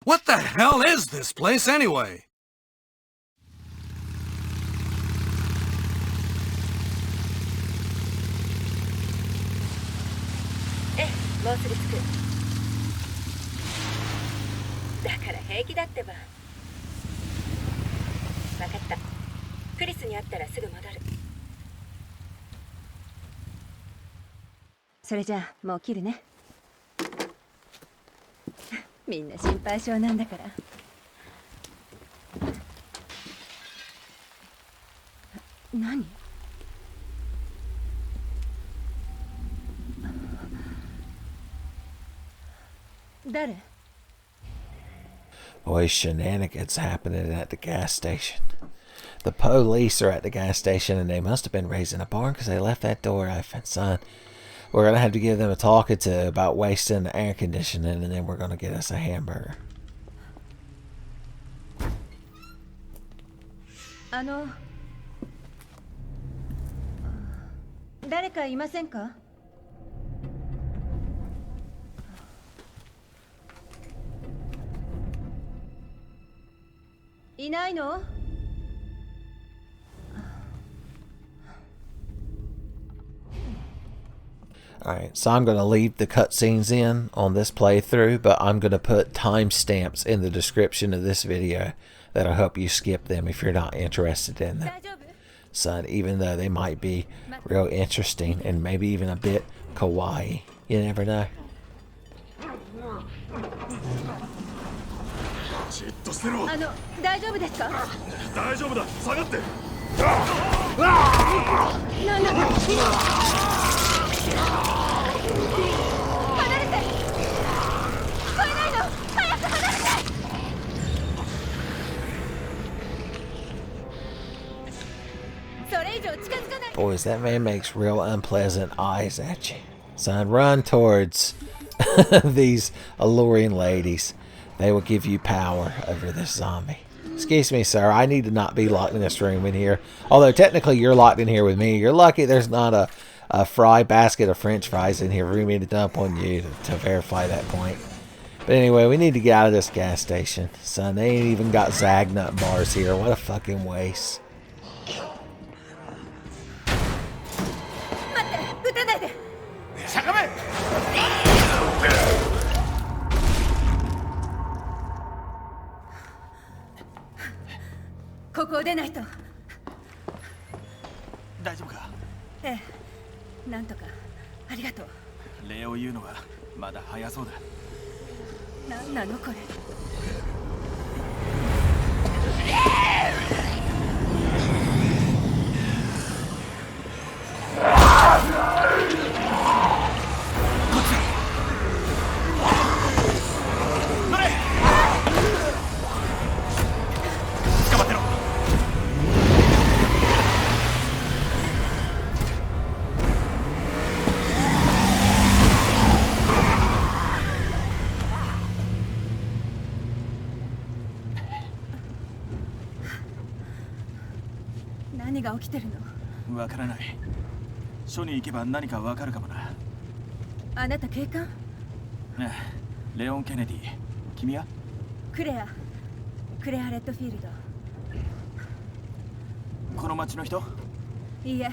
What the hell is this place anyway? もうすぐ着く。だから平気だってば。分かった。クリスに会ったらすぐ戻る。それじゃあもう切るね。みんな心配性なんだから。何？誰？ Boy, shenanigans happening at the gas station. The police are at the gas station and they must have been raising a barn because they left that door open, son. We're going to have to give them a talking to about wasting the air conditioning, and then we're going to get us a hamburger. 誰かいませんか？いないの？ Alright, so I'm going to leave the cutscenes in on this playthrough, but I'm going to put timestamps in the description of this video that'll help you skip them if you're not interested in them. Son, even though they might be real interesting and maybe even a bit kawaii. You never know. 大丈夫ですか？大丈夫だ、下がって。なんだ？離れて！聞こえないの！早く離れて！それ以上近づかない。 Boys, that man makes real unpleasant eyes at you. Son, run towards these alluring ladies. They will give you power over this zombie. Excuse me, sir. I need to not be locked in this room in here. Although, technically, you're locked in here with me. You're lucky there's not a fry basket of french fries in here for me to dump on you to verify that point. But anyway, we need to get out of this gas station. Son, they ain't even got Zagnut bars here. What a fucking waste. 待って、撃たないで。しゃがめ。ここを出ないと。大丈夫か？ええ、なんとか。ありがとう。礼を言うのはまだ早そうだ。なんなのこれ。何が起きてるの？わからない。署に行けば何かわかるかもな。あなた警官？ねえ、レオン・ケネディ。君は？クレアレッドフィールド。この町の人？いいえ、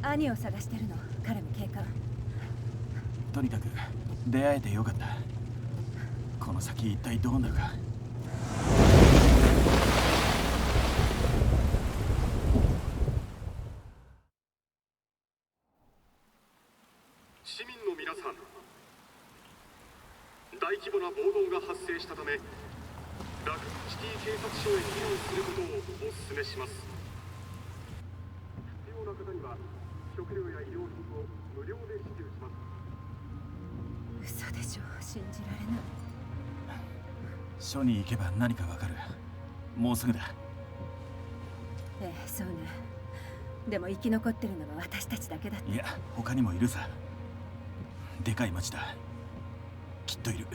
兄を探してるの。彼も警官。とにかく出会えてよかった。この先一体どうなるか。市民の皆さん、大規模な暴動が発生したため、ラクーンシティ警察署へ避難することをお勧めします。必要な方には食料や医療品を無料で支給します。嘘でしょ、信じられない。署に行けば何かわかる。もうすぐだ。ええ、そうね。でも生き残ってるのは私たちだけだって。いや、他にもいるさ。でかい町だ。きっといる。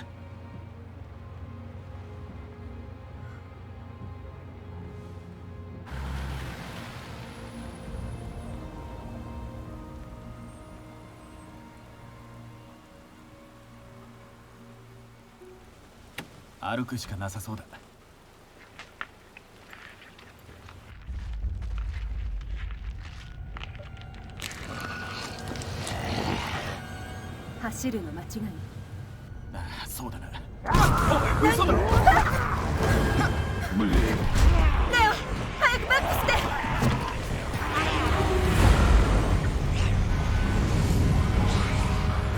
歩くしかなさそうだ。走るの間違い。ああ、そうだな。おい、嘘だろ。レオ、早くバックして。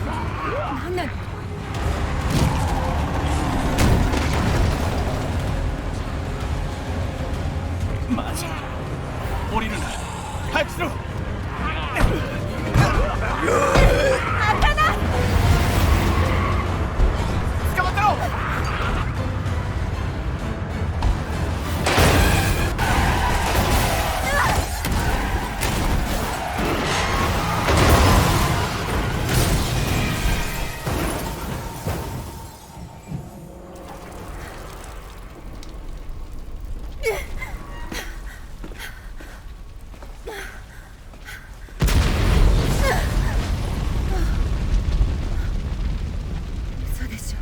なんなの。マジ降りるな。早くしろ。捕まったろ。嘘でしょ。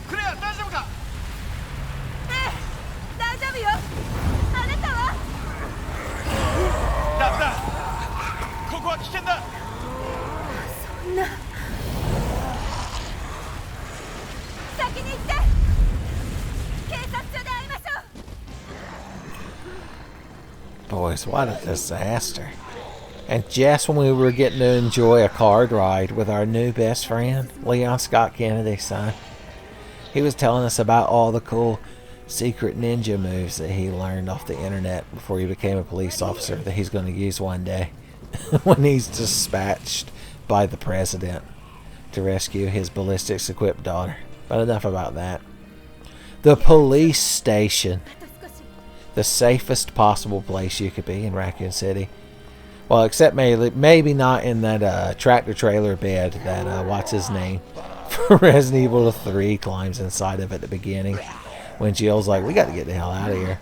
クレア大丈夫か。大丈夫よ。あなたは。ダメだ、ここは危険だ。そんな。先に行って。警察署で会いましょう。 Boys, what a disaster. And just when we were getting to enjoy a card ride with our new best friend, Leon Scott Kennedy's son, he was telling us about all the cool secret ninja moves that he learned off the internet before he became a police officer that he's going to use one day when he's dispatched by the president to rescue his ballistics equipped daughter. But enough about that. The police station. The safest possible place you could be in Raccoon City. Well, except maybe not in that tractor trailer bed that, what's his name, for Resident Evil 3 climbs inside of at the beginning. When Jill's like, we got to get the hell out of here.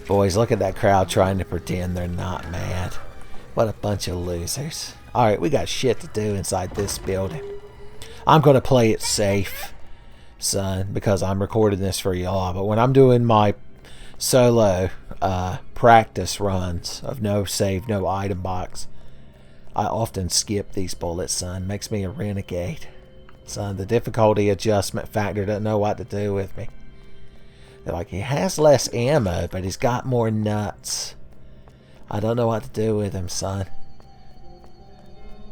Boys, look at that crowd trying to pretend they're not mad. What a bunch of losers. Alright, we got shit to do inside this building. I'm going to play it safe, son, because I'm recording this for y'all. But when I'm doing my solo practice runs of no save, no item box, I often skip these bullets, son. Makes me a renegade. Son, the difficulty adjustment factor doesn't know what to do with me. They're like, he has less ammo, but he's got more nuts. I don't know what to do with him, son.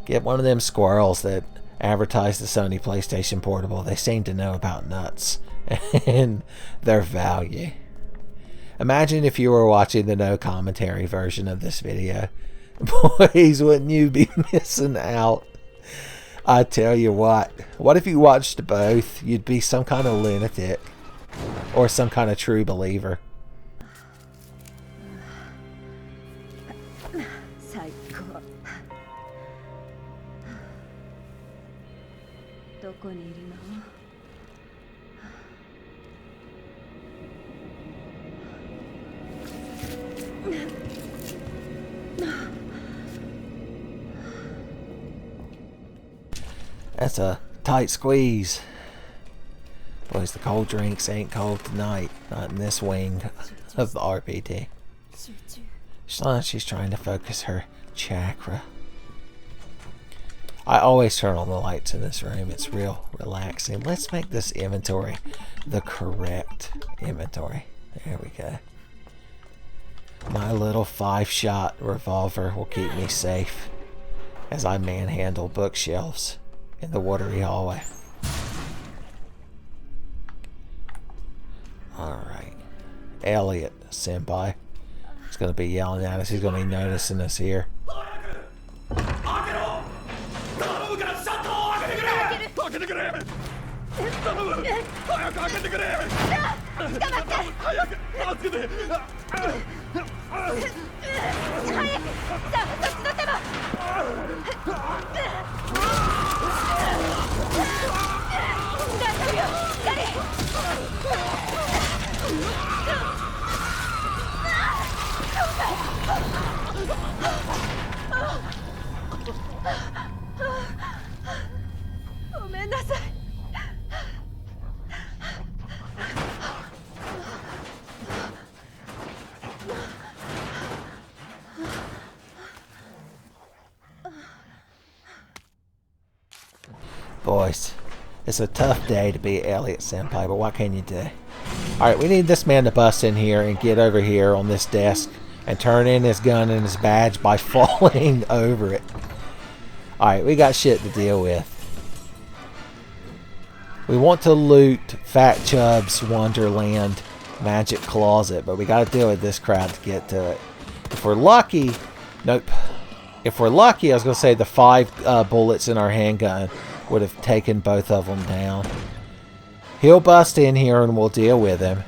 Get one of them squirrels that advertise the Sony PlayStation Portable. They seem to know about nuts and their value. Imagine if you were watching the no commentary version of this video. Boys, wouldn't you be missing out? I tell you what if you watched both? You'd be some kind of lunatic. Or some kind of true believer. 最高。どこにいるの？ That's a tight squeeze. Boys, the cold drinks ain't cold tonight. Not in this wing of the R.P.D. She's trying to focus her chakra. I always turn on the lights in this room. It's real relaxing. Let's make this inventory the correct inventory. There we go. My little 5-shot revolver will keep me safe as I manhandle bookshelves in the watery hallway. Alright. Elliott, Senpai. He's going to be yelling at us. He's going to be noticing us here. 早く開けてくれ。捕まって早く助けて。早く。さあそっちの手も。大丈夫よシャリ。ごめんなさい。Boys, it's a tough day to be Elliott Senpai, but what can you do? Alright, we need this man to bust in here and get over here on this desk and turn in his gun and his badge by falling over it. Alright, we got shit to deal with. We want to loot Fat Chubb's Wonderland magic closet, but we got to deal with this crowd to get to it. If we're lucky, nope. If we're lucky, I was going to say the 5 bullets in our handgun would have taken both of them down. He'll bust in here and we'll deal with him.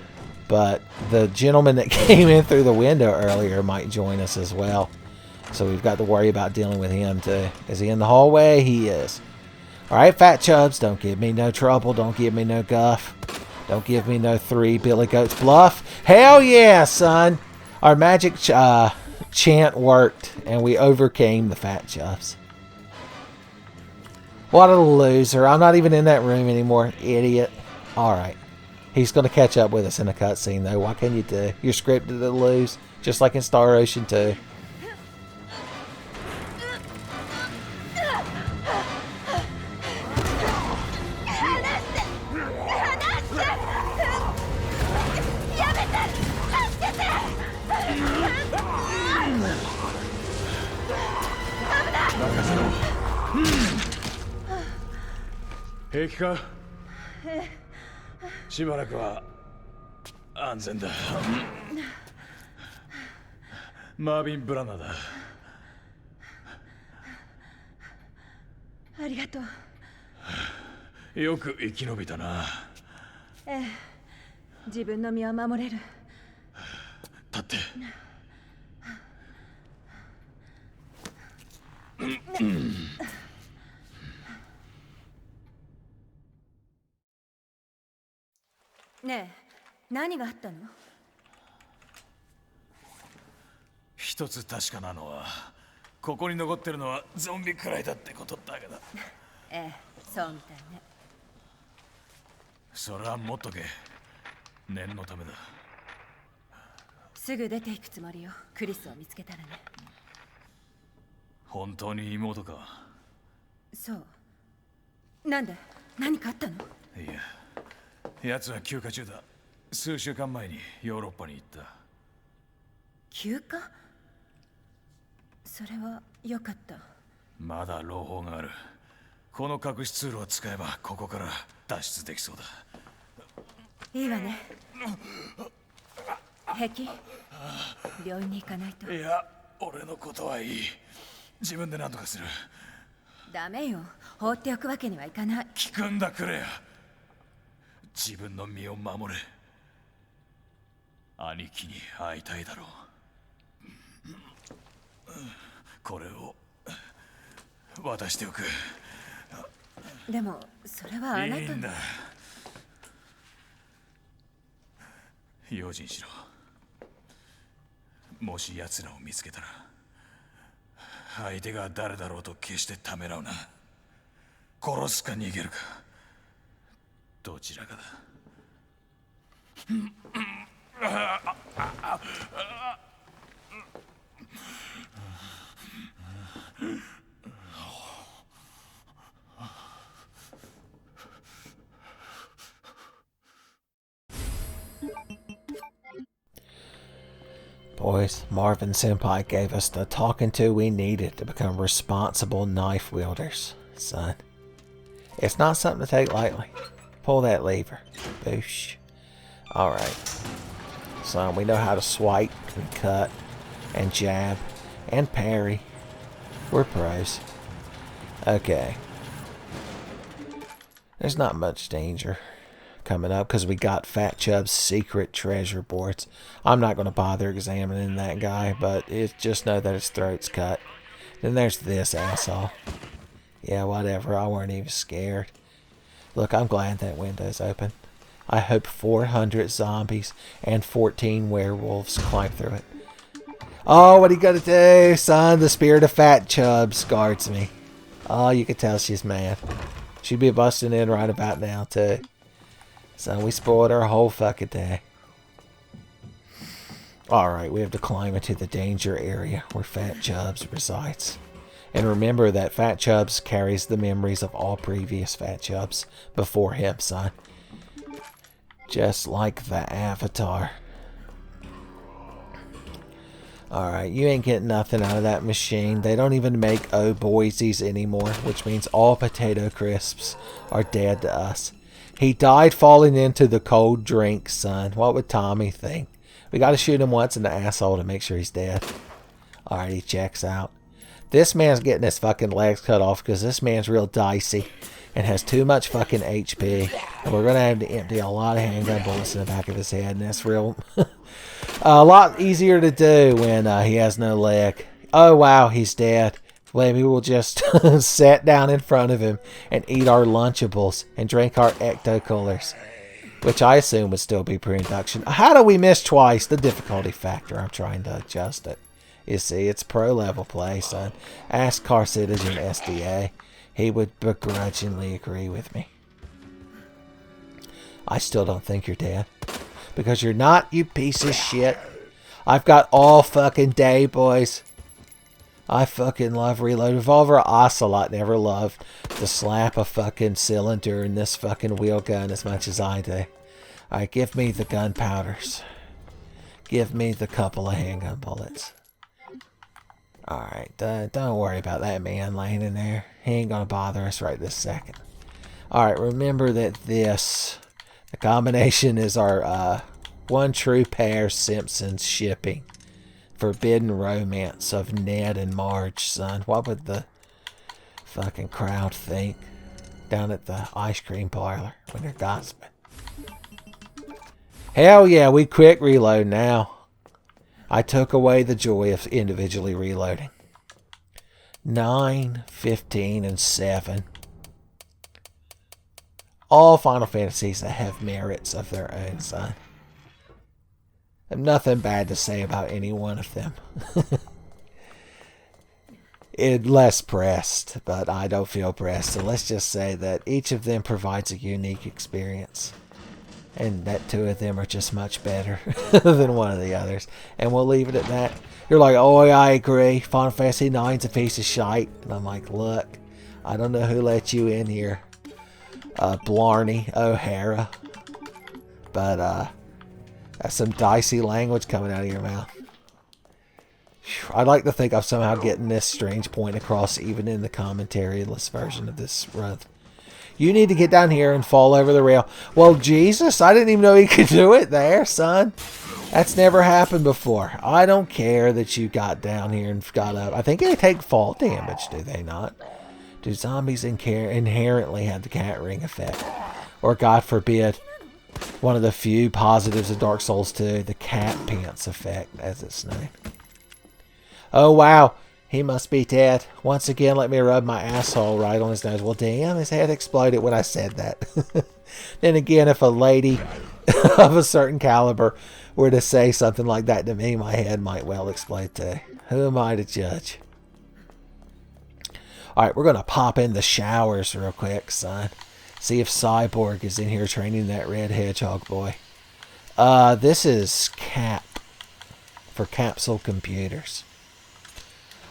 But the gentleman that came in through the window earlier might join us as well. So we've got to worry about dealing with him too. Is he in the hallway? He is. Alright, Fat Chubbs, don't give me no trouble. Don't give me no guff. Don't give me no 3 Billy Goats bluff. Hell yeah, son! Our magic chant worked and we overcame the Fat Chubbs. What a loser. I'm not even in that room anymore, idiot. Alright. He's going to catch up with us in a cutscene, though. What can you do? You're scripted to lose, just like in Star Ocean 2. Marvin ブラナだ。ありがとう。よく生き延びたな。ええ、自分の身は守れる。立って。ねえ、何があったの？一つ確かなのは、ここに残ってるのはゾンビくらいだってことだけだ。ええ、そうみたいね。それは持っとけ。念のためだ。すぐ出ていくつもりよ。クリスを見つけたらね。本当に妹か？そう。なんで？何かあったの？いや、奴は休暇中だ。数週間前にヨーロッパに行った。休暇？それは良かった。まだ朗報がある。この隠し通路を使えばここから脱出できそうだ。いいわね。平気？病院に行かないと。いや、俺のことはいい。自分で何とかする。ダメよ。放っておくわけにはいかない。聞くんだクレア。自分の身を守れ。兄貴に会いたいだろう。これを渡しておく。でもそれはあなたの。いいんだ。用心しろ。もし奴らを見つけたら、相手が誰だろうと決してためらうな。殺すか逃げるか、どちらかだ。Boys, Marvin Senpai gave us the talking to we needed to become responsible knife wielders, son. It's not something to take lightly. Pull that lever. Boosh. Alright. Son, we know how to swipe and cut and jab and parry. We're pros. Okay. There's not much danger. coming up because we got Fat Chub's secret treasure boards. I'm not going to bother examining that guy, but just know that his throat's cut. Then there's this asshole. Yeah, whatever. I weren't even scared. Look, I'm glad that window's open. I hope 400 zombies and 14 werewolves climb through it. Oh, what are you gonna do, son? The spirit of Fat Chubs guards me. Oh, you can tell she's mad. She'd be busting in right about now, too. So we spoiled her whole fucking day. Alright, we have to climb into the danger area where Fat Chubs resides. And remember that Fat Chubs carries the memories of all previous Fat Chubs before him, son. Just like the Avatar. Alright, you ain't getting nothing out of that machine. They don't even make Oh Boysies anymore, which means all potato crisps are dead to us. He died falling into the cold drink, son. What would Tommy think? We gotta shoot him once in the asshole to make sure he's dead. Alright, he checks out. This man's getting his fucking legs cut off because this man's real dicey and has too much fucking HP. And we're gonna have to empty a lot of handgun bullets in the back of his head, and that's real a lot easier to do when he has no leg. Oh wow, he's dead. Maybe we'll just sit down in front of him and eat our Lunchables and drink our Ecto Coolers, which I assume would still be pre-induction. How do we miss twice? The difficulty factor. I'm trying to adjust it. You see, it's pro level play, son. Ask Car Citizen SDA. He would begrudgingly agree with me. I still don't think you're dead. Because you're not, you piece of shit. I've got all fucking day, boys. I fucking love reload. Revolver Ocelot never loved to slap a fucking cylinder in this fucking wheel gun as much as I do. Alright, give me the gunpowders. Give me the couple of handgun bullets. Alright, don't worry about that man laying in there. He ain't gonna bother us right this second. Alright, remember that the combination is our one true pair Simpsons shipping. Forbidden romance of Ned and Marge, son. What would the fucking crowd think down at the ice cream parlor when they're gossiping? Hell yeah, we quick reload now. I took away the joy of individually reloading. 9, 15, and 7. All Final Fantasies that have merits of their own, son. I have nothing bad to say about any one of them. Less pressed, but I don't feel pressed. So let's just say that each of them provides a unique experience. And that two of them are just much better than one of the others. And we'll leave it at that. You're like, oh, I agree. Final Fantasy IX's a piece of shite. And I'm like, look, I don't know who let you in here. Blarney O'Hara. But, that's some dicey language coming out of your mouth. I'd like to think I'm somehow getting this strange point across even in the commentary-less version of this run. You need to get down here and fall over the rail. Well, Jesus, I didn't even know you could do it there, son. That's never happened before. I don't care that you got down here and got up. I think they take fall damage, do they not? Do zombies inherently have the cat ring effect? Or, God forbid, one of the few positives of Dark Souls 2, the cat pants effect, as it's named. Oh, wow. He must be dead. Once again, let me rub my asshole right on his nose. Well, damn, his head exploded when I said that. Then again, if a lady of a certain caliber were to say something like that to me, my head might well explode too. Who am I to judge? Alright, we're going to pop in the showers real quick, son. See if Cyborg is in here training that red hedgehog boy. This is Cap for Capsule Computers.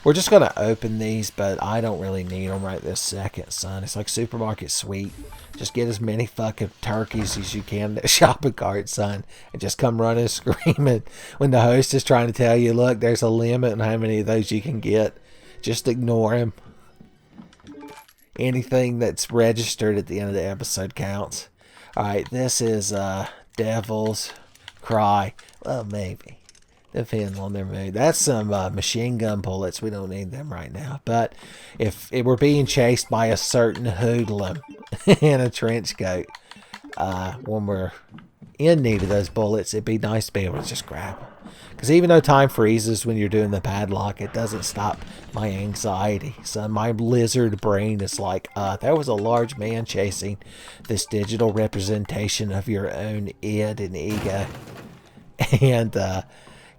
We're just going to open these, but I don't really need them right this second, son. It's like Supermarket Sweep. Just get as many fucking turkeys as you can in that shopping cart, son. And just come running screaming when the host is trying to tell you, look, there's a limit on how many of those you can get. Just ignore him. Anything that's registered at the end of the episode counts. Alright, this is Devil's Cry. Well, maybe. Depending on their mood. That's some machine gun bullets. We don't need them right now. But if we're being chased by a certain hoodlum in a trench coat, when we're in need of those bullets, it'd be nice to be able to just grab them. Because even though time freezes when you're doing the padlock, it doesn't stop my anxiety. So my lizard brain is like, there was a large man chasing this digital representation of your own id and ego. And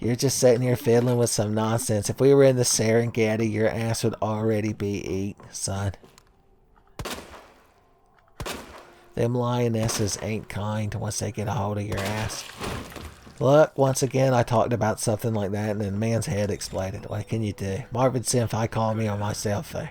you're just sitting here fiddling with some nonsense. If we were in the Serengeti, your ass would already be eaten, son. Them lionesses ain't kind once they get a hold of your ass. Look, once again, I talked about something like that, and then the man's head exploded. What can you do? Marvin Senpai called me on my cell phone.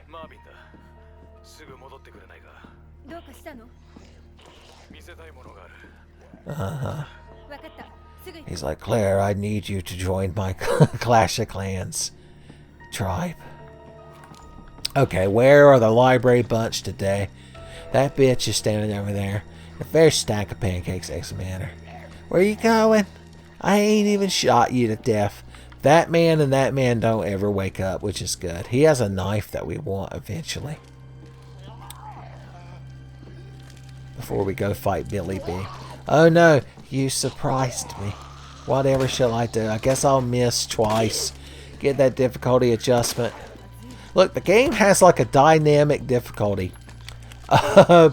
He's like, Claire, I need you to join my Clash of Clans tribe. Okay, where are the library bunch today? That bitch is standing over there. A fair stack of pancakes, X-Manner. Where are you going? I ain't even shot you to death. That man and that man don't ever wake up, which is good. He has a knife that we want eventually. Before we go fight Billy B. Oh no, you surprised me. Whatever shall I do? I guess I'll miss twice. Get that difficulty adjustment. Look, the game has like a dynamic difficulty.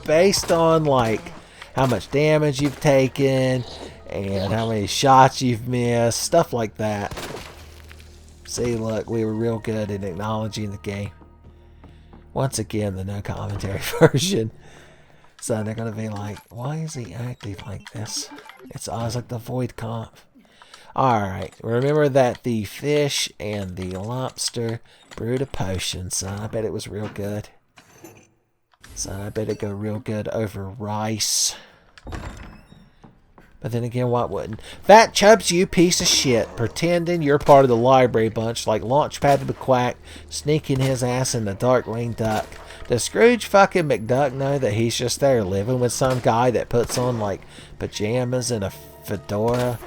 Based on like how much damage you've taken and how many shots you've missed, stuff like that. See, look, we were real good at acknowledging the game. Once again, the no commentary version. So they're gonna be like, why is he acting like this? It's always like the void comp. Alright, remember that the fish and the lobster brewed a potion, son. I bet it was real good. Son, I bet it'd go real good over rice. But then again, what wouldn't? Fat Chubbs, you piece of shit. Pretending you're part of the library bunch like Launchpad the Quack, sneaking his ass in the Darkwing Duck. Does Scrooge fucking McDuck know that he's just there living with some guy that puts on like pajamas and a fedora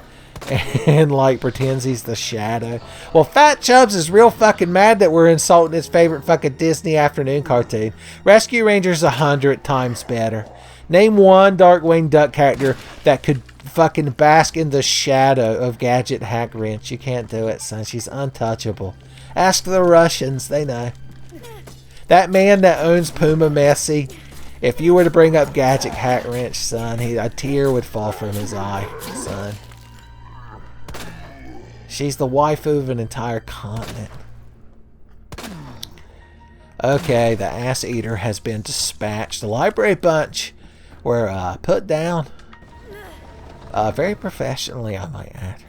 and like pretends he's the Shadow? Well, Fat Chubbs is real fucking mad that we're insulting his favorite fucking Disney afternoon cartoon. Rescue Ranger's 100 times better. Name one Darkwing Duck character that could fucking bask in the shadow of Gadget Hack Wrench. You can't do it, son. She's untouchable. Ask the Russians. They know. That man that owns Puma Messi, if you were to bring up Gadget Hack Wrench, son, a tear would fall from his eye, son. She's the waifu of an entire continent. Okay, the ass eater has been dispatched. The library bunch were put down. Very professionally, I might add.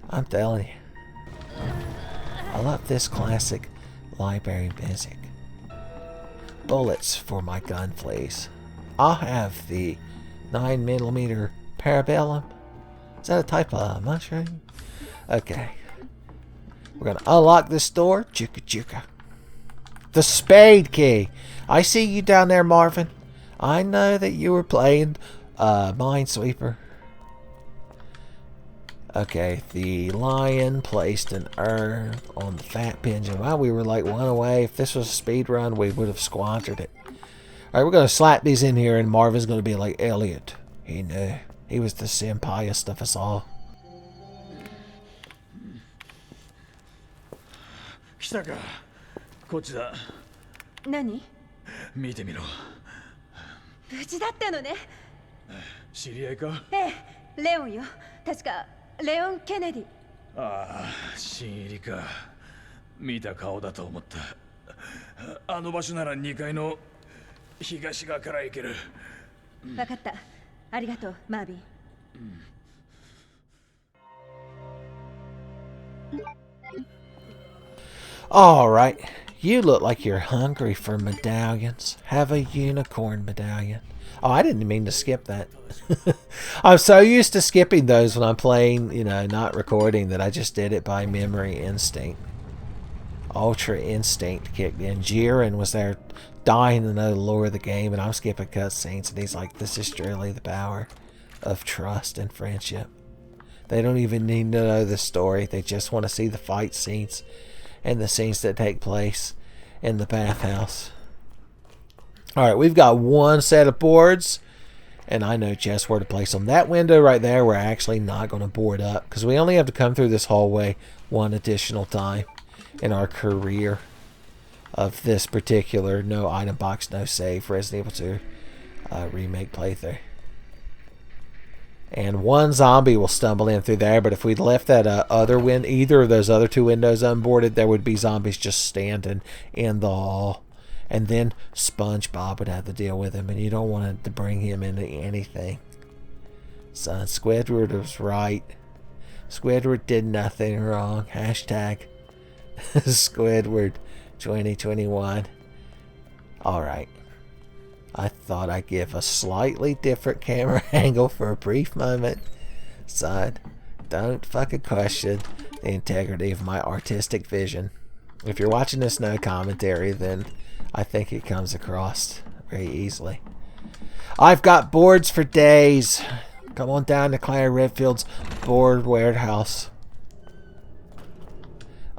I'm telling you. I love this classic library music. Bullets for my gun, please. I'll have the 9mm Parabellum. Is that a type of mushroom? Okay. We're going to unlock this door. Chuka chuka. The spade key. I see you down there, Marvin. I know that you were playing Minesweeper. Okay, the lion placed an urn on the fat pigeon. Wow, we were like one away. If this was a speed run, we would have squandered it. Alright, we're going to slap these in here, and Marvin's going to be like, Elliott. He knew. He was the senpaiest of us all. 来たか。こっちだ。何？見てみろ。無事だったのね。知り合いか？ええ、レオンよ。確かレオン・ケネディ。ああ、新入りか。見た顔だと思った。あの場所なら2階の東側から行ける。分かった。ありがとう、マービン。Alright, you look like you're hungry for medallions. Have a unicorn medallion. Oh, I didn't mean to skip that. I'm so used to skipping those when I'm playing, you know, not recording, that I just did it by memory instinct. Ultra instinct kicked in. Jiren was there dying to know the lore of the game, and I'm skipping cutscenes, and he's like, this is truly the power of trust and friendship. They don't even need to know the story. They just want to see the fight scenes and the scenes that take place in the bathhouse. Alright, we've got one set of boards. And I know just where to place them. That window right there, we're actually not going to board up. Because we only have to come through this hallway one additional time in our career of this particular no item box, no save Resident Evil 2 remake playthrough. And one zombie will stumble in through there, but if we'd left that either of those other two windows unboarded, there would be zombies just standing in the hall. And then SpongeBob would have to deal with him, and you don't want to bring him into anything. Son, Squidward was right. Squidward did nothing wrong. Hashtag Squidward 2021. Alright. I thought I'd give a slightly different camera angle for a brief moment. Son, don't fucking question the integrity of my artistic vision. If you're watching this no commentary, then I think it comes across very easily. I've got boards for days. Come on down to Claire Redfield's board warehouse.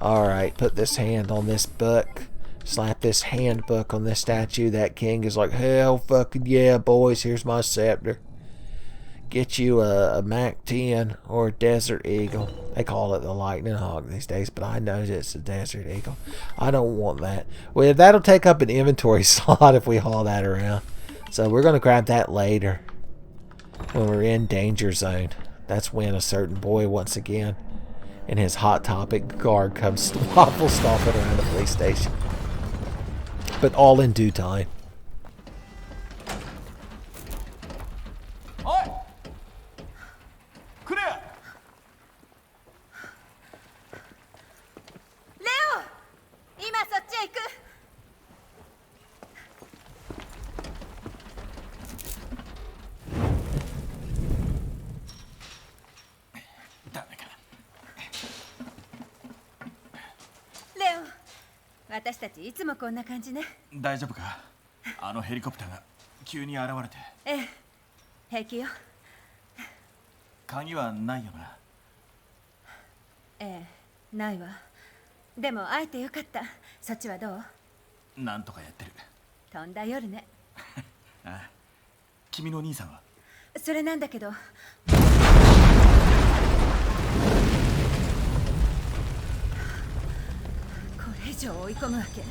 Alright, put this hand on this book. Slap this handbook on this statue. That king is like, hell fucking yeah, boys, here's my scepter. Get you a Mac 10 or a Desert Eagle. They call it the Lightning Hawk these days, but I know it's a Desert Eagle. I don't want that. Well, that'll take up an inventory slot if we haul that around. So we're going to grab that later when we're in Danger Zone. That's when a certain boy once again and his Hot Topic guard comes waffle stomping around the police station. But all in due time. Leo, 私たちいつもこんな感じね。大丈夫か？あのヘリコプターが急に現れて。ええ、平気よ。鍵はないよな。ええ、ないわ。でも会えてよかった。そっちはどう？なんとかやってる。飛んだ夜ね。ああ、君のお兄さんは？それなんだけど。これ以上追い込むわけ。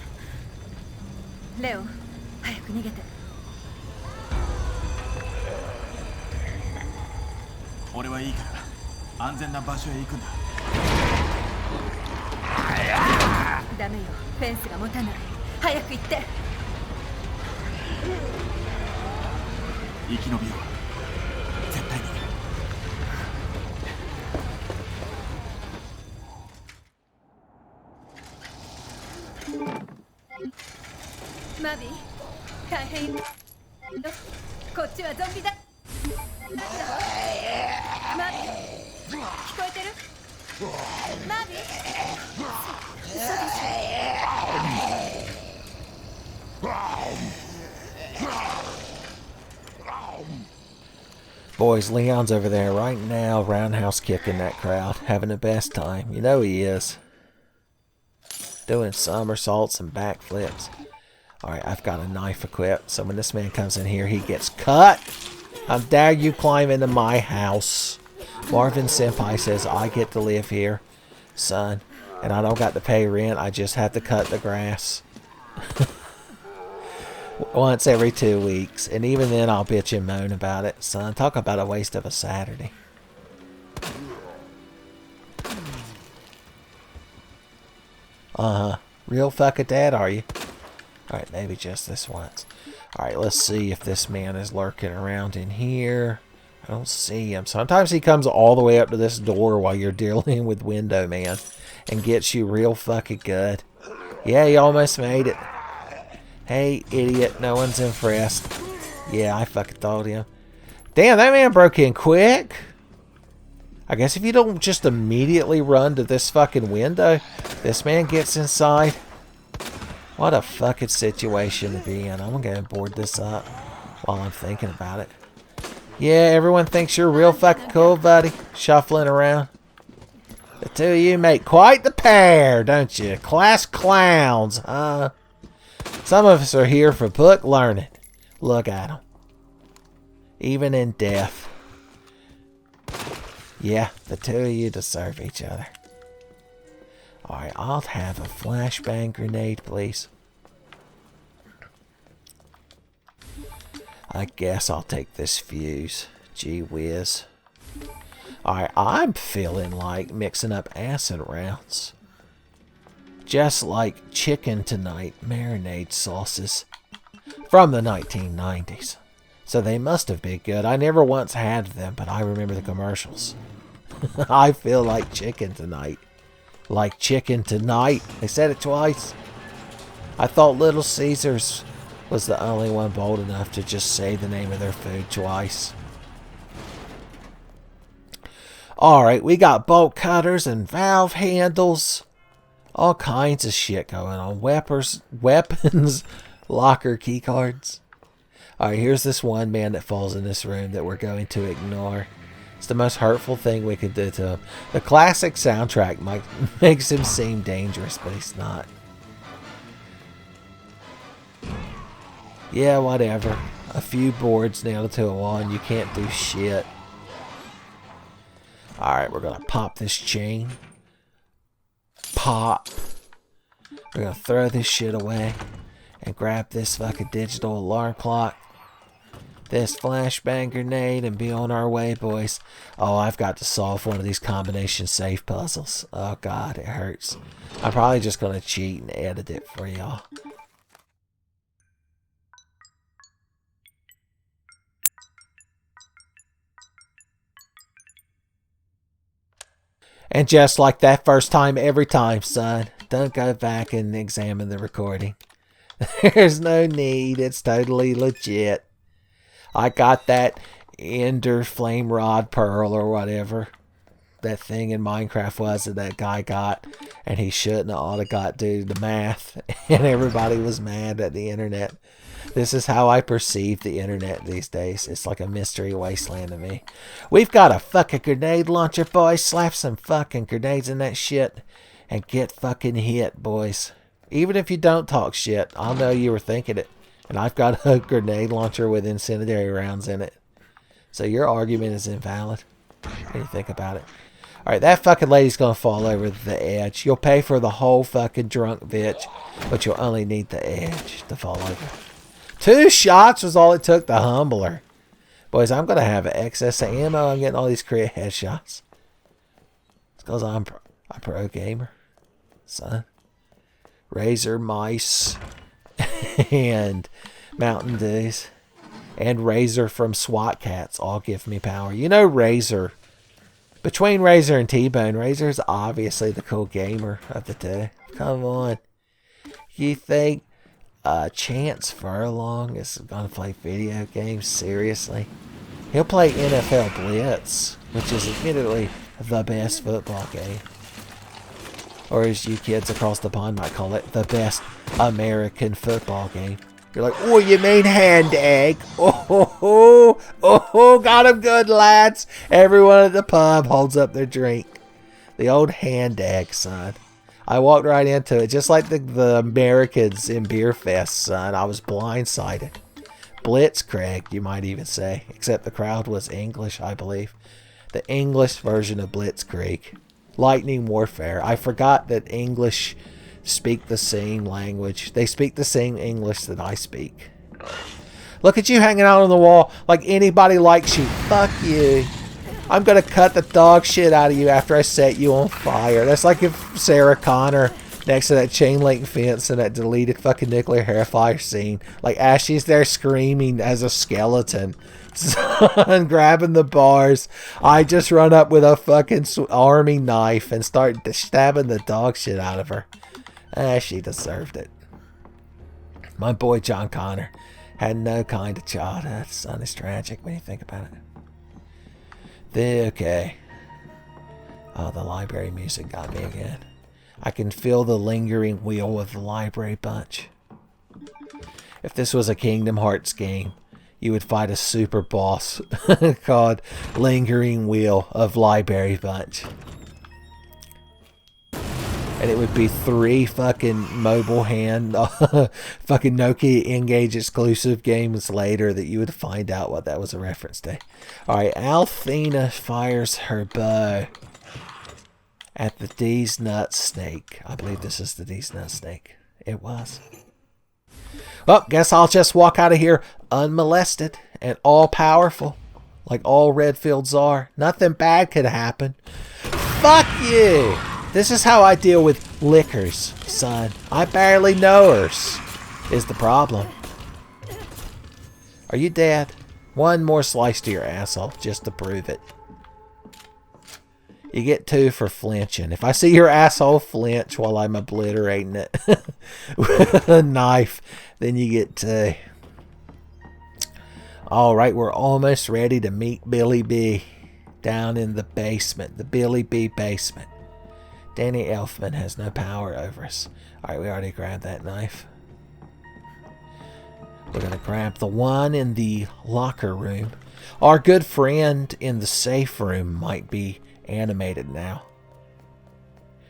レオン、早く逃げて。俺はいいから安全な場所へ行くんだ。ダメよ、フェンスが持たない。早く行って。生き延びよう。絶対に。マビー、大変よ。こっちはゾンビだ。マビー、聞こえてる？マビー、嘘でしょ。Boys, Leon's over there right now, roundhouse kicking that crowd, having the best time. You know he is. Doing somersaults and backflips. Alright, I've got a knife equipped, so when this man comes in here, he gets cut. How dare you climb into my house? Marvin Senpai says I get to live here, son, and I don't got to pay rent, I just have to cut the grass. Once every 2 weeks, and even then I'll bitch and moan about it. Son, talk about a waste of a Saturday. Real fucking dead, are you? Alright, maybe just this once. Alright, let's see if this man is lurking around in here. I don't see him. Sometimes he comes all the way up to this door while you're dealing with Window Man and gets you real fucking good. Yeah, he almost made it. Hey, idiot, no one's impressed. Yeah, I fucking told him. Damn, that man broke in quick. I guess if you don't just immediately run to this fucking window, this man gets inside. What a fucking situation to be in. I'm gonna go and board this up while I'm thinking about it. Yeah, everyone thinks you're real fucking cool, buddy. Shuffling around. The two of you make quite the pair, don't you? Class clowns, huh? Some of us are here for book learning. Look at them. Even in death. Yeah, the two of you deserve each other. Alright, I'll have a flashbang grenade, please. I guess I'll take this fuse. Gee whiz. Alright, I'm feeling like mixing up acid rounds. Just like chicken tonight marinade sauces from the 1990s. So they must have been good. I never once had them, but I remember the commercials. I feel like chicken tonight. Like chicken tonight. They said it twice. I thought Little Caesars was the only one bold enough to just say the name of their food twice. Alright, we got bolt cutters and valve handles. All kinds of shit going on. Weapons, locker keycards. Alright, here's this one man that falls in this room that we're going to ignore. It's the most hurtful thing we could do to him. The classic soundtrack makes him seem dangerous, but he's not. Yeah, whatever. A few boards nailed to a wall and you can't do shit. Alright, we're gonna pop this chain. Pop. We're gonna throw this shit away and grab this fucking digital alarm clock. This flashbang grenade and be on our way, boys. Oh, I've got to solve one of these combination safe puzzles. Oh god, it hurts. I'm probably just gonna cheat and edit it for y'all. And just like that first time, every time, son. Don't go back and examine the recording. There's no need. It's totally legit. I got that Ender Flame Rod Pearl or whatever that thing in Minecraft was that guy got. And he shouldn't have oughta got due to the math. And everybody was mad at the internet. This is how I perceive the internet these days. It's like a mystery wasteland to me. We've got a fucking grenade launcher, boys. Slap some fucking grenades in that shit and get fucking hit, boys. Even if you don't talk shit, I'll know you were thinking it. And I've got a grenade launcher with incendiary rounds in it. So your argument is invalid. What do you think about it? Alright, that fucking lady's gonna fall over the edge. You'll pay for the whole fucking drunk bitch, but you'll only need the edge to fall over. 2 shots was all it took to humble her. Boys, I'm going to have an excess of ammo. I'm getting all these crit headshots. It's because I'm a pro gamer. Son. Razor mice. And Mountain Dews. And Razor from SWAT Cats all give me power. You know Razor. Between Razor and T-Bone, Razor's obviously the cool gamer of the two. Come on. You think Chance Furlong is going to play video games? Seriously? He'll play NFL Blitz, which is admittedly the best football game. Or as you kids across the pond might call it, the best American football game. You're like, oh, you mean hand egg? Oh, got him good, lads. Everyone at the pub holds up their drink. The old hand egg, son. I walked right into it, just like the Americans in Beer Fest, son. I was blindsided. Blitzkrieg, you might even say. Except the crowd was English, I believe. The English version of Blitzkrieg. Lightning Warfare. I forgot that English speak the same language. They speak the same English that I speak. Look at you hanging out on the wall like anybody likes you. Fuck you. I'm going to cut the dog shit out of you after I set you on fire. That's like if Sarah Connor next to that chain link fence in that deleted fucking nuclear hair fire scene. Like as she's there screaming as a skeleton. Son, grabbing the bars. I just run up with a fucking army knife and start stabbing the dog shit out of her. She deserved it. My boy John Connor had no kind of childhood. Son, it's tragic when you think about it. Okay. Oh, the library music got me again. I can feel the lingering wheel of the library bunch. If this was a Kingdom Hearts game, you would fight a super boss called Lingering Wheel of Library Bunch. And it would be 3 fucking mobile hand, fucking Nokia Engage exclusive games later that you would find out what that was a reference to. Alright, Althena fires her bow at the D's Nut Snake. I believe this is the D's Nut Snake. It was. Well, guess I'll just walk out of here unmolested and all-powerful. Like all Redfields are. Nothing bad could happen. Fuck you! This is how I deal with lickers, son. I barely know hers, is the problem. Are you dead? One more slice to your asshole, just to prove it. You get 2 for flinching. If I see your asshole flinch while I'm obliterating it with a knife, then you get 2. Alright, we're almost ready to meet Billy B down in the basement. The Billy B basement. Danny Elfman has no power over us. Alright, we already grabbed that knife. We're going to grab the one in the locker room. Our good friend in the safe room might be animated now.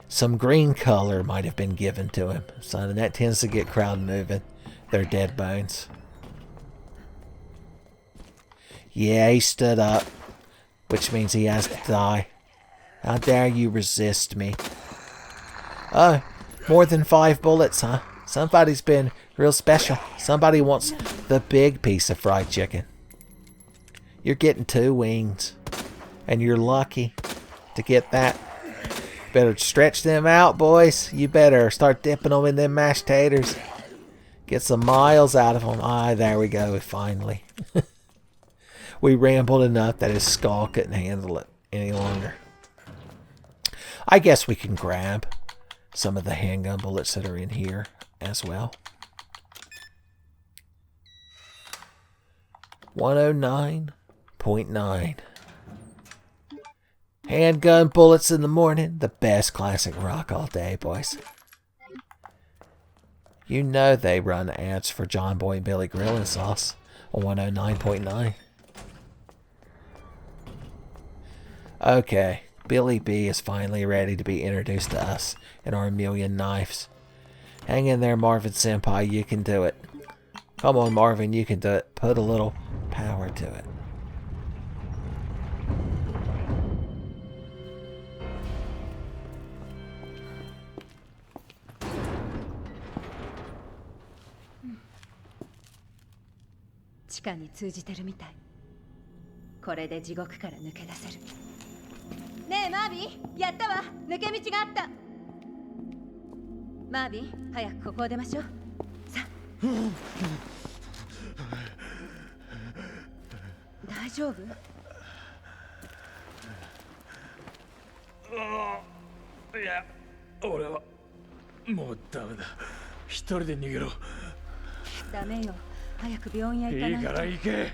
Some green color might have been given to him. So that tends to get crowd moving. They're dead bones. Yeah, he stood up. Which means he has to die. How dare you resist me? Oh, more than 5 bullets, huh? Somebody's been real special. Somebody wants the big piece of fried chicken. You're getting 2 wings. And you're lucky to get that. Better stretch them out, boys. You better start dipping them in them mashed taters. Get some miles out of them. Ah, there we go, finally. We rambled enough that his skull couldn't handle it any longer. I guess we can grab some of the handgun bullets that are in here as well. 109.9. Handgun bullets in the morning. The best classic rock all day, boys. You know they run ads for John Boy and Billy Grillin' Sauce on 109.9. Okay, Billy B is finally ready to be introduced to us and our million knives. Hang in there, Marvin Senpai, you can do it. Come on, Marvin, you can do it. Put a little power to it.地下に通じてるみたい。これで地獄から抜け出せる。ねえマービン、やったわ。抜け道があった。マービン、早くここを出ましょう。さあ。大丈夫？いや、俺はもうダメだ。一人で逃げろ。ダメよ。早く病院へ行かないと。いいから行け。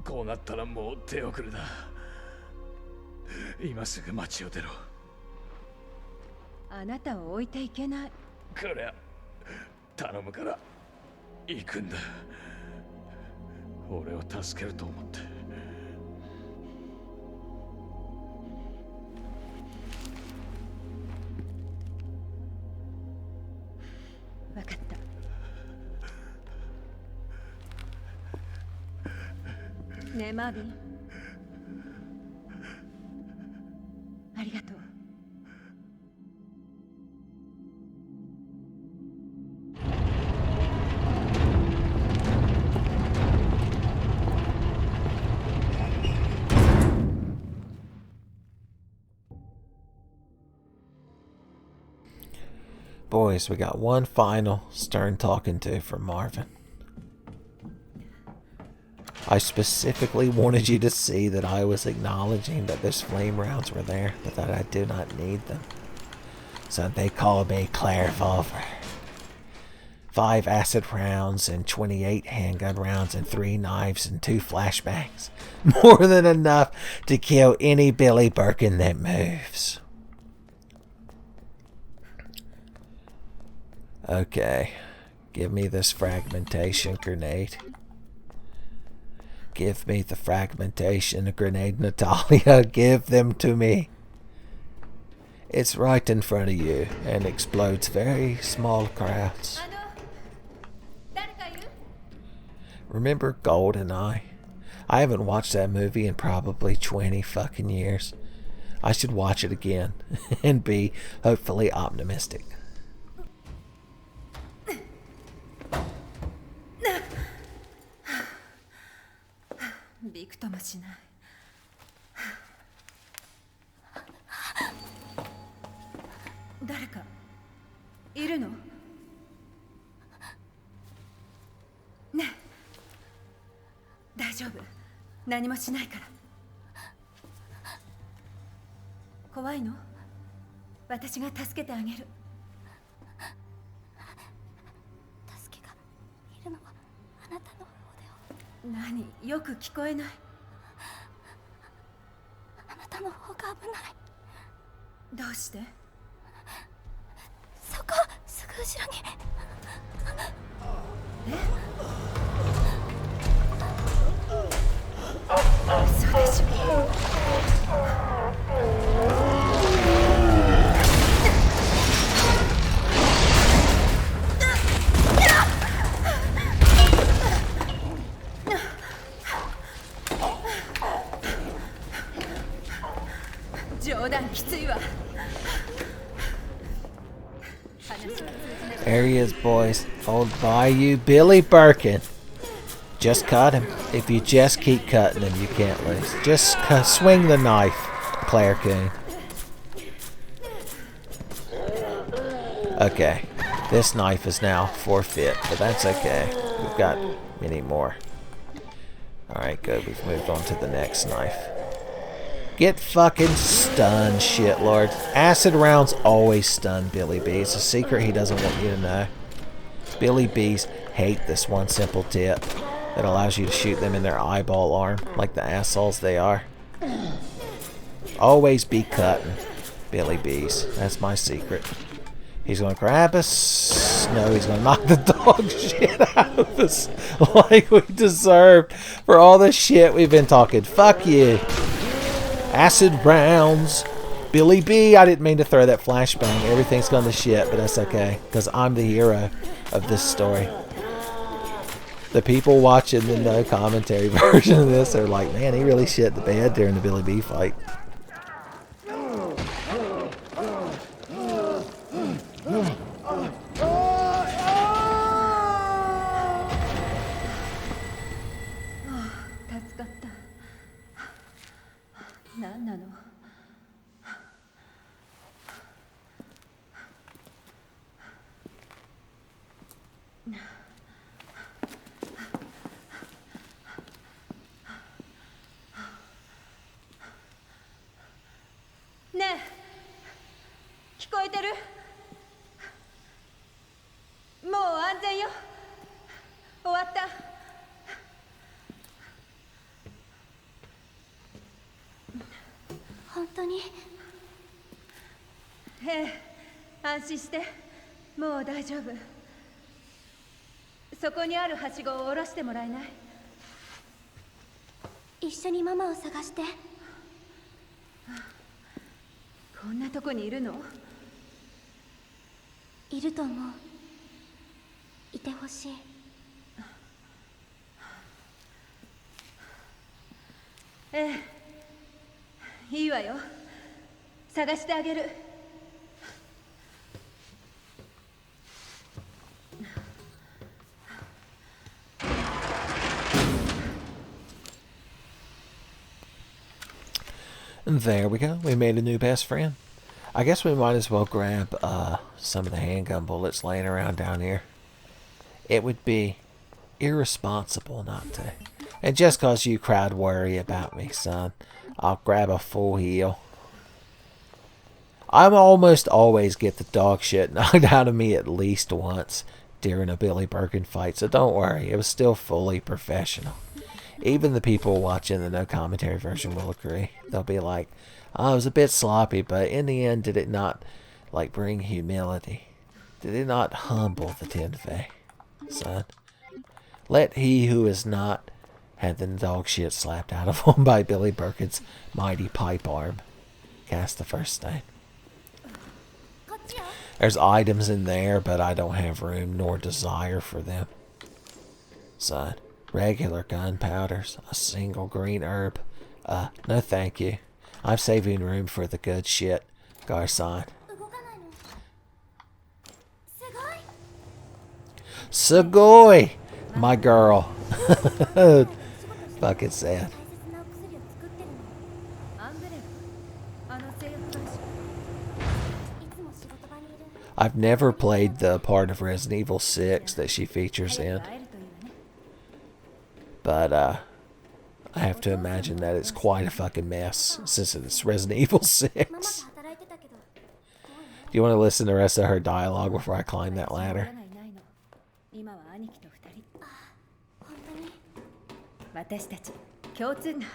こうなったらもう手遅れだ。今すぐ町を出ろ。あなたを置いていけない。こりゃ頼むから行くんだ。俺を助けると思って。分かった。ねえマービン、ありがとう。Boys, we got one final stern talking to from Marvin. I specifically wanted you to see that I was acknowledging that those flame rounds were there, but that I do not need them. So they call me Clairvolver. 5 acid rounds and 28 handgun rounds and 3 knives and 2 flashbangs. More than enough to kill any Billy Birkin that moves. Okay, give me this fragmentation grenade. Give me the fragmentation grenade, Natalia. Give them to me. It's right in front of you and explodes very small crowds. 誰かいる？ Remember GoldenEye? I haven't watched that movie in probably 20 fucking years. I should watch it again and be hopefully optimistic. びくともしない。誰かいるの？ねえ、大丈夫。何もしないから。怖いの？私が助けてあげる。助けがいるのはあなたの方では。何？よく聞こえない。あなたの方が危ない。どうして？そこ、すぐ後ろに。嘘でしょ。冗談きついわ。 Areas, boys. Old Bayou Billy Birkin. Just cut him. If you just keep cutting him, you can't lose. Just swing the knife, Claire Coon. Okay. This knife is now forfeit, but that's okay. We've got many more. Alright, good. We've moved on to the next knife. Get fucking stunned, shitlord. Acid rounds always stun Billy B. It's a secret he doesn't want you to know. Billy B's hate this one simple tip that allows you to shoot them in their eyeball arm, like the assholes they are. Always be cutting Billy B's. That's my secret. He's gonna grab us. No, he's gonna knock the dog shit out of us like we deserved for all the shit we've been talking. Fuck you. Acid rounds. Billy B, I didn't mean to throw that flashbang. Everything's gone to shit, but that's okay. Because I'm the hero of this story. The people watching the no commentary version of this are like, man, he really shit the bed during the Billy B fight. And there we go. We made a new best friend. I guess we might as well grab some of the handgun bullets laying around down here. It would be irresponsible not to. And just cause you cried worry about me, son, I'll grab a full heal. I almost always get the dog shit knocked out of me at least once during a Billy Birkin fight, so don't worry. It was still fully professional. Even the people watching the no commentary version will agree. They'll be like, oh, it was a bit sloppy, but in the end, did it not, like, bring humility? Did it not humble the Tenfei, son? Let he who is not had the dog shit slapped out of him by Billy Birkin's mighty pipe arm cast the first stone. There's items in there, but I don't have room nor desire for them. Son, regular gunpowders, a single green herb. No thank you. I'm saving room for the good shit. Garcon. 動かないの。すごい。 Sugoi! My girl. Fucking sad. 大切なお薬を作ってるの。アンブレラ、あの製薬会社。いつも仕事場にいる。 I've never played the part of Resident Evil 6 that she features in, 会えるといいわね。 but I have to imagine that it's quite a fucking mess since it's Resident Evil 6. ママと働いてたけど。 Do you want to listen to the rest of her dialogue before I climb that ladder? 今は兄貴と二人。本当に。私たち共通な。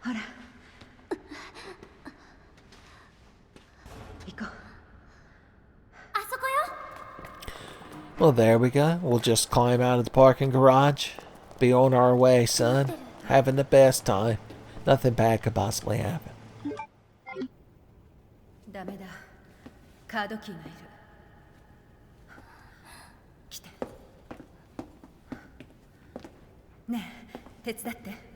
ほら。行こう。 あそこよ。 Well, there we go. We'll just climb out of the parking garage. Be on our way, son. Having the best time. Nothing bad could possibly happen. ダメだ。カードキーがいる。来て。ねえ、手伝って。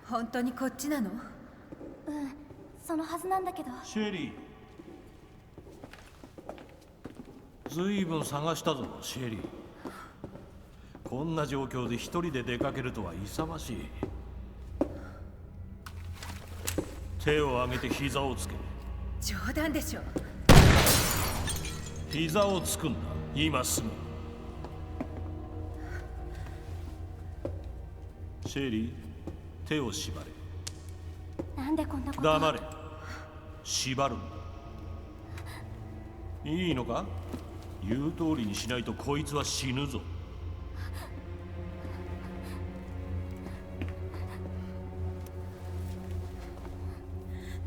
本当にこっちなの？そのはずなんだけど。シェリー、ずいぶん探したぞシェリー。こんな状況で一人で出かけるとは勇ましい。手を上げて膝をつけ。冗談でしょ。膝をつくんだ今すぐ。シェリー、手を縛れ。なんでこんなこと。黙れ。縛るんだ。いいのか？言う通りにしないとこいつは死ぬぞ。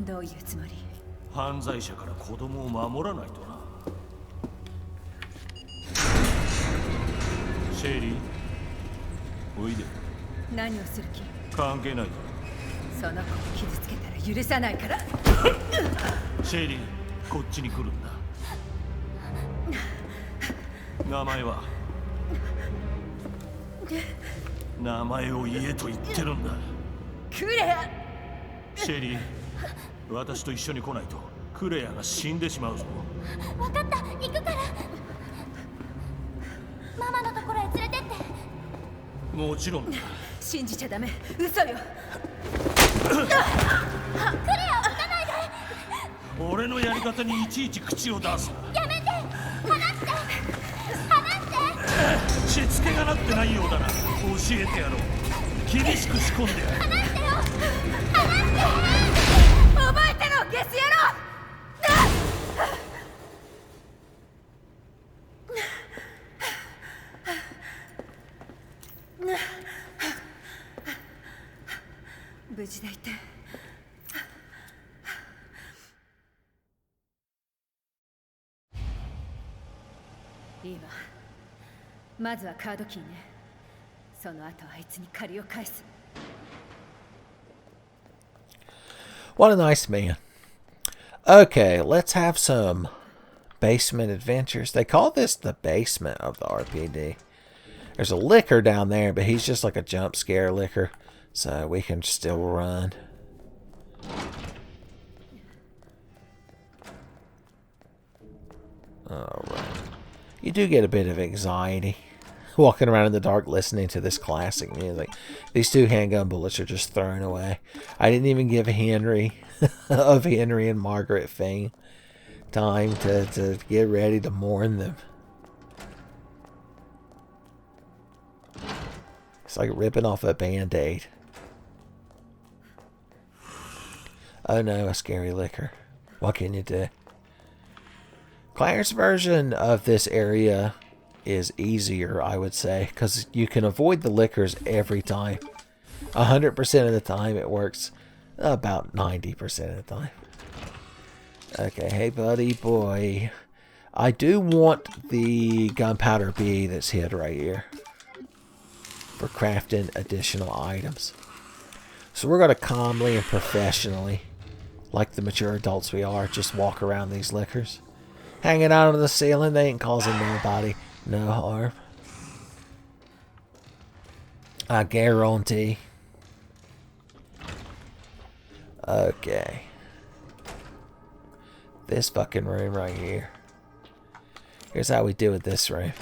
どういうつもり？犯罪者から子供を守らないとな。シェリー、おいで。何をする気？関係ない。その子を傷つけたら許さないから。シェリー、こっちに来るんだ。名前は？名前を言えと言ってるんだ。クレア。シェリー、私と一緒に来ないとクレアが死んでしまうぞ。わかった、行くから。ママのところへ連れてって。もちろんだ。信じちゃダメ。嘘よ。クレアを撃たないで。俺のやり方にいちいち口を出すな。やめて。離して離して。しつけがなってないようだな。教えてやろう。厳しく仕込んでやる。離してよ。離して。覚えてろ、ゲス野郎。無事でいて。いいわ。まずはカードキーね。その後あいつに借りを返す。 What a nice man. Okay, let's have some basement adventures. They call this the basement of the R.P.D. There's a licker down there, but he's just like a jump scare licker. So we can still run. Alright. You do get a bit of anxiety walking around in the dark listening to this classic music. These two handgun bullets are just thrown away. I didn't even give Henry of Henry and Margaret Fane time to get ready to mourn them. It's like ripping off a band-aid. Oh no, a scary licker. What can you do? Claire's version of this area is easier, I would say, because you can avoid the lickers every time. 100% of the time it works. About 90% of the time. Okay, hey buddy boy. I do want the gunpowder bee that's hid right here for crafting additional items. So we're going to calmly and professionally, like the mature adults we are, just walk around these lickers. Hanging out on the ceiling, they ain't causing nobody no harm. I guarantee. Okay. This fucking room right here. Here's how we do with this room.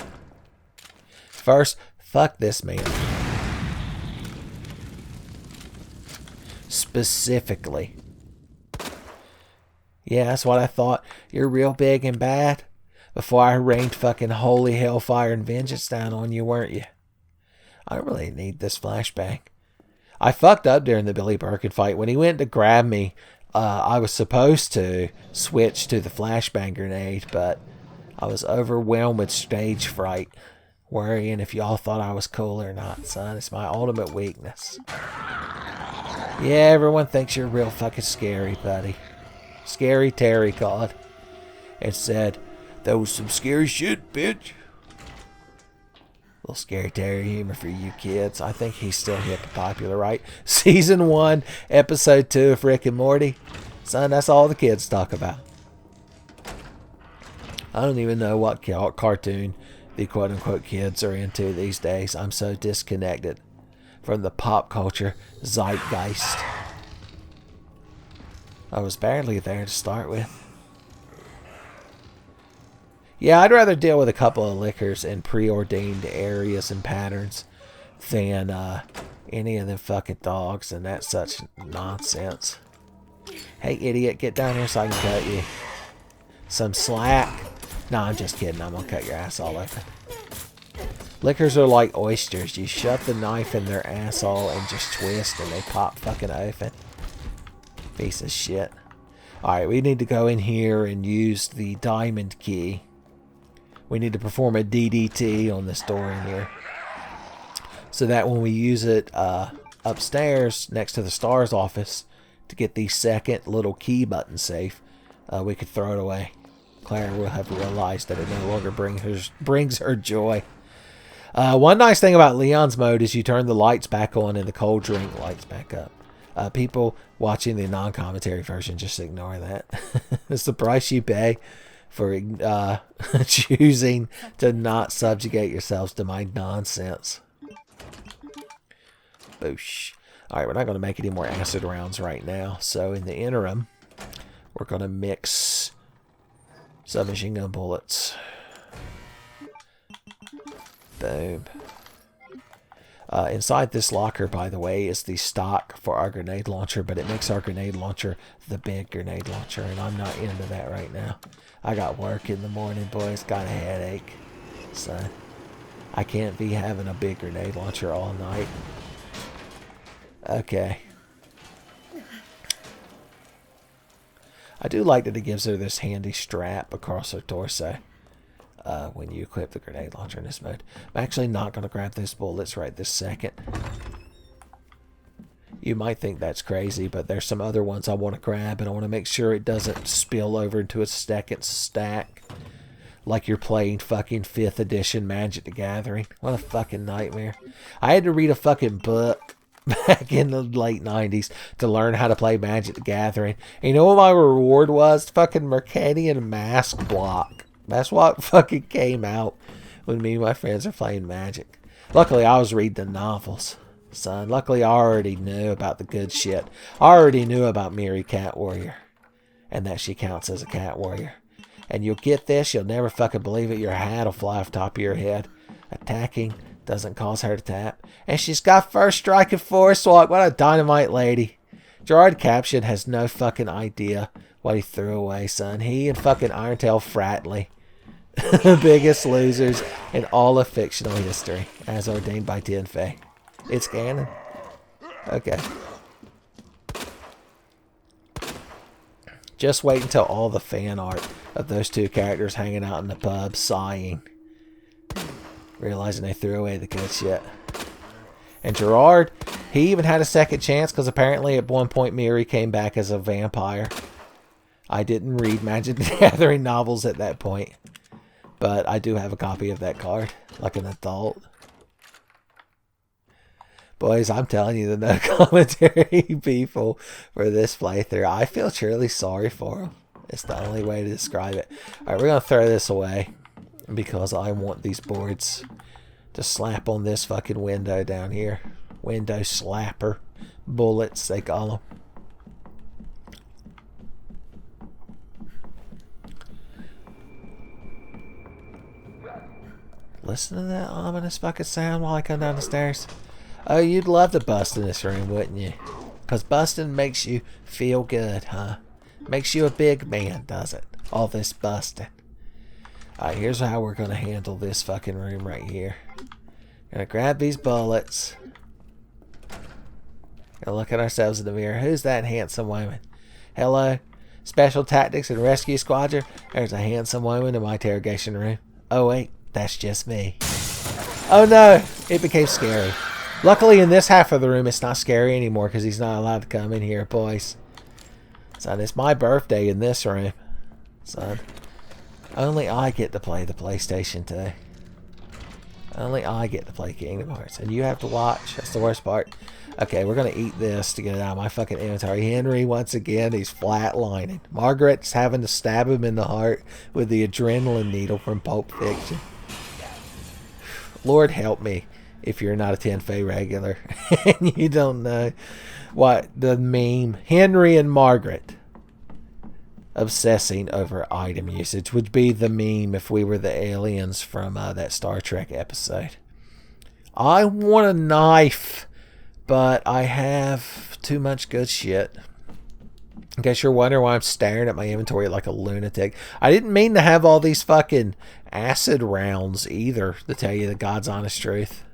First, fuck this man. Specifically. Yeah, that's what I thought. You're real big and bad. Before I rained fucking holy hellfire and vengeance down on you, weren't you? I don't really need this flashbang. I fucked up during the Billy Birkin fight. When he went to grab me, I was supposed to switch to the flashbang grenade, but I was overwhelmed with stage fright, worrying if y'all thought I was cool or not, son. It's my ultimate weakness. Yeah, everyone thinks you're real fucking scary, buddy. Scary Terry called and said, "That was some scary shit, bitch." Little Scary Terry humor for you kids. I think he's still hip and popular, right? Season 1, Episode 2 of Rick and Morty. Son, that's all the kids talk about. I don't even know what cartoon the quote-unquote kids are into these days. I'm so disconnected from the pop culture zeitgeist. I was barely there to start with. Yeah, I'd rather deal with a couple of lickers in preordained areas and patterns than any of them fucking dogs and that such nonsense. Hey, idiot, get down here so I can cut you some slack. No, I'm just kidding. I'm gonna cut your ass all open. Lickers are like oysters. You shove the knife in their asshole and just twist and they pop fucking open. Piece of shit. Alright, we need to go in here and use the diamond key. We need to perform a DDT on this door in here. So that when we use it upstairs next to the STARS office to get the second little key button safe, we could throw it away. Claire will have realized that it no longer brings her joy. One nice thing about Leon's mode is you turn the lights back on and the cold drink lights back up. People watching the non-commentary version, just ignore that. It's the price you pay for choosing to not subjugate yourselves to my nonsense. Boosh. Alright, we're not going to make any more acid rounds right now. So in the interim, we're going to mix submachine gun bullets. Boom. Inside this locker, by the way, is the stock for our grenade launcher, but it makes our grenade launcher the big grenade launcher, and I'm not into that right now. I got work in the morning, boys. Got a headache. So I can't be having a big grenade launcher all night. Okay. I do like that it gives her this handy strap across her torso. When you equip the grenade launcher in this mode. I'm actually not going to grab those bullets right this second. You might think that's crazy, but there's some other ones I want to grab, and I want to make sure it doesn't spill over into a second stack. Like you're playing fucking 5th edition Magic the Gathering. What a fucking nightmare. I had to read a fucking book back in the late 90s to learn how to play Magic the Gathering. And you know what my reward was? Fucking Mercadian Mask Block. That's what fucking came out when me and my friends are playing Magic. Luckily, I was reading the novels, son. Luckily, I already knew about the good shit. I already knew about Miri Cat Warrior. And that she counts as a Cat Warrior. And you'll get this, you'll never fucking believe it. Your hat will fly off the top of your head. Attacking doesn't cause her to tap. And she's got first strike and force walk. What a dynamite lady. Gerard Caption has no fucking idea what he threw away, son. He and fucking Irontail Fratley. The biggest losers in all of fictional history, as ordained by Tin Fey. It's canon. Okay. Just wait until all the fan art of those two characters hanging out in the pub, sighing, realizing they threw away the good shit. And Gerard, he even had a second chance because apparently at one point Miri came back as a vampire. I didn't read Magic the Gathering novels at that point, but I do have a copy of that card, like an adult. Boys, I'm telling you, the no commentary people for this playthrough, I feel truly sorry for them. It's the only way to describe it. Alright, we're going to throw this away because I want these boards to slap on this fucking window down here. Window slapper. Bullets, they call them. Listen to that ominous fucking sound while I come down the stairs. Oh, you'd love to bust in this room, wouldn't you? Because busting makes you feel good, huh? Makes you a big man, does it? All this busting. Alright, here's how we're going to handle this fucking room right here. Gonna grab these bullets. Gonna look at ourselves in the mirror. Who's that handsome woman? Hello? Special Tactics and Rescue Squadron? There's a handsome woman in my interrogation room. Oh wait, that's just me. Oh no! It became scary. Luckily in this half of the room it's not scary anymore because he's not allowed to come in here, boys. Son, it's my birthday in this room. Son. Only I get to play the PlayStation 2. Only I get to play Kingdom Hearts. And you have to watch. That's the worst part. Okay, we're going to eat this to get it out of my fucking inventory. Henry, once again, he's flatlining. Margaret's having to stab him in the heart with the adrenaline needle from Pulp Fiction. Lord help me if you're not a Tenfei regular and you don't know what the meme. Henry and Margaret obsessing over item usage would be the meme if we were the aliens from that Star Trek episode. I want a knife, but I have too much good shit. In case you're wondering why I'm staring at my inventory like a lunatic. I didn't mean to have all these fucking acid rounds either, to tell you the God's honest truth.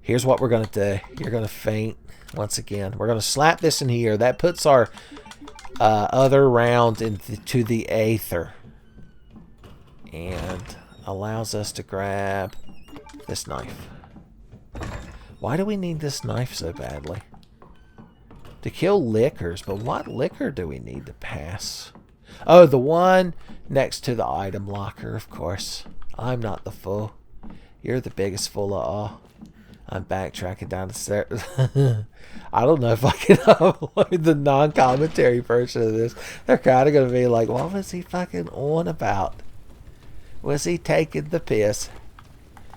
Here's what we're going to do. You're going to faint once again. We're going to slap this in here. That puts our other round into the aether. And allows us to grab this knife. Why do we need this knife so badly? To kill liquors, but what liquor do we need to pass? Oh, the one next to the item locker, of course. I'm not the fool. You're the biggest fool of all. I'm backtracking down the stairs. I don't know if I can upload the non-commentary version of this. They're kind of going to be like, what was he fucking on about? Was he taking the piss?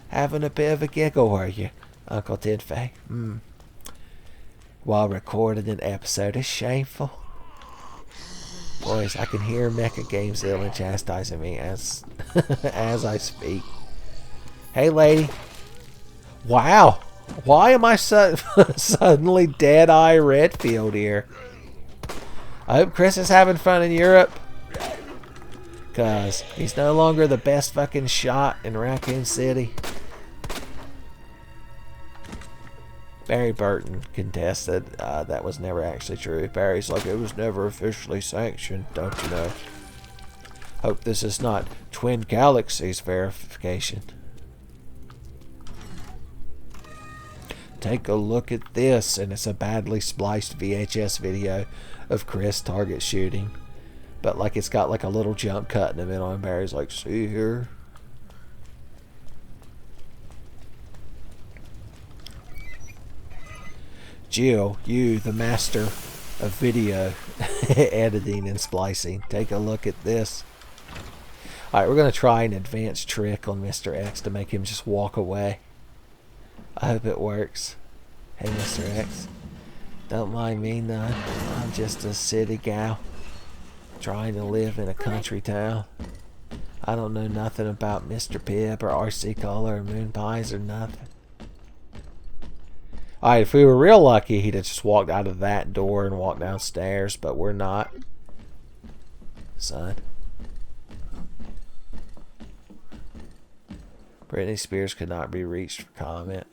Having a bit of a giggle, were you, Uncle Tenfei? While recording an episode is shameful. Boys, I can hear Mecha Gamezilla chastising me as as I speak. Hey, lady. Wow. Why am I suddenly Dead-Eye Redfield here? I hope Chris is having fun in Europe. Because he's no longer the best fucking shot in Raccoon City. Barry Burton contested that was never actually true. Barry's like, it was never officially sanctioned, don't you know? Hope this is not Twin Galaxies verification. Take a look at this, and it's a badly spliced VHS video of Chris target shooting. But like it's got like a little jump cut in the middle, and Barry's like, see here? Jill, you, the master of video editing and splicing, take a look at this. Alright, we're going to try an advanced trick on Mr. X to make him just walk away. I hope it works. Hey, Mr. X. Don't mind me none. I'm just a city gal trying to live in a country town. I don't know nothing about Mr. Pibb or RC Cola or Moon Pies or nothing. Alright, if we were real lucky, he'd have just walked out of that door and walked downstairs, but we're not. Son. Britney Spears could not be reached for comment.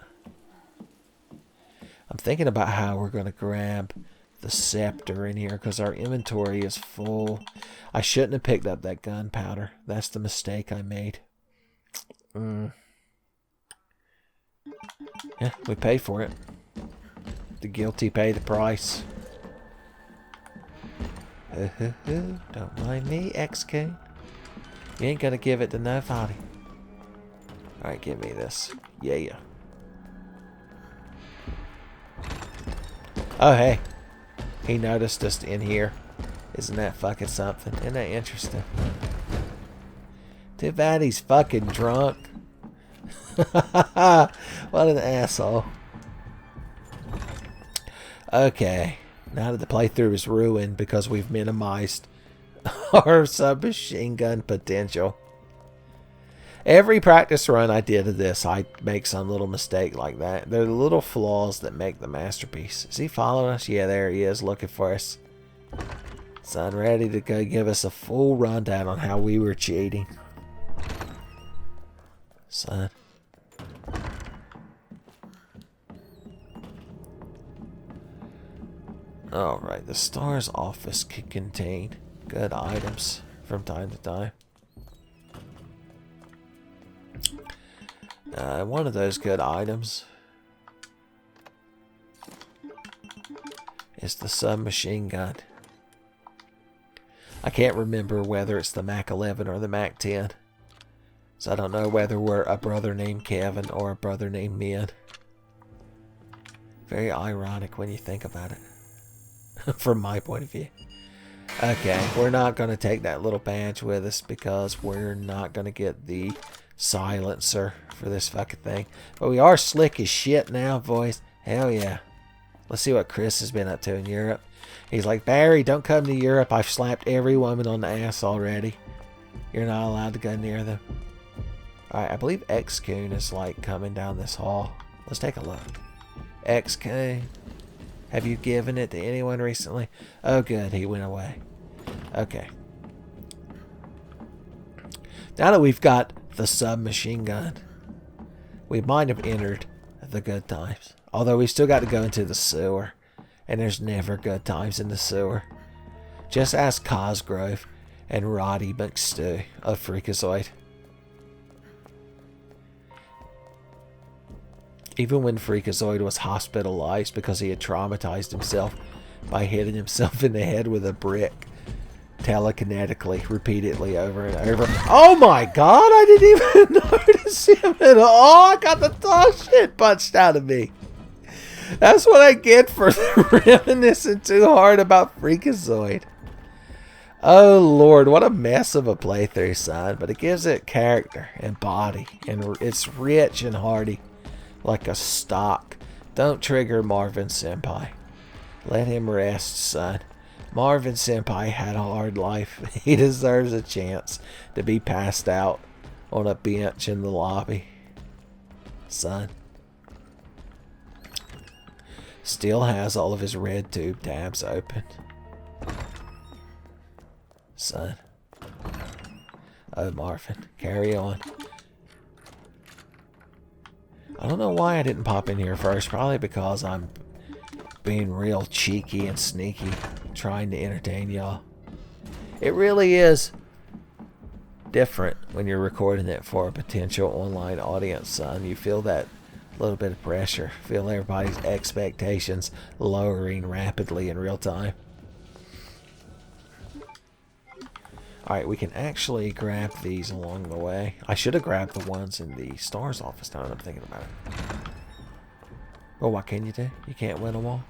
I'm thinking about how we're going to grab the scepter in here because our inventory is full. I shouldn't have picked up that gunpowder. That's the mistake I made. Yeah, we pay for it. The guilty pay the price. Don't mind me, XK. You ain't gonna give it to nobody. Alright, give me this. Yeah. Oh, hey. He noticed us in here. Isn't that fucking something? Isn't that interesting? Too bad he's fucking drunk. What an asshole. Okay. Now that the playthrough is ruined because we've minimized our submachine gun potential. Every practice run I did of this, I make some little mistake like that. They're the little flaws that make the masterpiece. Is he following us? Yeah, there he is, looking for us. Son, ready to go give us a full rundown on how we were cheating. Son. Alright, the Star's office can contain good items from time to time. One of those good items is the submachine gun. I can't remember whether it's the Mac 11 or the Mac 10. So I don't know whether we're a brother named Kevin or a brother named Min. Very ironic when you think about it. From my point of view. Okay, we're not going to take that little badge with us because we're not going to get the silencer for this fucking thing. But we are slick as shit now, boys. Hell yeah. Let's see what Chris has been up to in Europe. He's like, Barry, don't come to Europe. I've slapped every woman on the ass already. You're not allowed to go near them. Alright, I believe X-Coon is like coming down this hall. Let's take a look. X-Coon. Have you given it to anyone recently? Oh good, he went away. Okay. Now that we've got the submachine gun, we might have entered the good times. Although we still got to go into the sewer. And there's never good times in the sewer. Just ask Cosgrove and Roddy McStew of Freakazoid. Even when Freakazoid was hospitalized because he had traumatized himself by hitting himself in the head with a brick telekinetically, repeatedly over and over. Oh my god, I didn't even notice him at all. I got the dog shit punched out of me. That's what I get for reminiscing too hard about Freakazoid. Oh lord, what a mess of a playthrough, son. But it gives it character and body, and it's rich and hearty. Like a stock. Don't trigger Marvin Senpai. Let him rest, son. Marvin Senpai had a hard life. He deserves a chance to be passed out on a bench in the lobby. Son. Still has all of his red tube tabs open. Son. Oh, Marvin. Carry on. I don't know why I didn't pop in here first. Probably because I'm being real cheeky and sneaky, trying to entertain y'all. It really is different when you're recording it for a potential online audience, son. You feel that little bit of pressure. Feel everybody's expectations lowering rapidly in real time. Alright, we can actually grab these along the way. I should have grabbed the ones in the Star's office now that I'm thinking about it. Well, what can you do? You can't win them all.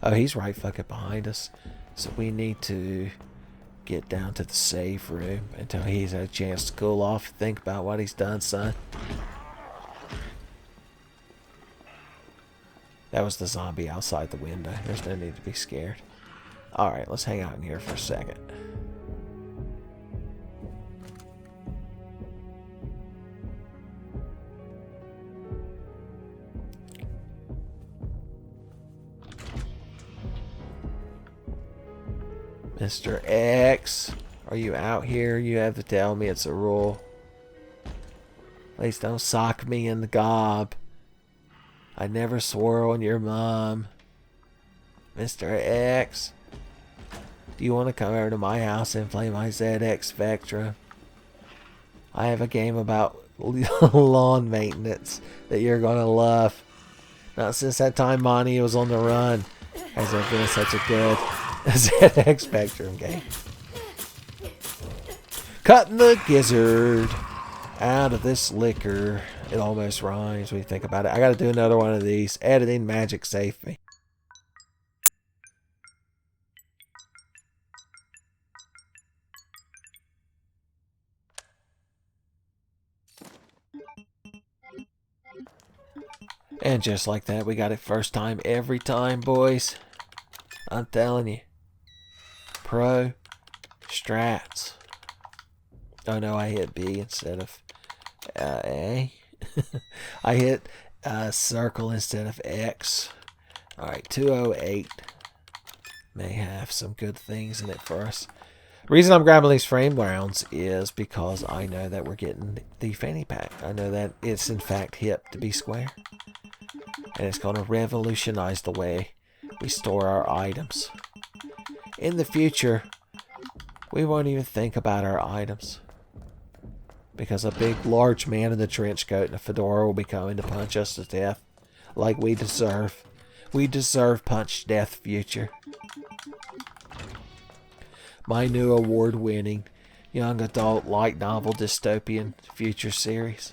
Oh, he's right fucking behind us. So we need to get down to the safe room until he's had a chance to cool off and think about what he's done, son. That was the zombie outside the window. There's no need to be scared. Alright, let's hang out in here for a second. Mr. X, are you out here? You have to tell me it's a rule. Please don't sock me in the gob. I never swore on your mom. Mr. X, do you want to come over to my house and play my ZX Spectrum? I have a game about lawn maintenance that you're going to love. Not since that time MotY was on the run has there been such a good ZX Spectrum game. Cutting the gizzard out of this liquor. It almost rhymes when you think about it. I got to do another one of these. Editing magic saved me. And just like that, we got it first time every time, boys. I'm telling you. Pro strats. Oh no, I hit B instead of A. I hit circle instead of X. Alright, 208 may have some good things in it for us. The reason I'm grabbing these frame rounds is because I know that we're getting the fanny pack. I know that it's in fact hip to be square. And it's going to revolutionize the way we store our items. In the future, we won't even think about our items. Because a big, large man in a trench coat and a fedora will be coming to punch us to death. Like we deserve. We deserve punch death future. My new award-winning, young adult, light novel dystopian future series.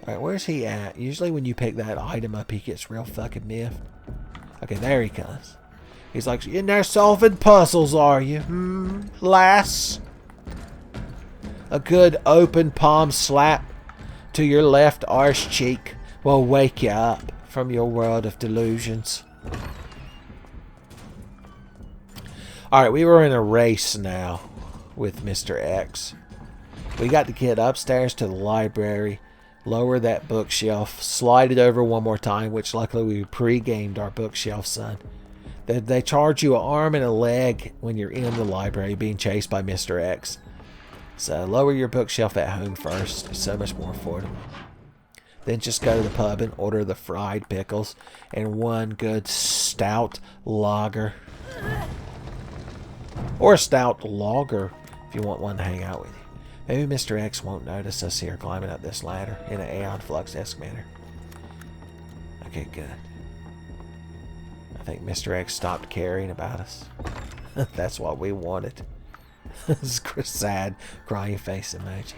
Alright, where's he at? Usually when you pick that item up, he gets real fucking miffed. Okay, there he comes. He's like, in there solving puzzles, are you? Lass? A good open palm slap to your left arse cheek will wake you up from your world of delusions. Alright, we were in a race now with Mr. X. We got to get upstairs to the library, lower that bookshelf, slide it over one more time, which luckily we pre-gamed our bookshelf, son. They charge you an arm and a leg when you're in the library being chased by Mr. X. So lower your bookshelf at home first. It's so much more affordable. Then just go to the pub and order the fried pickles and one good stout lager. Or a stout lager if you want one to hang out with you. Maybe Mr. X won't notice us here climbing up this ladder in an Aeon Flux-esque manner. Okay, good. I think Mr. X stopped caring about us. That's what we wanted. This is sad, crying face emoji.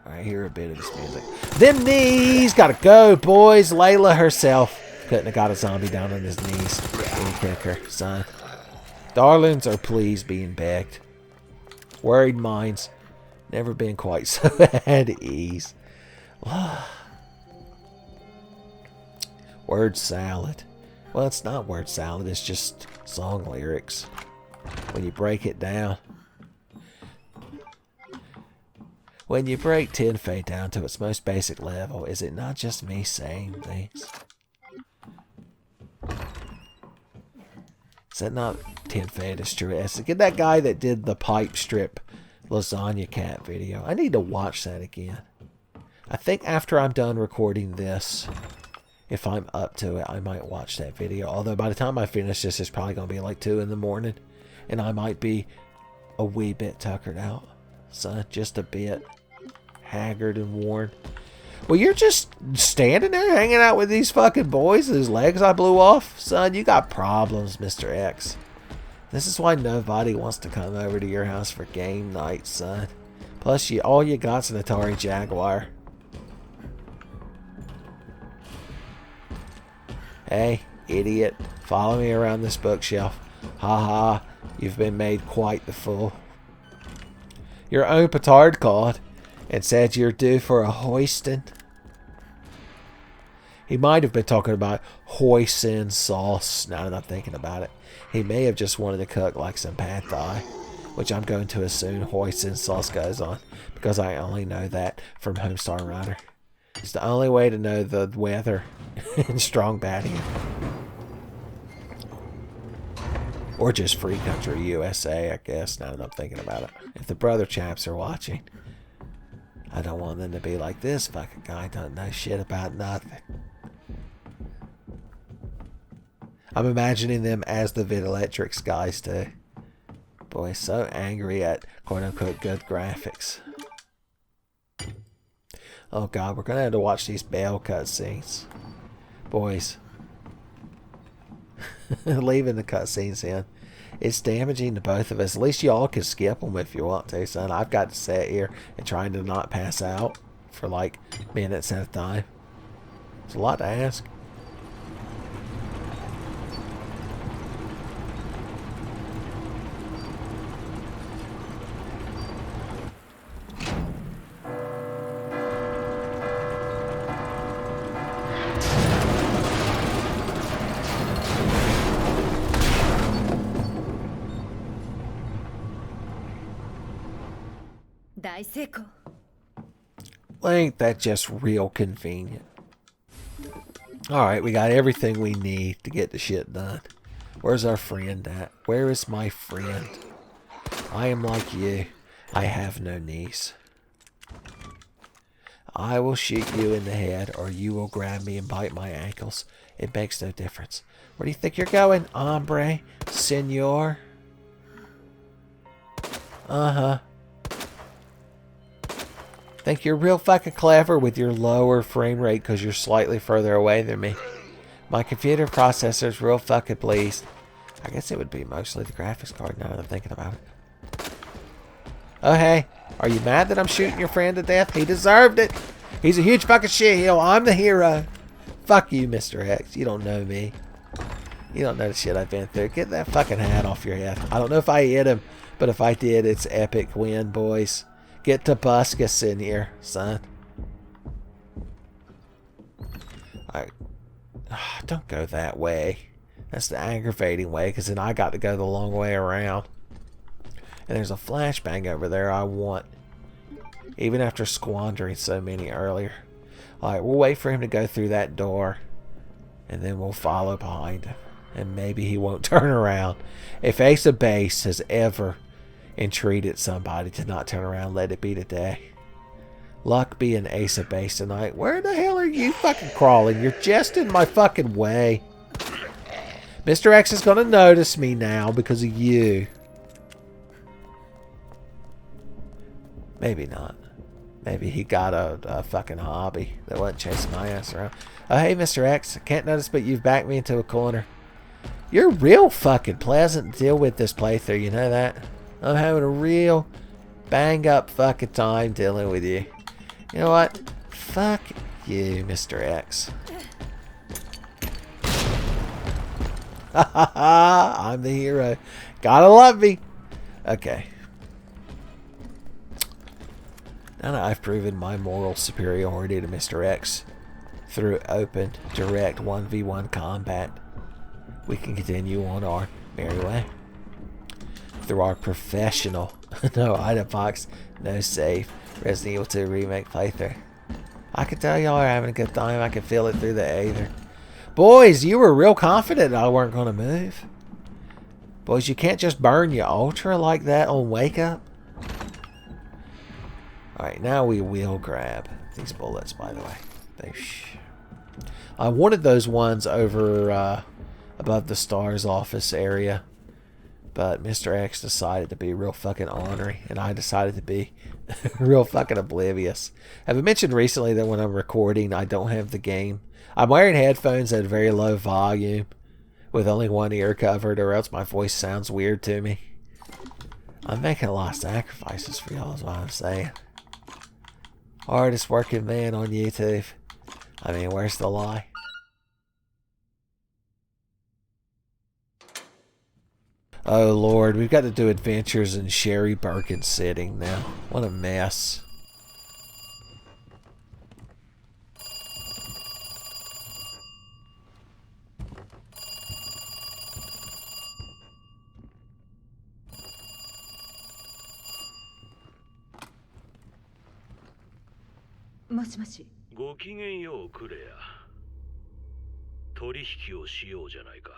Alright, hear a bit of this music. Them knees! Gotta go, boys! Layla herself couldn't have got a zombie down on his knees when you kick her, son. Darlings are pleased being begged. Worried minds never been quite so at ease. Word salad. Well, it's not word salad, it's just song lyrics. When you break it down. When you break Tmonday down to its most basic level, is it not just me saying things? Is that not Tmonday Distress? Get that guy that did the pipe strip lasagna cat video. I need to watch that again. I think after I'm done recording this, if I'm up to it, I might watch that video. Although by the time I finish this, it's probably going to be like 2 in the morning. And I might be a wee bit tuckered out. Son, just a bit. Haggard and worn. Well, you're just standing there hanging out with these fucking boys whose legs I blew off? Son, you got problems, Mr. X. This is why nobody wants to come over to your house for game night, son. Plus, all you got's an Atari Jaguar. Hey, idiot. Follow me around this bookshelf. Ha ha. You've been made quite the fool. Your own petard called and said you're due for a hoisting. He might have been talking about hoisin sauce, now that I'm thinking about it. He may have just wanted to cook like some pad thai, which I'm going to assume hoisin sauce goes on, because I only know that from Homestar Runner. It's the only way to know the weather in Strong Batting. Or just Free Country USA, I guess, now that I'm thinking about it. If the brother chaps are watching, I don't want them to be like, this fucking guy don't know shit about nothing. I'm imagining them as the Vid-Electrics guys too. Boy, so angry at quote-unquote good graphics. Oh god, we're gonna have to watch these bail cutscenes. Boys. Leaving the cutscenes in. It's damaging to both of us. At least y'all can skip them if you want to, son. I've got to sit here and trying to not pass out for like minutes at a time. It's a lot to ask. Ain't that just real convenient? Alright, we got everything we need to get the shit done. Where's our friend at? Where is my friend? I am like you. I have no knees. I will shoot you in the head, or you will grab me and bite my ankles. It makes no difference. Where do you think you're going, hombre? Senor? Uh-huh. Think you're real fucking clever with your lower frame rate because you're slightly further away than me. My computer processor's real fucking pleased. I guess it would be mostly the graphics card now that I'm thinking about it. Oh hey, are you mad that I'm shooting your friend to death? He deserved it. He's a huge fucking shitheel. I'm the hero. Fuck you, Mr. X. You don't know me. You don't know the shit I've been through. Get that fucking hat off your head. I don't know if I hit him, but if I did, it's epic win, boys. Get Tobuscus in here, son. Alright. Don't go that way. That's the aggravating way, because then I got to go the long way around. And there's a flashbang over there I want. Even after squandering so many earlier. Alright, we'll wait for him to go through that door. And then we'll follow behind him. And maybe he won't turn around. If Ace of Base has ever entreated somebody to not turn around, let it be today. Luck be an Ace of Base tonight. Where the hell are you fucking crawling? You're just in my fucking way. Mr. X is gonna notice me now because of you. Maybe not. Maybe he got a fucking hobby that wasn't chasing my ass around. Oh hey Mr. X, I can't notice but you've backed me into a corner. You're real fucking pleasant to deal with this playthrough, you know that? I'm having a real bang up fucking time dealing with you. You know what? Fuck you, Mr. X. Ha ha ha! I'm the hero. Gotta love me. Okay. Now that I've proven my moral superiority to Mr. X through open, direct 1v1 combat, we can continue on our merry way. Through our professional, no item box, no save, Resident Evil 2 Remake playthrough. I can tell y'all are having a good time. I can feel it through the aether. Boys, you were real confident I weren't going to move. Boys, you can't just burn your ultra like that on wake up. Alright, now we will grab these bullets, by the way. I wanted those ones over above the STARS office area. But Mr. X decided to be real fucking ornery, and I decided to be real fucking oblivious. Have I mentioned recently that when I'm recording, I don't have the game? I'm wearing headphones at a very low volume, with only one ear covered, or else my voice sounds weird to me. I'm making a lot of sacrifices for y'all, is what I'm saying. Hardest working man on YouTube. I mean, where's the lie? Oh Lord, we've got to do adventures in Sherry-Birkin-Sitting now. What a mess. Moshi. ごきげんようクレア。取引をしようじゃないか。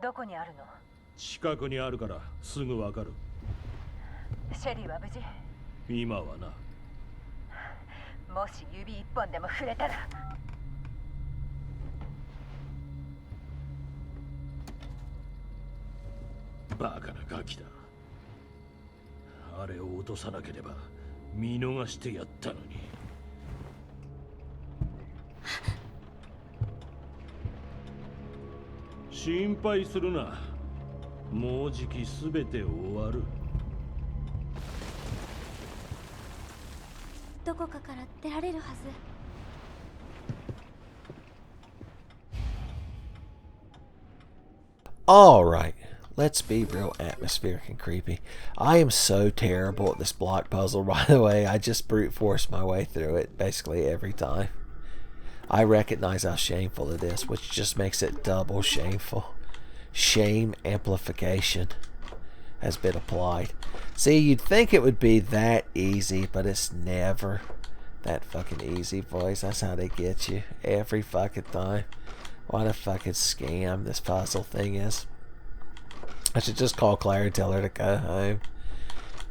どこにあるの？近くにあるからすぐわかる。シェリーは無事？今はな。もし指一本でも触れたら。バカなガキだ。あれを落とさなければ見逃してやったのに。心配するな。もうじきすべて終わる。どこかから出られるはず。Alright, let's be real atmospheric and creepy. I am so terrible at this block puzzle right away. I just brute force my way through it basically every time. I recognize how shameful it is, which just makes it double shameful. Shame amplification has been applied. See, you'd think it would be that easy, but it's never that fucking easy, boys. That's how they get you every fucking time. What a fucking scam this puzzle thing is. I should just call Claire and tell her to go home.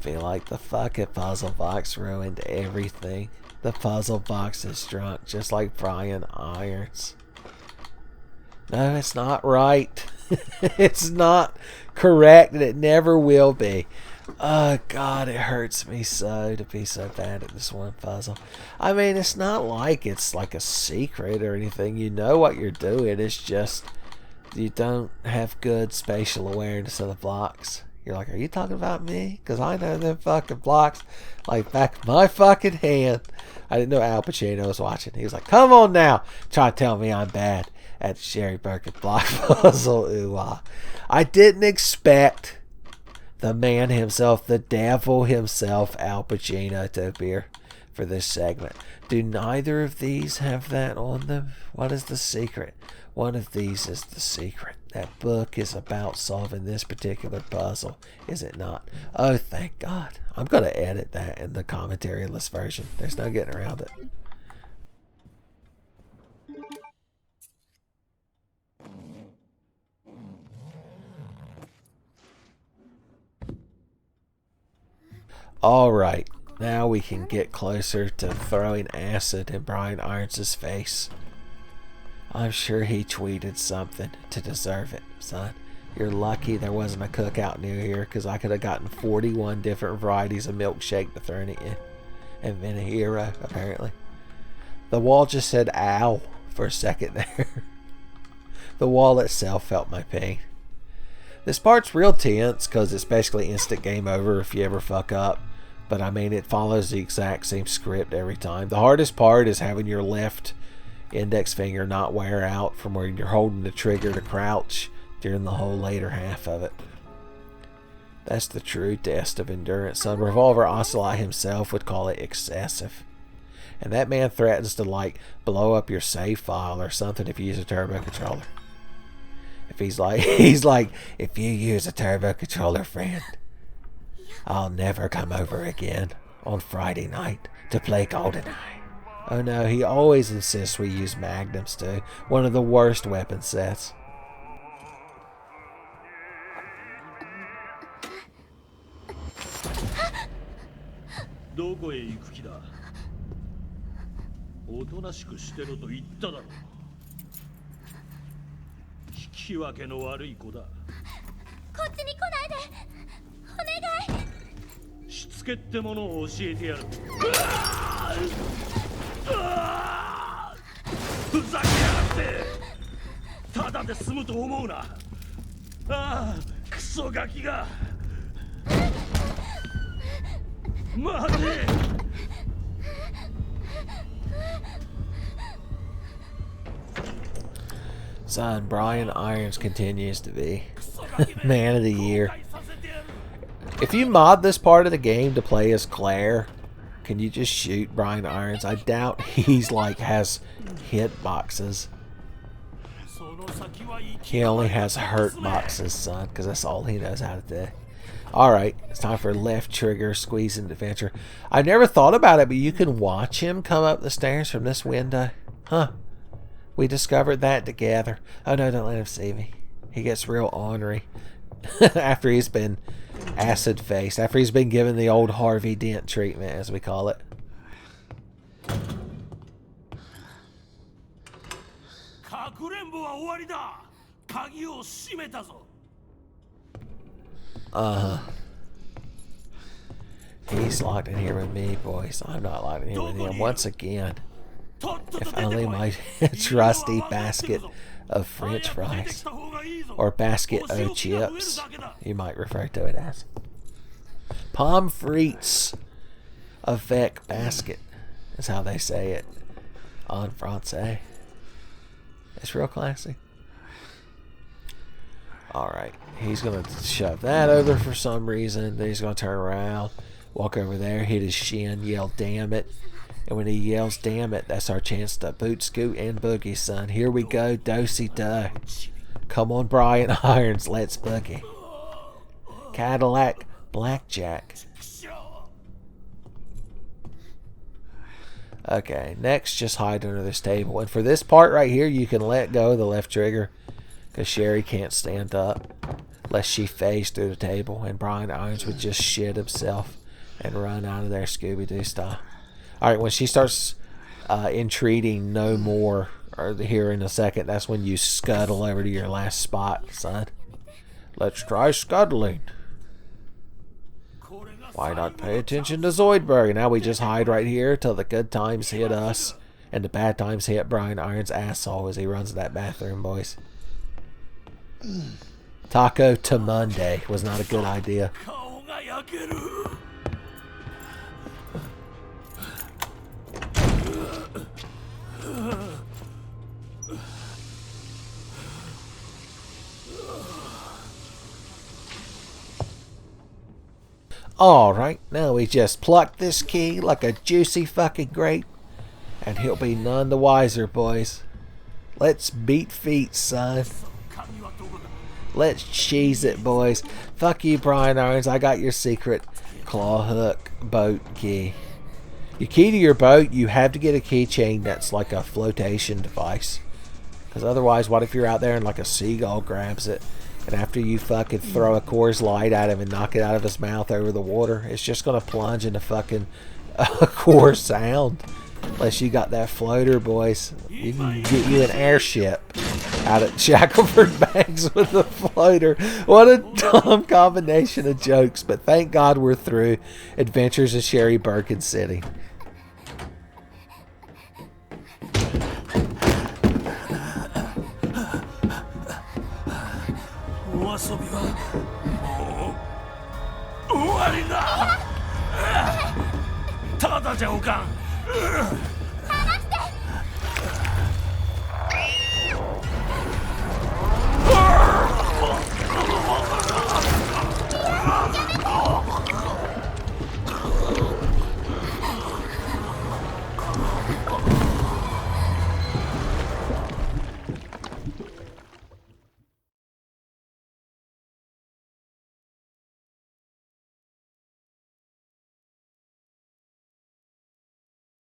Feel like the fucking puzzle box ruined everything. The puzzle box is drunk, just like Brian Irons. No, it's not right. It's not correct, and it never will be. Oh, God, it hurts me so to be so bad at this one puzzle. I mean, it's not like it's like a secret or anything. You know what you're doing. It's just you don't have good spatial awareness of the blocks. You're like, are you talking about me? Because I know them fucking blocks like back of my fucking hand. I didn't know Al Pacino was watching. He was like, come on now. Try to tell me I'm bad at Sherry-Birkin block puzzle. Ooh, I didn't expect the man himself, the devil himself, Al Pacino, to appear for this segment. Do neither of these have that on them? What is the secret? One of these is the secret. That book is about solving this particular puzzle, is it not? Oh, thank God. I'm going to edit that in the commentary-less version. There's no getting around it. Alright, now we can get closer to throwing acid in Brian Irons' face. I'm sure he tweeted something to deserve it, son. You're lucky there wasn't a cookout near here, because I could have gotten 41 different varieties of milkshake to throw at you. And been a hero, apparently. The wall just said ow for a second there. The wall itself felt my pain. This part's real tense, because it's basically instant game over if you ever fuck up. But I mean, it follows the exact same script every time. The hardest part is having your left index finger not wear out from where you're holding the trigger to crouch during the whole later half of it. That's the true test of endurance, son. Revolver Ocelot himself would call it excessive. And that man threatens to like blow up your save file or something if you use a turbo controller. If he's like, if you use a turbo controller, friend, I'll never come over again on Friday night to play GoldenEye. Oh no, he always insists we use magnums too. One of the worst weapon sets. Son, Brian Irons continues to be man of the year. If you mod this part of the game to play as Claire, can you just shoot Brian Irons? I doubt he's like has hit boxes. He only has hurt boxes, son, because that's all he knows how to do. Alright, it's time for left trigger squeezing adventure. I never thought about it, but you can watch him come up the stairs from this window. Huh. We discovered that together. Oh no, don't let him see me. He gets real ornery after he's been acid faced, after he's been given the old Harvey Dent treatment, as we call it. He's locked in here with me, boys. I'm not locked in here with him once again. If only my trusty basket of French fries, or basket of chips, you might refer to it as. Pommes frites avec basket is how they say it en français. It's real classy. Alright, he's going to shove that over for some reason. Then he's going to turn around, walk over there, hit his shin, yell, damn it. And when he yells, damn it, that's our chance to boot, scoot, and boogie, son. Here we go, do-si-do. Come on, Brian Irons, let's boogie. Cadillac Blackjack. Okay, next, just hide under this table. And for this part right here, you can let go of the left trigger, because Sherry can't stand up unless she phased through the table, and Brian Irons would just shit himself and run out of there Scooby-Doo style. Alright, when she starts entreating no more, or here in a second, that's when you scuttle over to your last spot, son. Let's try scuttling. Why not pay attention to Zoidberg? Now we just hide right here till the good times hit us and the bad times hit Brian Irons' asshole as he runs to that bathroom, boys. Taco Tmonday was not a good idea. Alright, now we just pluck this key like a juicy fucking grape, and he'll be none the wiser, boys. Let's beat feet, son. Let's cheese it, boys. Fuck you, Brian Irons. I got your secret claw hook boat key. Your key to your boat, you have to get a keychain that's like a flotation device. Because otherwise, what if you're out there and like a seagull grabs it? And after you fucking throw a Coors Light at him and knock it out of his mouth over the water, it's just going to plunge into fucking Coors Sound. Unless you got that floater, boys. You can get you an airship out at Shackleford Banks with a floater. What a dumb combination of jokes. But thank God we're through Adventures of Sherry-Birkin-Sitting.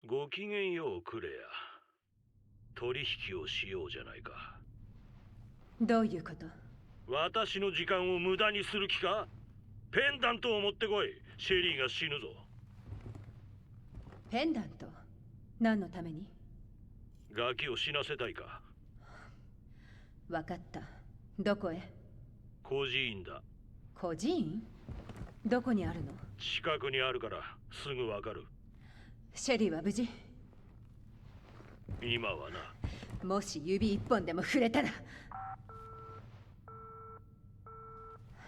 ごきげんようクレア。取引をしようじゃないか。どういうこと？私の時間を無駄にする気か？ペンダントを持ってこい。シェリーが死ぬぞ。ペンダント？何のために？ガキを死なせたいか？わかった。どこへ？孤児院だ。孤児院？どこにあるの？近くにあるからすぐわかる。シェリーは無事？今はな。もし指一本でも触れたら。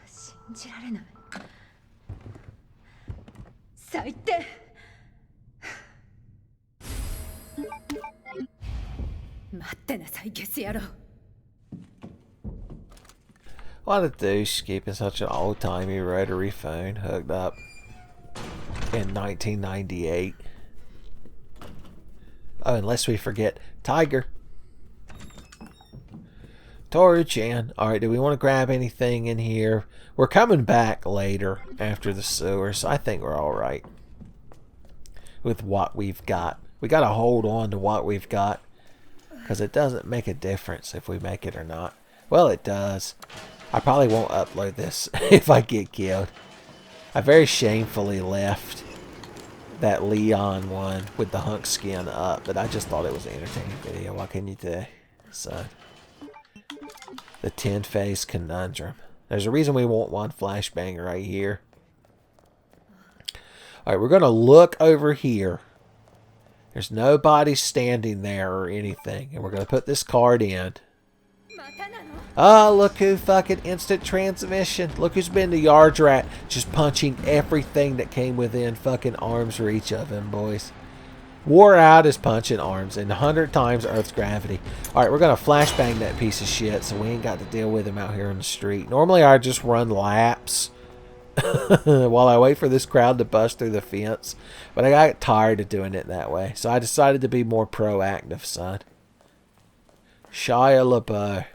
信じられない。最低。待ってなさい、ゲス野郎。What a douche keeping such an old-timey rotary phone hooked up in 1998. Oh, unless we forget Tiger. Toru-chan. Alright, do we want to grab anything in here? We're coming back later after the sewer, so I think we're alright with what we've got. We got to hold on to what we've got, because it doesn't make a difference if we make it or not. Well, it does. I probably won't upload this if I get killed. I very shamefully left that Leon one with the hunk skin up, but I just thought it was an entertaining video. What can you do? So, The 10-phase conundrum. There's a reason we want one flashbang right here. Alright, we're going to look over here. There's nobody standing there or anything. And we're going to put this card in. Oh, look who fucking instant transmission. Look who's been the yard rat. Just punching everything that came within fucking arm's reach of him, boys. Wore out is punching arms and 100 times Earth's gravity. Alright, we're going to flashbang that piece of shit so we ain't got to deal with him out here on the street. Normally I just run laps while I wait for this crowd to bust through the fence. But I got tired of doing it that way. So I decided to be more proactive, son. Shia LaBeouf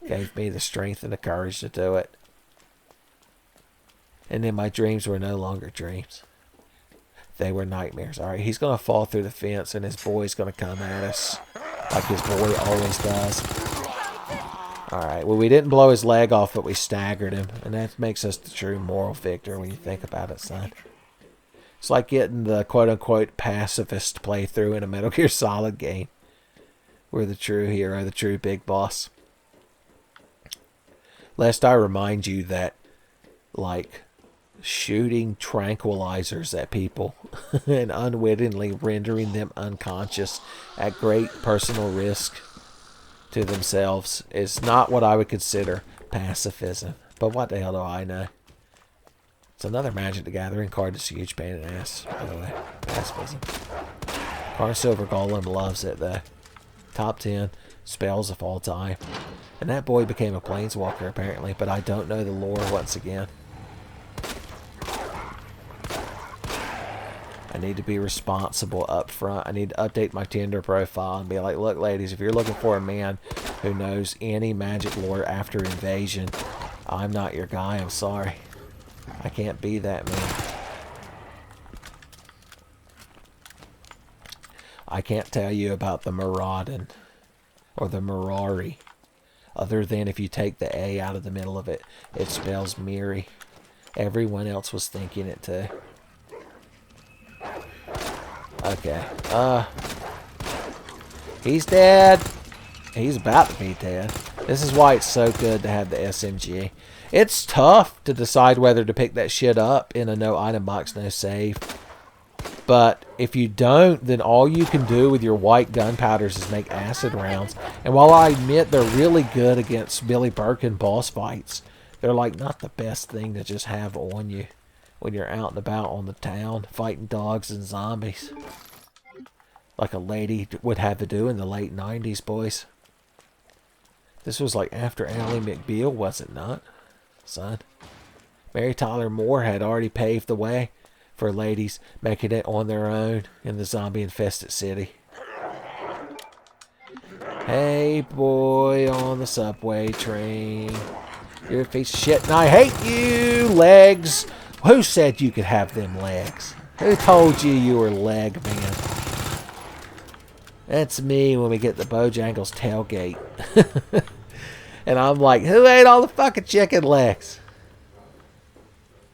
gave me the strength and the courage to do it. And then my dreams were no longer dreams. They were nightmares. Alright, he's going to fall through the fence and his boy's going to come at us. Like his boy always does. Alright, well we didn't blow his leg off, but we staggered him. And that makes us the true moral victor when you think about it, son. It's like getting the quote-unquote pacifist playthrough in a Metal Gear Solid game. We're the true hero, the true big boss. Lest I remind you that, like, shooting tranquilizers at people and unwittingly rendering them unconscious at great personal risk to themselves is not what I would consider pacifism. But what the hell do I know? It's another Magic the Gathering card that's a huge pain in the ass, by the way. Pacifism. Silver Golem loves it, though. Top 10 spells of all time. And that boy became a planeswalker, apparently, but I don't know the lore once again. I need to be responsible up front. I need to update my Tinder profile and be like, look, ladies, if you're looking for a man who knows any magic lore after Invasion, I'm not your guy. I'm sorry. I can't be that man. I can't tell you about the Maraudin or the Mirari. Other than if you take the A out of the middle of it, it spells Miri. Everyone else was thinking it too. Okay. He's dead. He's about to be dead. This is why it's so good to have the SMG. It's tough to decide whether to pick that shit up in a no item box, no save. But if you don't, then all you can do with your white gunpowders is make acid rounds. And while I admit they're really good against Billy Birkin boss fights, they're like not the best thing to just have on you when you're out and about on the town fighting dogs and zombies. Like a lady would have to do in the late 90s, boys. This was like after Ally McBeal, was it not, son? Mary Tyler Moore had already paved the way for ladies making it on their own in the zombie-infested city. Hey, boy on the subway train. You're a piece of shit and I hate you, legs. Who said you could have them legs? Who told you you were leg man? That's me when we get the Bojangles tailgate. And I'm like, who ate all the fucking chicken legs?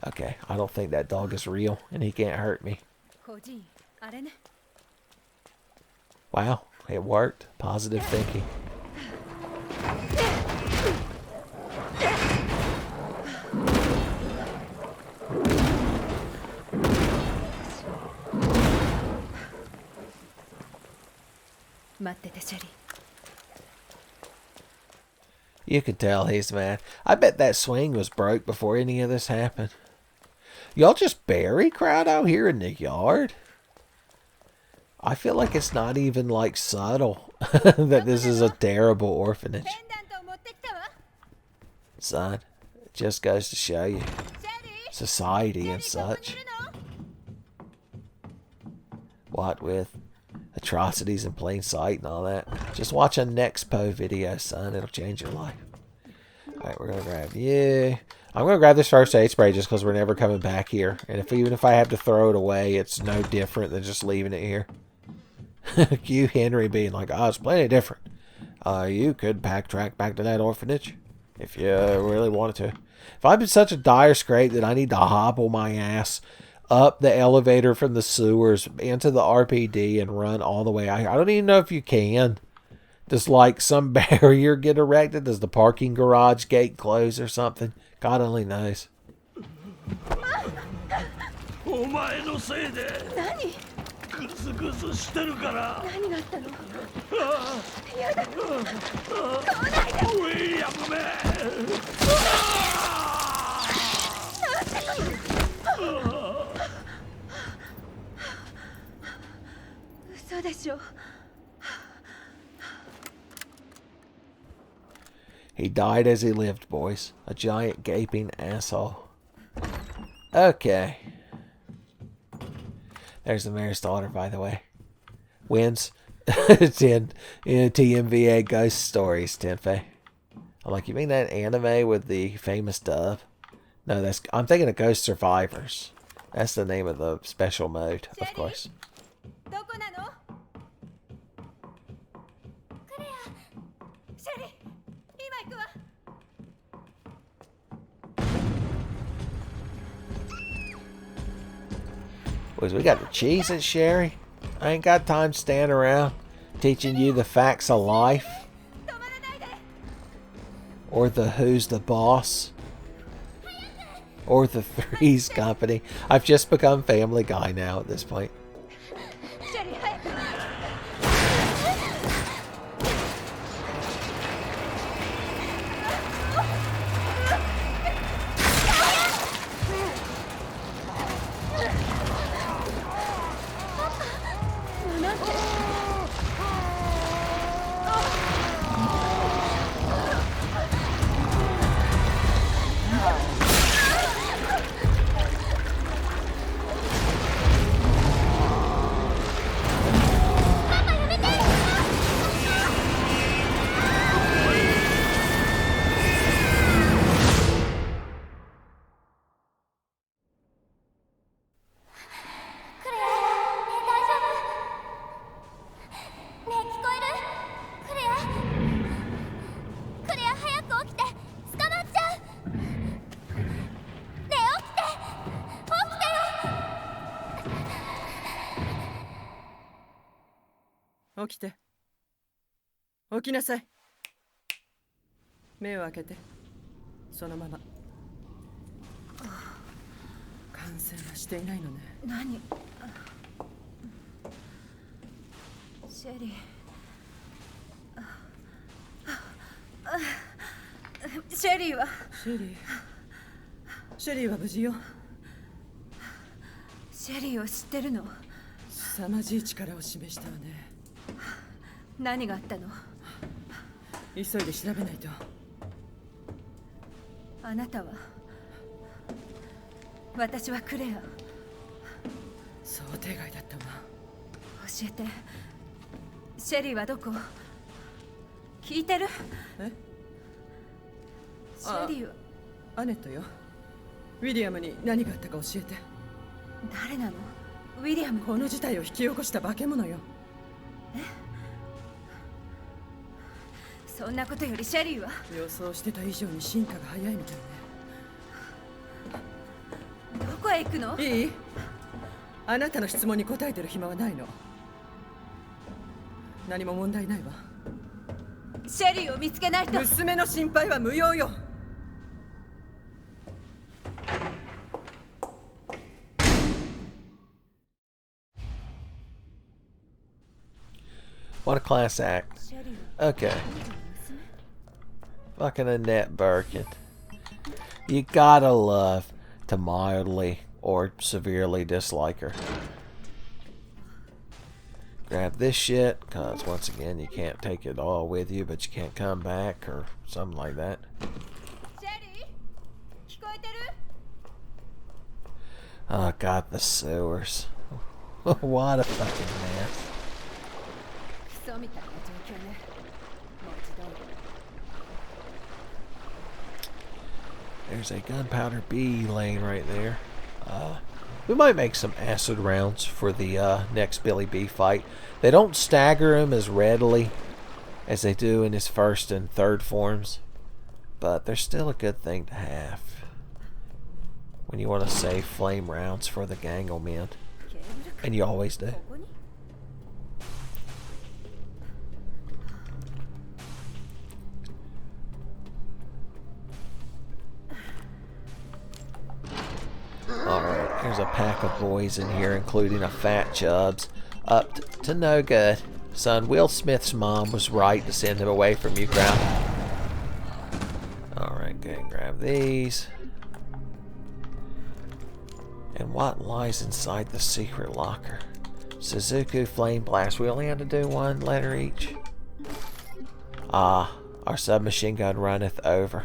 Okay, I don't think that dog is real, and he can't hurt me. Wow, it worked. Positive thinking. You can tell he's mad. I bet that swing was broke before any of this happened. Y'all just bury crowd out here in the yard? I feel like it's not even like subtle that this is a terrible orphanage. Son, it just goes to show you. Society and such. What with atrocities in plain sight and all that. Just watch a next Po video, son. It'll change your life. Alright, we're going to grab you. I'm going to grab this first aid spray just because we're never coming back here. And even if I have to throw it away, it's no different than just leaving it here. Q Henry being like, oh, it's plenty different. You could backtrack back to that orphanage if you really wanted to. If I'm in such a dire scrape that I need to hobble my ass up the elevator from the sewers into the R.P.D. and run all the way out here. I don't even know if you can. Does like some barrier get erected? Does the parking garage gate close or something? God only knows. お前のせいで何グズグズしてるから何があったのやだ来ないでウィリアムめ嘘でしょ He died as he lived, boys. A giant gaping asshole. Okay. There's the mayor's daughter, by the way. Wins. 10 TMVA ghost stories, Tenfei. I'm like, you mean that anime with the famous dove? No, I'm thinking of Ghost Survivors. That's the name of the special mode, of course. どこなのクレアシェリー今行くわ Boys, we got the cheese at Sherry. I ain't got time to stand around teaching you the facts of life. Or the who's the boss. Or the Three's Company. I've just become Family Guy now at this point. シェリー早く 起きて起きなさい目を開けてそのまま感染はしていないのね何シェリーシェリーはシェリーは無事よシェリーを知ってるの凄まじい力を示したわね何があったの急いで調べないとあなたは私はクレア想定外だったわ教えてシェリーはどこ聞いてるえシェリーはアネットよウィリアムに何があったか教えて誰なのウィリアムこの事態を引き起こした化け物よそんなことよりシェリーは予想してた以上に進化が早いみたいねどこへ行くのいいあなたの質問に答えてる暇はないの何も問題ないわシェリーを見つけないと娘の心配は無用よWhat a class act. Okay. Fucking Annette Birkin. You gotta love to mildly or severely dislike her. Grab this shit, because once again you can't take it all with you, but you can't come back or something like that. Oh god, the sewers. What a fucking mess. There's a gunpowder bee laying right there. We might make some acid rounds for the next Billy B fight. They don't stagger him as readily as they do in his first and third forms, but they're still a good thing to have when you want to save flame rounds for the Ganglin. And you always do. Alright, here's a pack of boys in here, including a fat Chubbs. Up to no good. Son, Will Smith's mom was right to send him away from you, crowd. Alright, go and grab these. And what lies inside the secret locker? Suzuki Flame Blast. We only had to do one letter each. Ah, our submachine gun runneth over.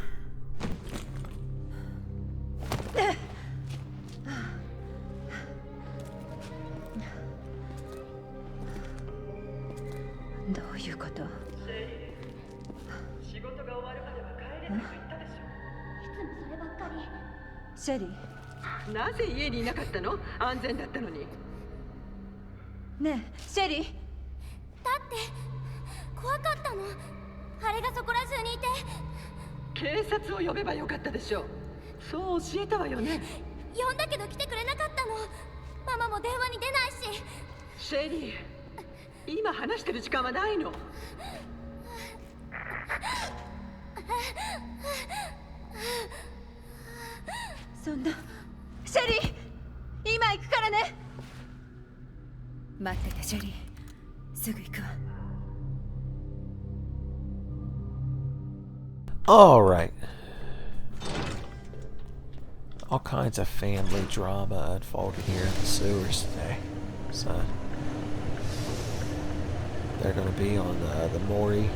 Sherry? なぜ家にいなかったの？安全だったのに。ねえ、シェリー。だって怖かったの。あれがそこら中にいて。警察を呼べばよかったでしょう。そう教えたわよね。呼んだけど来てくれなかったの。ママも電話に出ないし。シェリー、今話してる時間はないの。そんな、シェリー、今行くからね。待ってて、シェリー、すぐ行くわ。Alright. All kinds of family drama unfolding here in the sewers today. So they're going to be on the MotY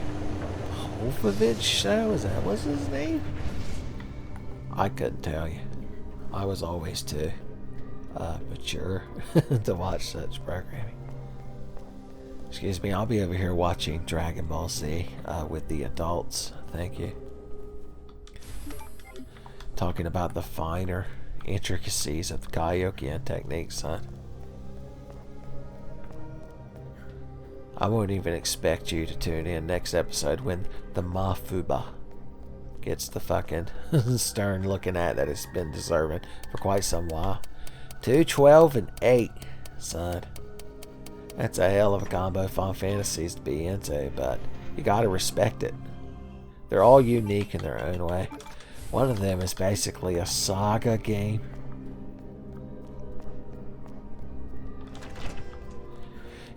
Orphanage show. Is that what's his name? I couldn't tell you. I was always too mature to watch such programming. Excuse me, I'll be over here watching Dragon Ball Z with the adults. Thank you. Talking about the finer intricacies of the Kaioken technique, son. I won't even expect you to tune in next episode when the Mafuba gets the fucking stern looking at that it's been deserving for quite some while. 2, 12, and 8, son. That's a hell of a combo of Final Fantasies to be into, but you gotta respect it. They're all unique in their own way. One of them is basically a saga game.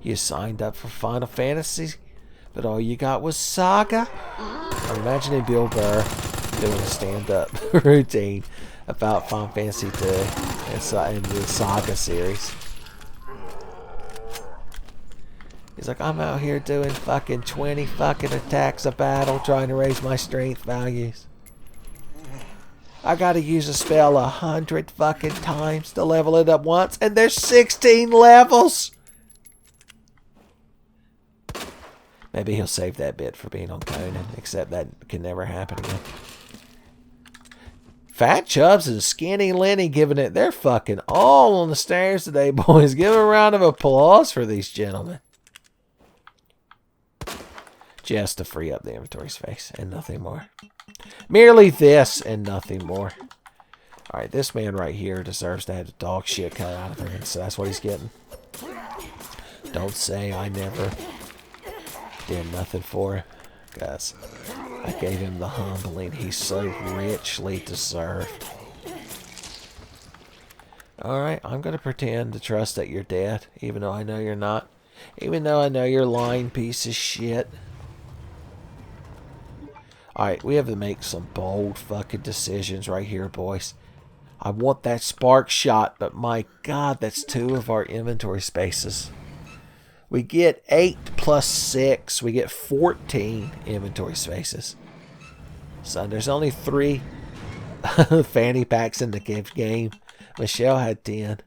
You signed up for Final Fantasy, but all you got was saga? I'm imagining Bill Burr doing a stand-up routine about Final Fantasy II in the saga series. He's like, I'm out here doing fucking 20 fucking attacks a battle trying to raise my strength values. I gotta use a spell 100 fucking times to level it up once, and there's 16 levels! Maybe he'll save that bit for being on Conan, except that can never happen again. Fat Chubbs and Skinny Lenny giving it their fucking all on the stairs today, boys. Give a round of applause for these gentlemen. Just to free up the inventory space and nothing more. Merely this and nothing more. Alright, this man right here deserves to have the dog shit cut out of him, so that's what he's getting. Don't say I never did nothing for him, because I gave him the humbling he so richly deserved. Alright, I'm going to pretend to trust that you're dead, even though I know you're not. Even though I know you're a lying piece of shit. Alright, we have to make some bold fucking decisions right here, boys. I want that spark shot, but my god, that's 2 of our inventory spaces. We get 8 plus 6. We get 14 inventory spaces. So there's only 3 fanny packs in the game. Michelle had 10.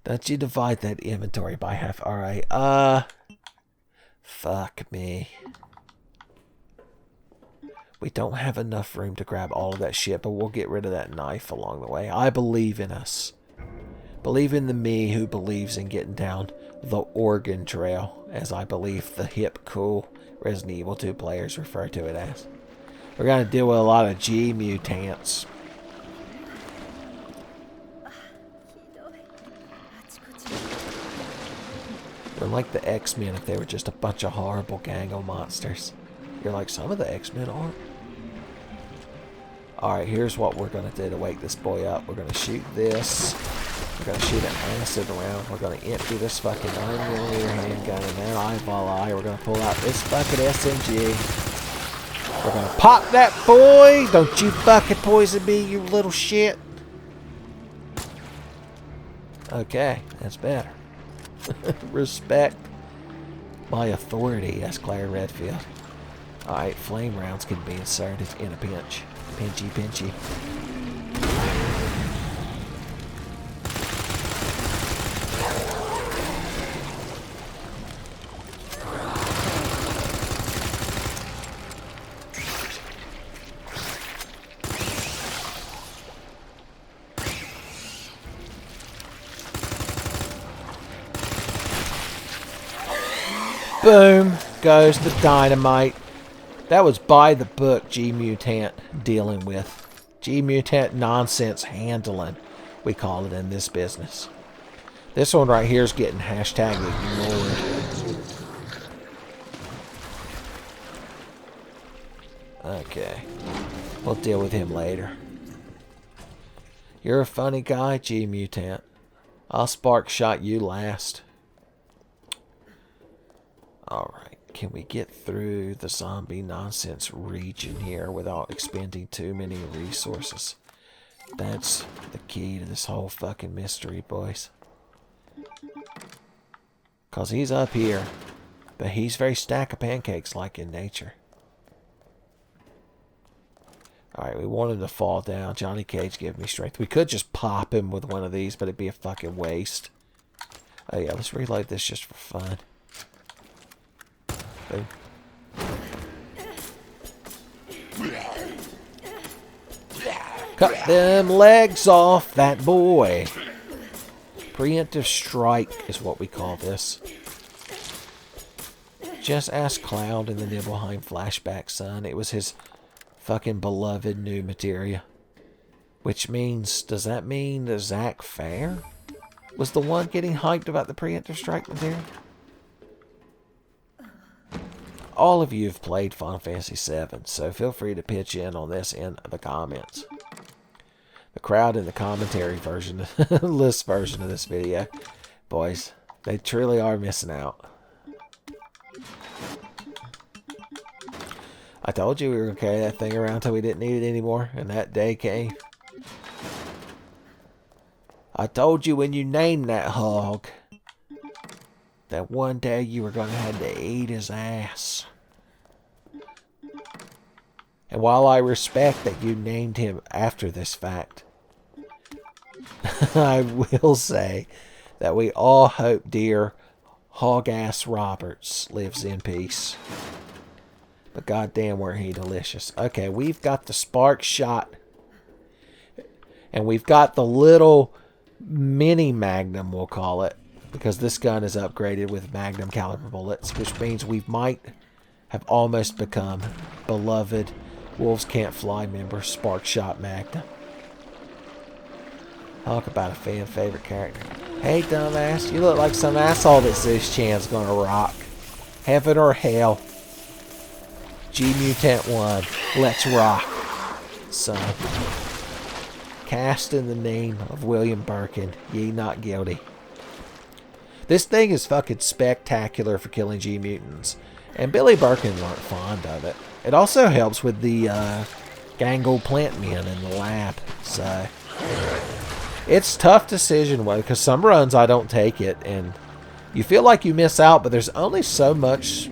Don't you divide that inventory by half. Alright, fuck me. We don't have enough room to grab all of that shit, but we'll get rid of that knife along the way. I believe in us. Believe in the me who believes in getting down the Oregon Trail, as I believe the hip, cool Resident Evil 2 players refer to it as. We're going to deal with a lot of G-mutants. We're like the X-Men if they were just a bunch of horrible gang of monsters. You're like, some of the X-Men are. Alright, here's what we're going to do to wake this boy up. We're going to shoot this. We're going to shoot an acid around. We're going to empty this fucking 9mm handgun and that eyeball eye. We're going to pull out this fucking SMG. We're going to pop that boy. Don't you fucking poison me, you little shit. Okay, that's better. Respect my authority, exclaimed Redfield. Alright, flame rounds can be inserted in a pinch. Pinchy, pinchy. Boom goes the dynamite. That was by the book G-Mutant dealing with. G-Mutant nonsense handling, we call it in this business. This one right here is getting hashtag ignored. Okay. We'll deal with him later. You're a funny guy, G-Mutant. I'll spark shot you last. Alright, can we get through the zombie nonsense region here without expending too many resources? That's the key to this whole fucking mystery, boys. Because he's up here, but he's very stack of pancakes like in nature. Alright, we want him to fall down. Johnny Cage, give me strength. We could just pop him with one of these, but it'd be a fucking waste. Oh yeah, let's reload this just for fun. Boom. Cut them legs off that boy. Preemptive strike is what we call this. Just ask Cloud in the Nibelheim flashback, son. It was his fucking beloved new materia. Which means, does that mean that Zach Fair was the one getting hyped about the preemptive strike material? All of you have played Final Fantasy VII, so feel free to pitch in on this in the comments. The crowd in the commentary version, list version of this video, boys, they truly are missing out. I told you we were going to carry that thing around until we didn't need it anymore, and that day came. I told you when you named that hog that one day you were going to have to eat his ass. And while I respect that you named him after this fact, I will say that we all hope dear Hog-ass Roberts lives in peace. But goddamn, were he delicious. Okay, we've got the spark shot. And we've got the little mini magnum, we'll call it. Because this gun is upgraded with magnum caliber bullets. Which means we might have almost become beloved Wolves Can't Fly member Spark Shot Magnum. Talk about a fan favorite character. Hey dumbass, you look like some asshole that Zeus Chan's gonna rock. Heaven or hell. G-Mutant 1. Let's rock. Son. Cast in the name of William Birkin. Ye not guilty. This thing is fucking spectacular for killing G-Mutants. And Billy Birkin weren't fond of it. It also helps with the Ganglin plant men in the lab. So it's tough decision because some runs I don't take it and you feel like you miss out, but there's only so much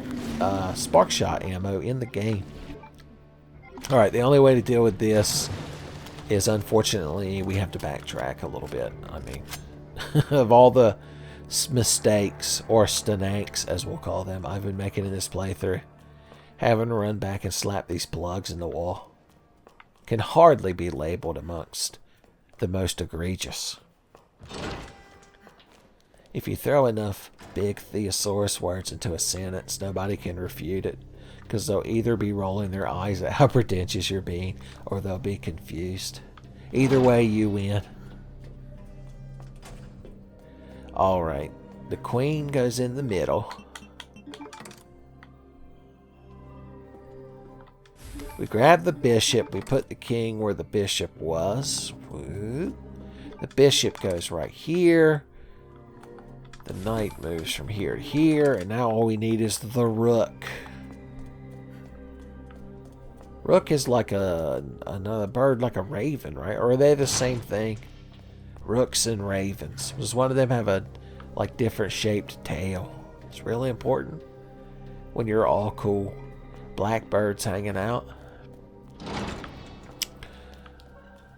spark shot ammo in the game. Alright, the only way to deal with this is unfortunately we have to backtrack a little bit. I mean, of all the mistakes or stanks as we'll call them I've been making in this playthrough, having to run back and slap these plugs in the wall can hardly be labeled amongst the most egregious. If you throw enough big thesaurus words into a sentence, nobody can refute it, because they'll either be rolling their eyes at how pretentious you're being, or they'll be confused. Either way, you win. Alright, the queen goes in the middle. We grab the bishop. We put the king where the bishop was. Woo. The bishop goes right here. The knight moves from here to here. And now all we need is the rook. Rook is like another bird, like a raven, right? Or are they the same thing? Rooks and ravens. Does one of them have a like different shaped tail? It's really important when you're all cool. Blackbirds hanging out.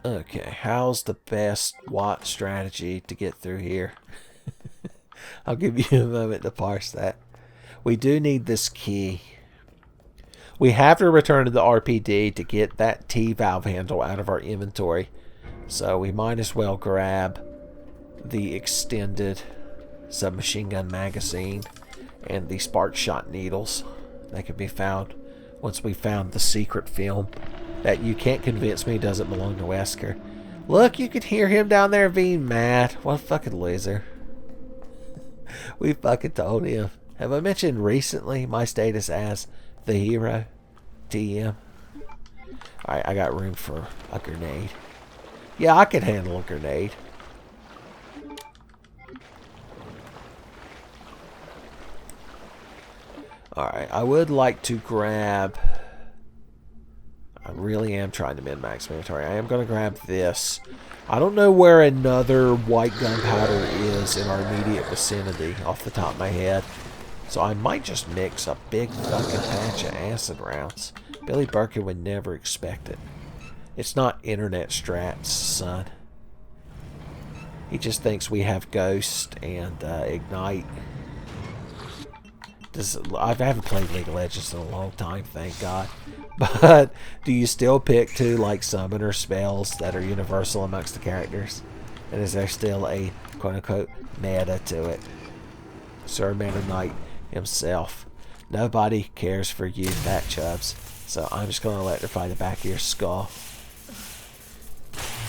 Okay, how's the best Watt strategy to get through here? I'll give you a moment to parse that. We do need this key. We have to return to the R.P.D. to get that T-valve handle out of our inventory. So we might as well grab the extended submachine gun magazine and the spark shot needles. They can be found once we found the secret film that you can't convince me doesn't belong to Wesker. Look, you can hear him down there being mad. What a fucking loser. We fucking told him. Have I mentioned recently my status as the hero? TM. Alright, I got room for a grenade. Yeah, I could handle a grenade. Alright, I would like to grab... I really am trying to min-max my inventory. I am going to grab this. I don't know where another white gunpowder is in our immediate vicinity off the top of my head. So I might just mix a big fucking batch of acid rounds. Billy Birkin would never expect it. It's not internet strats, son. He just thinks we have Ghost and Ignite. I haven't played League of Legends in a long time, thank God. But do you still pick two like summoner spells that are universal amongst the characters? And is there still a quote-unquote meta to it? Sir Meta Knight himself. Nobody cares for you, fat chubs. So I'm just going to electrify the back of your skull.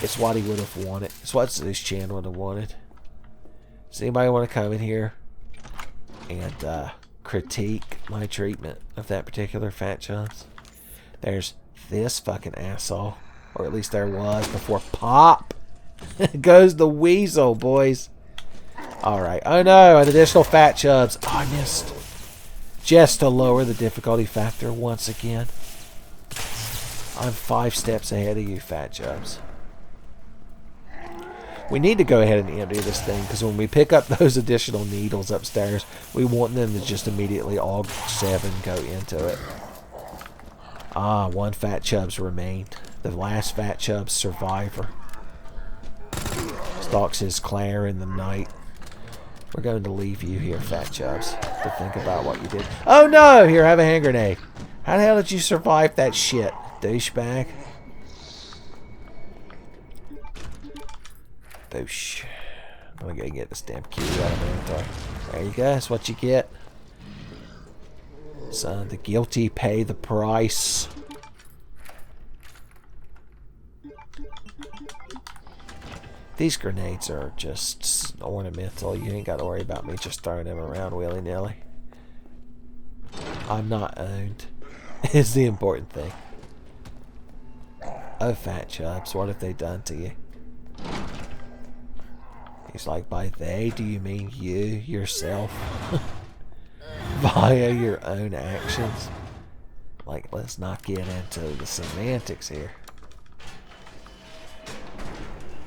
It's what he would have wanted. It's what Zeus Chan would have wanted. Does anybody want to come in here and critique my treatment of that particular fat chubs? There's this fucking asshole. Or at least there was before pop. Goes the weasel, boys. Alright. Oh no, an additional fat chubs. Oh, I missed. Just to lower the difficulty factor once again. I'm 5 steps ahead of you, fat chubs. We need to go ahead and empty this thing, because when we pick up those additional needles upstairs, we want them to just immediately all 7 go into it. Ah, 1 fat chubs remained. The last fat chubs survivor. Stalks his Claire in the night. We're going to leave you here, fat chubs, to think about what you did. Oh no! Here, have a hand grenade. How the hell did you survive that shit, douchebag? Boosh. I'm gonna go get this damn key out of my inventory. There you go, that's what you get. Son, the guilty pay the price. These grenades are just ornamental. You ain't got to worry about me just throwing them around willy-nilly. I'm not owned. Is the important thing. Oh, fat chubs, what have they done to you? He's like, by they, do you mean you, yourself? Via your own actions? Like, let's not get into the semantics here.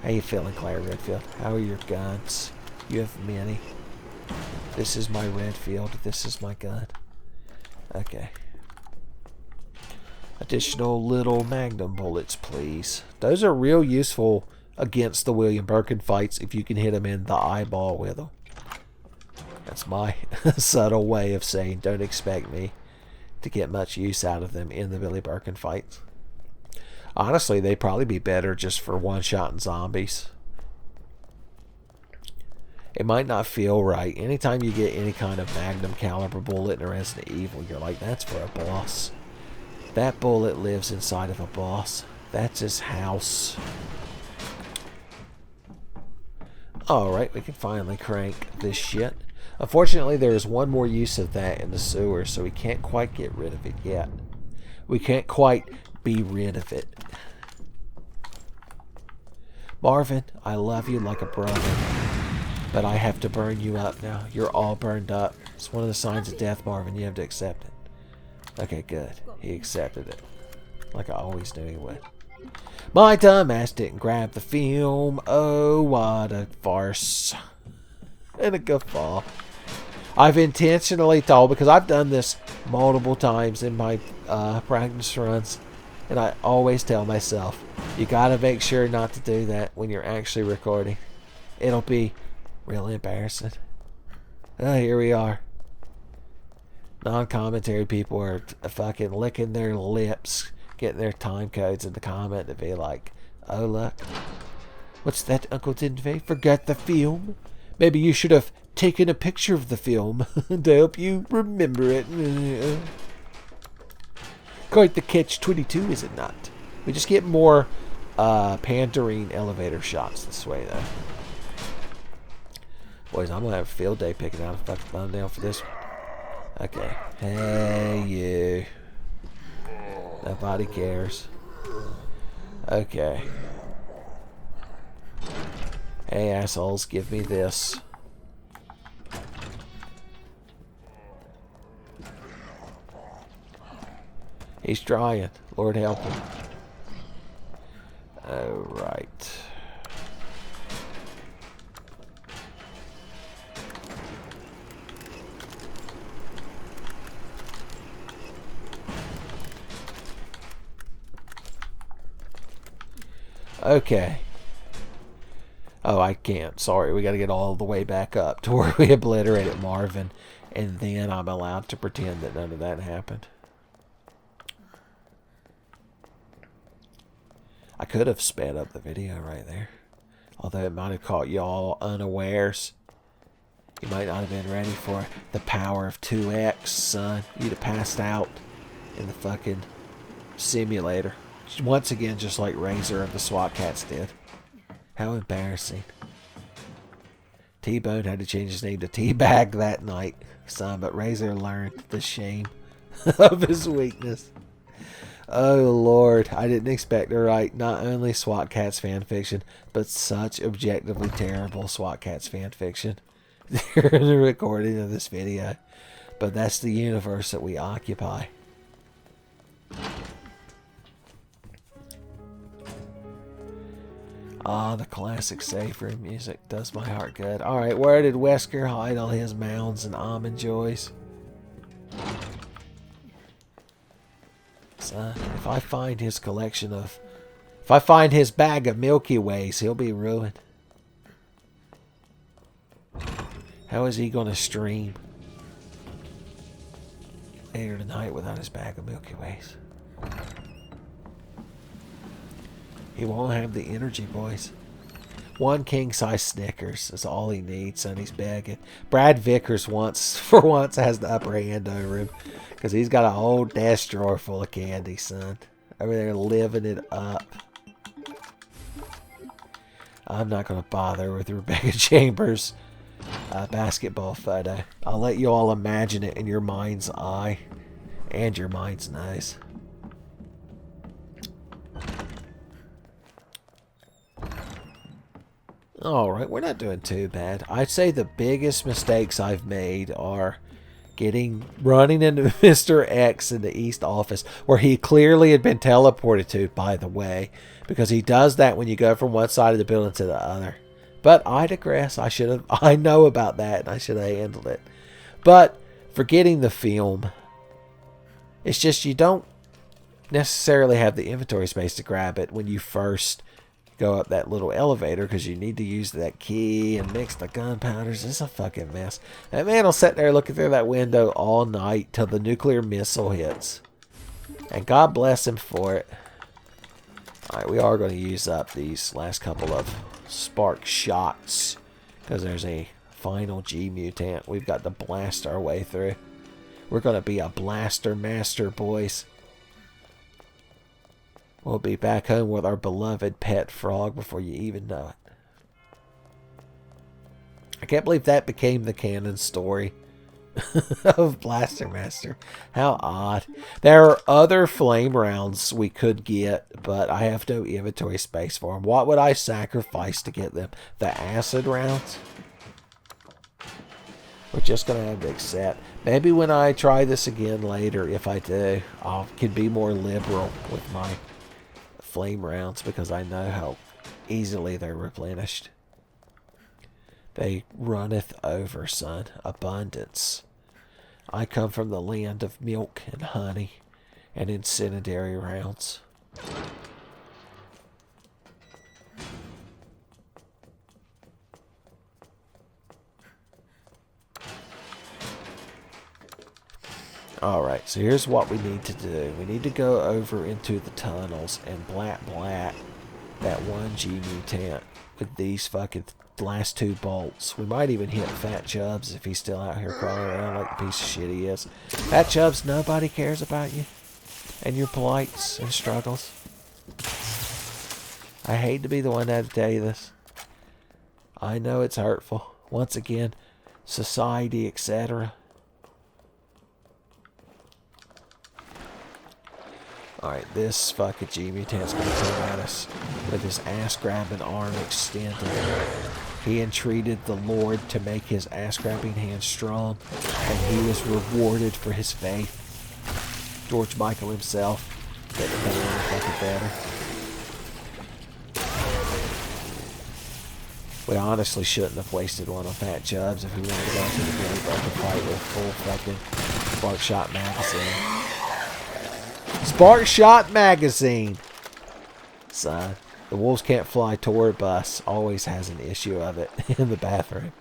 How you feeling, Claire Redfield? How are your guns? You have many. This is my Redfield. This is my gun. Okay. Additional little magnum bullets, please. Those are real useful against the William Birkin fights if you can hit them in the eyeball with them. That's my subtle way of saying don't expect me to get much use out of them in the Billy Birkin fights. Honestly, they'd probably be better just for one-shotting zombies. It might not feel right. Anytime you get any kind of magnum caliber bullet in a Resident Evil, you're like, that's for a boss. That bullet lives inside of a boss. That's his house. Alright, we can finally crank this shit. Unfortunately, there is one more use of that in the sewer, so we can't quite get rid of it yet. We can't quite be rid of it. Marvin, I love you like a brother, but I have to burn you up now. You're all burned up. It's one of the signs of death, Marvin. You have to accept it. Okay, good. He accepted it. Like I always knew he would. My dumbass didn't grab the film. Oh, what a farce. And a guffaw. I've intentionally told, because I've done this multiple times in my practice runs, and I always tell myself, you gotta make sure not to do that when you're actually recording. It'll be really embarrassing. Oh, here we are. Non-commentary people are fucking licking their lips, getting their time codes in the comment to be like, oh look, what's that Uncle Tinfei? Forgot the film? Maybe you should have taken a picture of the film to help you remember it. Quite the catch-22, is it not? We just get more pandering elevator shots this way, though. Boys, I'm gonna have a field day picking out a fucking thumbnail for this one. Okay. Hey, you. Nobody cares. Okay. Hey, assholes, give me this. He's trying. Lord help him. Alright. Okay. Oh, I can't. Sorry, we gotta get all the way back up to where we obliterated Marvin, and then I'm allowed to pretend that none of that happened. I could have sped up the video right there, although it might have caught y'all unawares. You might not have been ready for the power of 2x, son. You'd have passed out in the fucking simulator. Once again, just like Razor and the SWAT Cats did. How embarrassing. T-Bone had to change his name to T-Bag that night, son, but Razor learned the shame of his weakness. Oh, Lord. I didn't expect to write not only SWAT Cats fanfiction, but such objectively terrible SWAT Cats fanfiction during the recording of this video. But that's the universe that we occupy. Ah, the classic safe room music does my heart good. Alright, where did Wesker hide all his mounds and almond joys? Son, if I find his collection of... If I find his bag of Milky Ways, he'll be ruined. How is he going to stream later tonight without his bag of Milky Ways? He won't have the energy, boys. One king-size Snickers is all he needs, and he's begging. Brad Vickers for once has the upper hand over him, because he's got a whole desk drawer full of candy, son. Over there living it up. I'm not going to bother with Rebecca Chambers' basketball photo. I'll let you all imagine it in your mind's eye and your mind's nose. Alright, we're not doing too bad. I'd say the biggest mistakes I've made are running into Mr. X in the East office, where he clearly had been teleported to, by the way, because he does that when you go from one side of the building to the other. But I digress. I know about that, and I should have handled it. But forgetting the film, it's just you don't necessarily have the inventory space to grab it when you first go up that little elevator, because you need to use that key and mix the gunpowders. It's a fucking mess. That man will sit there looking through that window all night till the nuclear missile hits. And God bless him for it. Alright, we are going to use up these last couple of spark shots, because there's a final G mutant we've got to blast our way through. We're going to be a blaster master, boys. We'll be back home with our beloved pet frog before you even know it. I can't believe that became the canon story of Blaster Master. How odd. There are other flame rounds we could get, but I have no inventory space for them. What would I sacrifice to get them? The acid rounds? We're just going to have to accept. Maybe when I try this again later, if I do, I can be more liberal with my flame rounds because I know how easily they're replenished. They runneth over, son. Abundance. I come from the land of milk and honey and incendiary rounds. Alright, so here's what we need to do. We need to go over into the tunnels and blat that one G-Mutant with these fucking last 2 bolts. We might even hit Fat Chubbs if he's still out here crawling around like the piece of shit he is. Fat Chubbs, nobody cares about you and your plights and struggles. I hate to be the one to have to tell you this. I know it's hurtful. Once again, society, etc. Alright, this fucking G-Mutant's gonna come at us with his ass-grabbing arm extended. He entreated the Lord to make his ass-grabbing hand strong, and he was rewarded for his faith. George Michael himself couldn't have done any fucking better. We honestly shouldn't have wasted one on Fat Chubbs if we wanted to go to the Billy Bunker fight with full fucking Spark Shot magazine. Spark Shot magazine! Son, the Wolves Can't Fly tour bus always has an issue of it in the bathroom.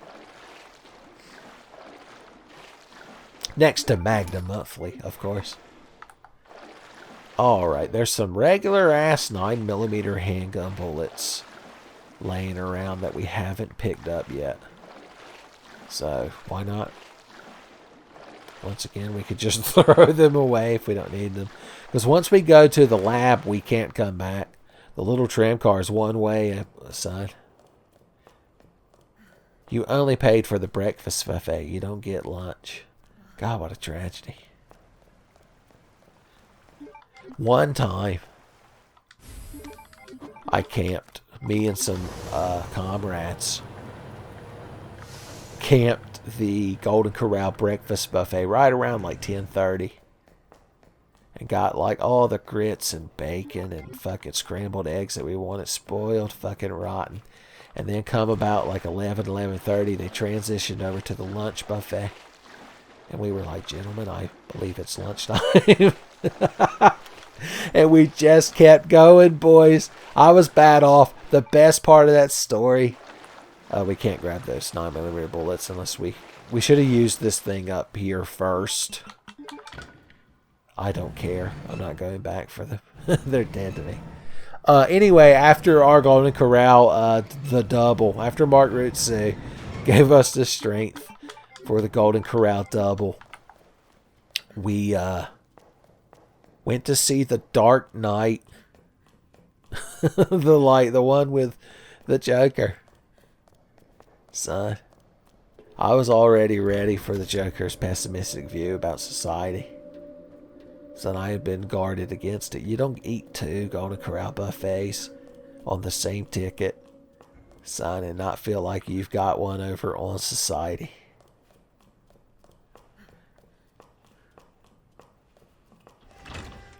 Next to Magnum Monthly, of course. Alright, there's some regular ass 9mm handgun bullets laying around that we haven't picked up yet. So, why not? Once again, we could just throw them away if we don't need them. Because once we go to the lab, we can't come back. The little tram car is one way, son. You only paid for the breakfast buffet. You don't get lunch. God, what a tragedy. One time, I camped. Me and some comrades camped the Golden Corral breakfast buffet right around like 10:30. And got like all the grits and bacon and fucking scrambled eggs that we wanted, spoiled, fucking rotten. And then come about like 11:30, they transitioned over to the lunch buffet. And we were like, gentlemen, I believe it's lunchtime. And we just kept going, boys. I was bad off. The best part of that story, we can't grab those 9mm bullets unless we should have used this thing up here first. I don't care. I'm not going back for them. They're dead to me. Anyway, after our Golden Corral, the double, after Mark Rutsu gave us the strength for the Golden Corral double, we went to see The Dark Knight. the one with the Joker. Son, I was already ready for the Joker's pessimistic view about society. Son, I have been guarded against it. You don't eat 2 Golden Corral buffets on the same ticket, son, and not feel like you've got one over on society.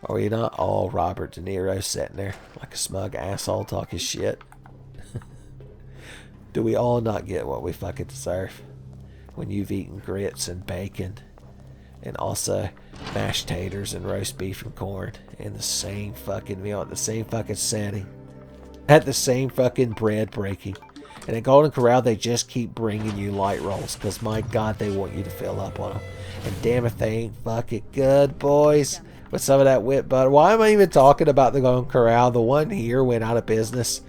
Are we not all Robert De Niro sitting there like a smug asshole talking shit? Do we all not get what we fucking deserve when you've eaten grits and bacon and also mashed taters and roast beef and corn in the same fucking meal at the same fucking setting at the same fucking bread breaking? And at Golden Corral, they just keep bringing you light rolls because, my God, they want you to fill up on them. And damn if they ain't fucking good, boys. With some of that whipped butter. Why am I even talking about the Golden Corral? The one here went out of business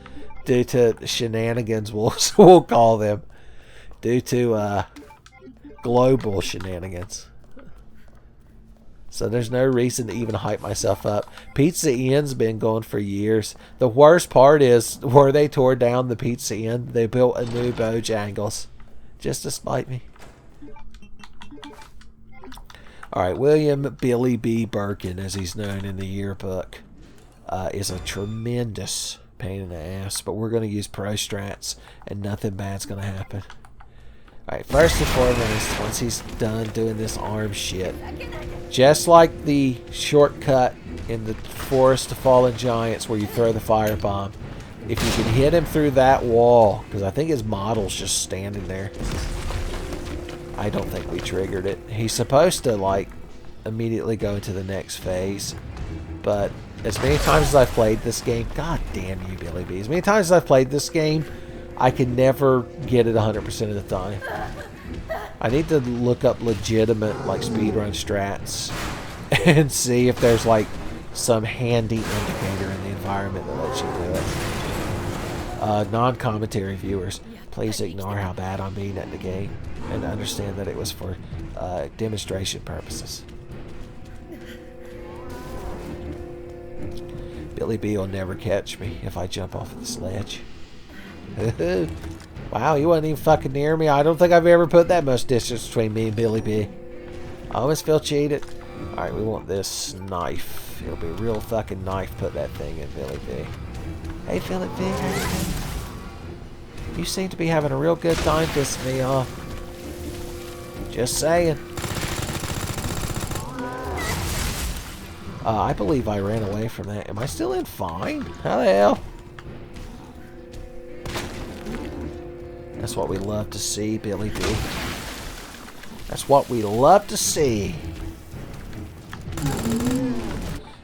due to shenanigans, we'll call them. Due to global shenanigans. So there's no reason to even hype myself up. Pizza Inn's been going for years. The worst part is, where they tore down the Pizza Inn, they built a new Bojangles. Just to spite me. Alright, William Billy B. Birkin, as he's known in the yearbook, is a tremendous pain in the ass, but we're going to use pro strats, and nothing bad's going to happen. Alright, first and foremost, once he's done doing this arm shit, just like the shortcut in the Forest of Fallen Giants where you throw the firebomb, if you can hit him through that wall, because I think his model's just standing there. I don't think we triggered it. He's supposed to, like, immediately go into the next phase. But as many times as I've played this game... God damn you, Billy B. As many times as I've played this game, I can never get it 100% of the time. I need to look up legitimate, like, speedrun strats and see if there's, like, some handy indicator in the environment that lets you do it. Non-commentary viewers, please ignore how bad I'm being at the game and understand that it was for demonstration purposes. Billy B will never catch me if I jump off of the sledge. Wow, he wasn't even fucking near me. I don't think I've ever put that much distance between me and Billy B. I always feel cheated. Alright, we want this knife. It'll be a real fucking knife. Put that thing in Billy B. Hey, Billy B, how you doing? You seem to be having a real good time pissing me off. Just saying. I believe I ran away from that. Am I still in? Fine. How the hell? That's what we love to see, Billy B. That's what we love to see.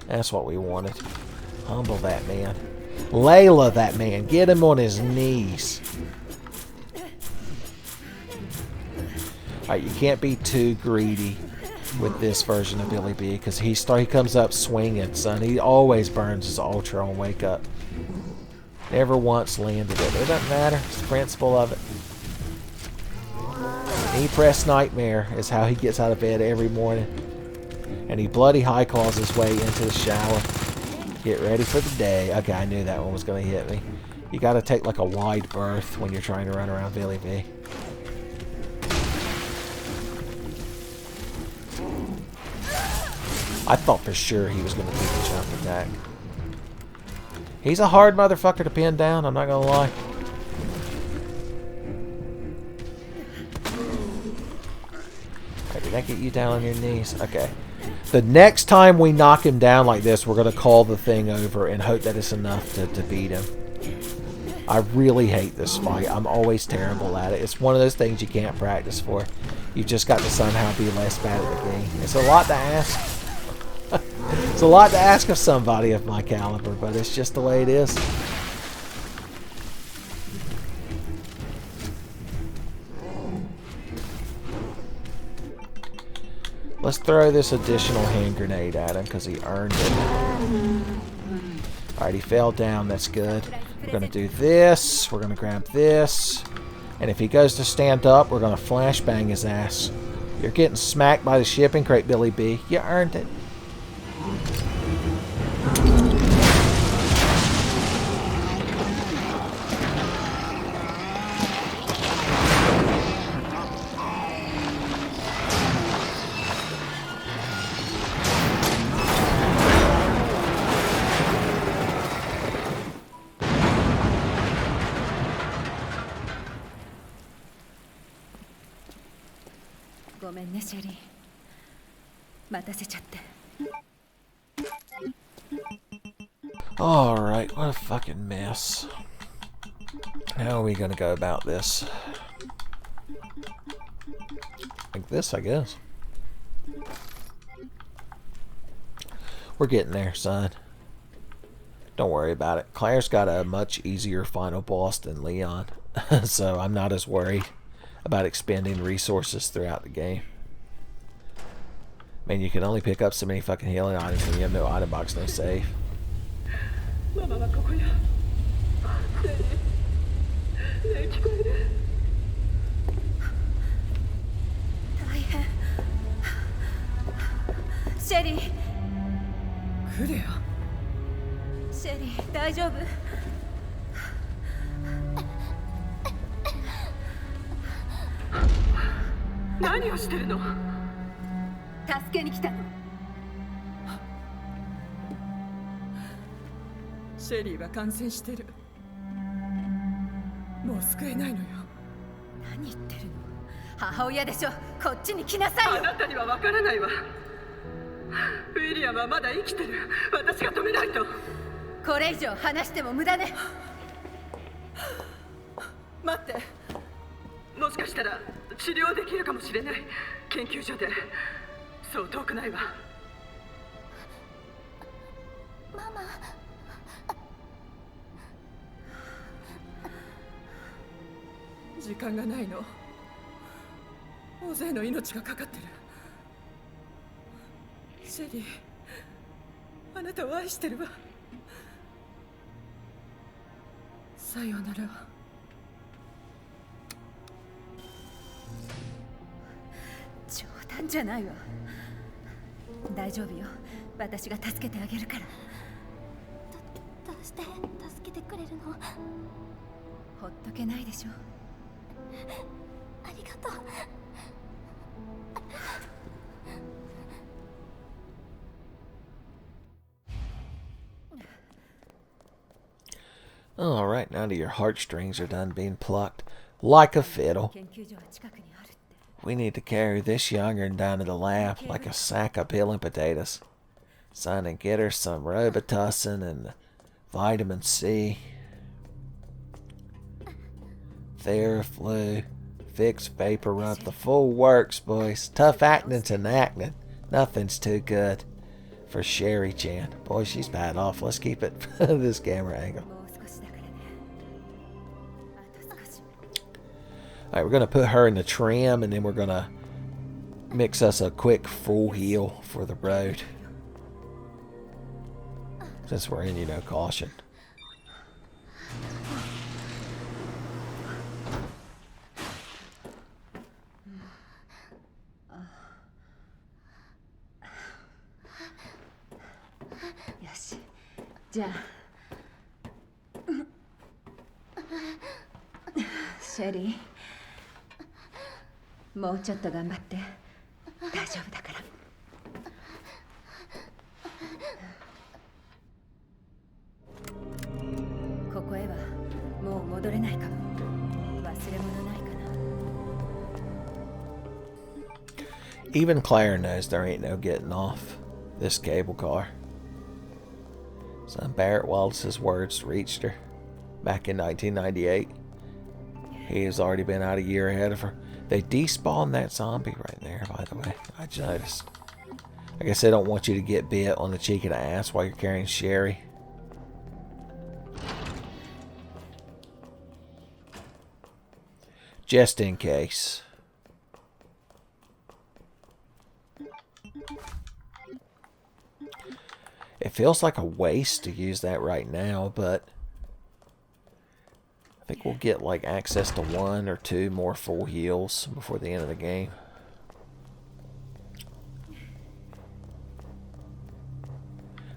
That's what we wanted. Humble that man. Layla that man. Get him on his knees. Alright, you can't be too greedy with this version of Billy B, because he comes up swinging, son. He always burns his ultra on wake up. Never once landed it. It doesn't matter. It's the principle of it. E-Press Nightmare is how he gets out of bed every morning. And he bloody high claws his way into the shower. Get ready for the day. Okay, I knew that one was going to hit me. You got to take like a wide berth when you're trying to run around Billy B. I thought for sure he was going to do the jump attack. He's a hard motherfucker to pin down, I'm not going to lie. Alright, did I get you down on your knees? Okay. The next time we knock him down like this, we're going to call the thing over and hope that it's enough to beat him. I really hate this fight. I'm always terrible at it. It's one of those things you can't practice for. You've just got to somehow be less bad at the game. It's a lot to ask. It's a lot to ask of somebody of my caliber, but it's just the way it is. Let's throw this additional hand grenade at him because he earned it. Alright, he fell down. That's good. We're going to do this. We're going to grab this. And if he goes to stand up, we're going to flashbang his ass. You're getting smacked by the shipping crate, Billy B. You earned it. Alright, what a fucking mess. How are we gonna go about this? Like this, I guess. We're getting there, son. Don't worry about it. Claire's got a much easier final boss than Leon, so I'm not as worried about expending resources throughout the game. Man, you can only pick up so many fucking healing items when you have no item box, no save. Sherry. クレア。シェリー、大丈夫？何をしてるの？けに来たの。シェリーは感染してる。もう救えないのよ。何言ってるの。母親でしょ。こっちに来なさいよ。あなたにはわからないわ。ウィリアムはまだ生きてる。私が止めないと。これ以上話しても無駄ね。待って、もしかしたら治療できるかもしれない。研究所で。そう遠くないわ。ママ。時間がないの。大勢の命がかかってる。シェリー、あなたを愛してるわ。さようなら。冗談じゃないわ。大丈夫よ。私が助けてあげるから。どうして助けてくれるの？ほっとけないでしょ。ありがとう。All right, now that your heartstrings are done being plucked like a fiddle, 研究所は近くにあるって。 we need to carry this young'un down to the lab like a sack of peeling potatoes. Son, and get her some Robitussin and vitamin C, Theraflu, Vicks Vapor Rub, the full works, boys. Tough acting's and acting. Nothing's too good for Sherry-chan. Boy, she's bad off. Let's keep it this camera angle. もう少しだからね。あと少し。 Alright, we're going to put her in the trim, and then we're going to mix us a quick full heal for the road. Since we're in, caution. Yoshi. じゃあ。シェリー。もうちょっと頑張って。大丈夫だから。ここへはもう戻れないかも。忘れ物ないかな。 Even Claire knows there ain't no getting off this cable car. Son Barrett Wallace's words reached her back in 1998. He has already been out a year ahead of her. They despawned that zombie right there, by the way. I just noticed. I guess they don't want you to get bit on the cheek of the ass while you're carrying Sherry. Just in case. It feels like a waste to use that right now, but I think we'll get like access to 1 or 2 more full heals before the end of the game.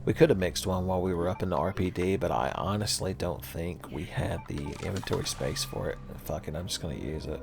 We could have mixed one while we were up in the R.P.D, but I honestly don't think we had the inventory space for it. Fuck it, I'm just going to use it.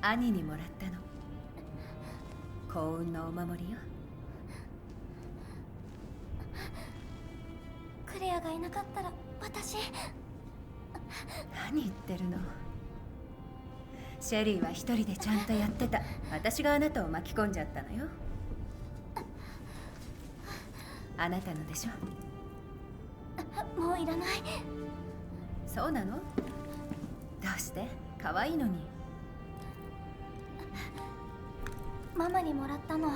兄にもらったの。幸運のお守りよ。クレアがいなかったら私。何言ってるの。シェリーは一人でちゃんとやってた。私があなたを巻き込んじゃったのよ。あなたのでしょ。もういらない。そうなの？どうして？可愛いのに。ママにもらったの。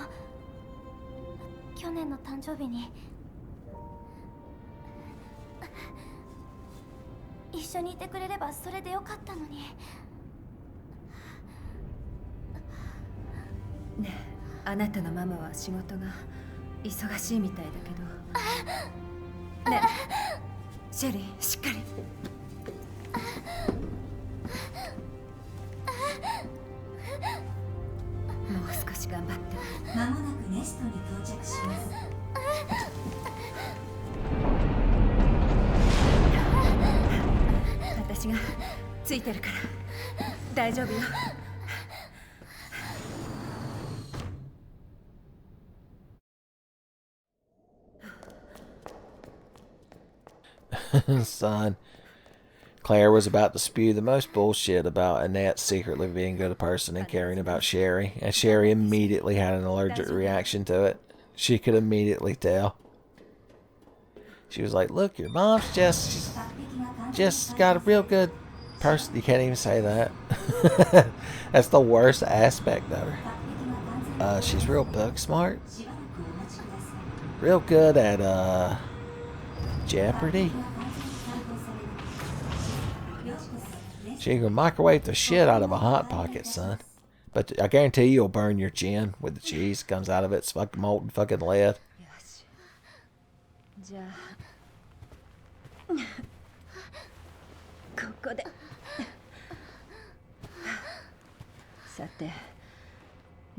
去年の誕生日に一緒にいてくれればそれでよかったのに。ねえ、あなたのママは仕事が忙しいみたいだけど。ねえ、シェリー、しっかり。もう少し頑張って。間もなくネストに到着します。私がついてるから大丈夫よ。Son, Claire was about to spew the most bullshit about Annette secretly being a good person and caring about Sherry, and Sherry immediately had an allergic reaction to it. She could immediately tell. She was like, look, your mom's just got a real good person. You can't even say that. That's the worst aspect of her. She's real book smart. Real good at Jeopardy. She can microwave the shit out of a Hot Pocket, son. But I guarantee you'll burn your chin with the cheese that comes out of it. It's fucking molten fucking lead. じゃあここで。さて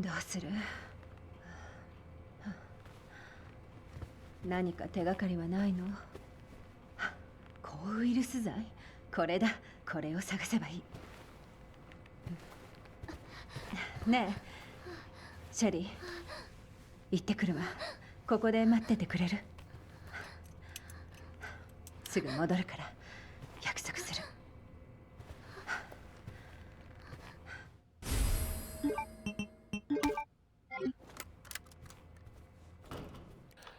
どうする？何か手がかりはないの？抗ウイルス剤？これだ。これを探せばいい。ねえ、シェリー、行ってくるわ。ここで待っててくれる？すぐ戻るから約束する。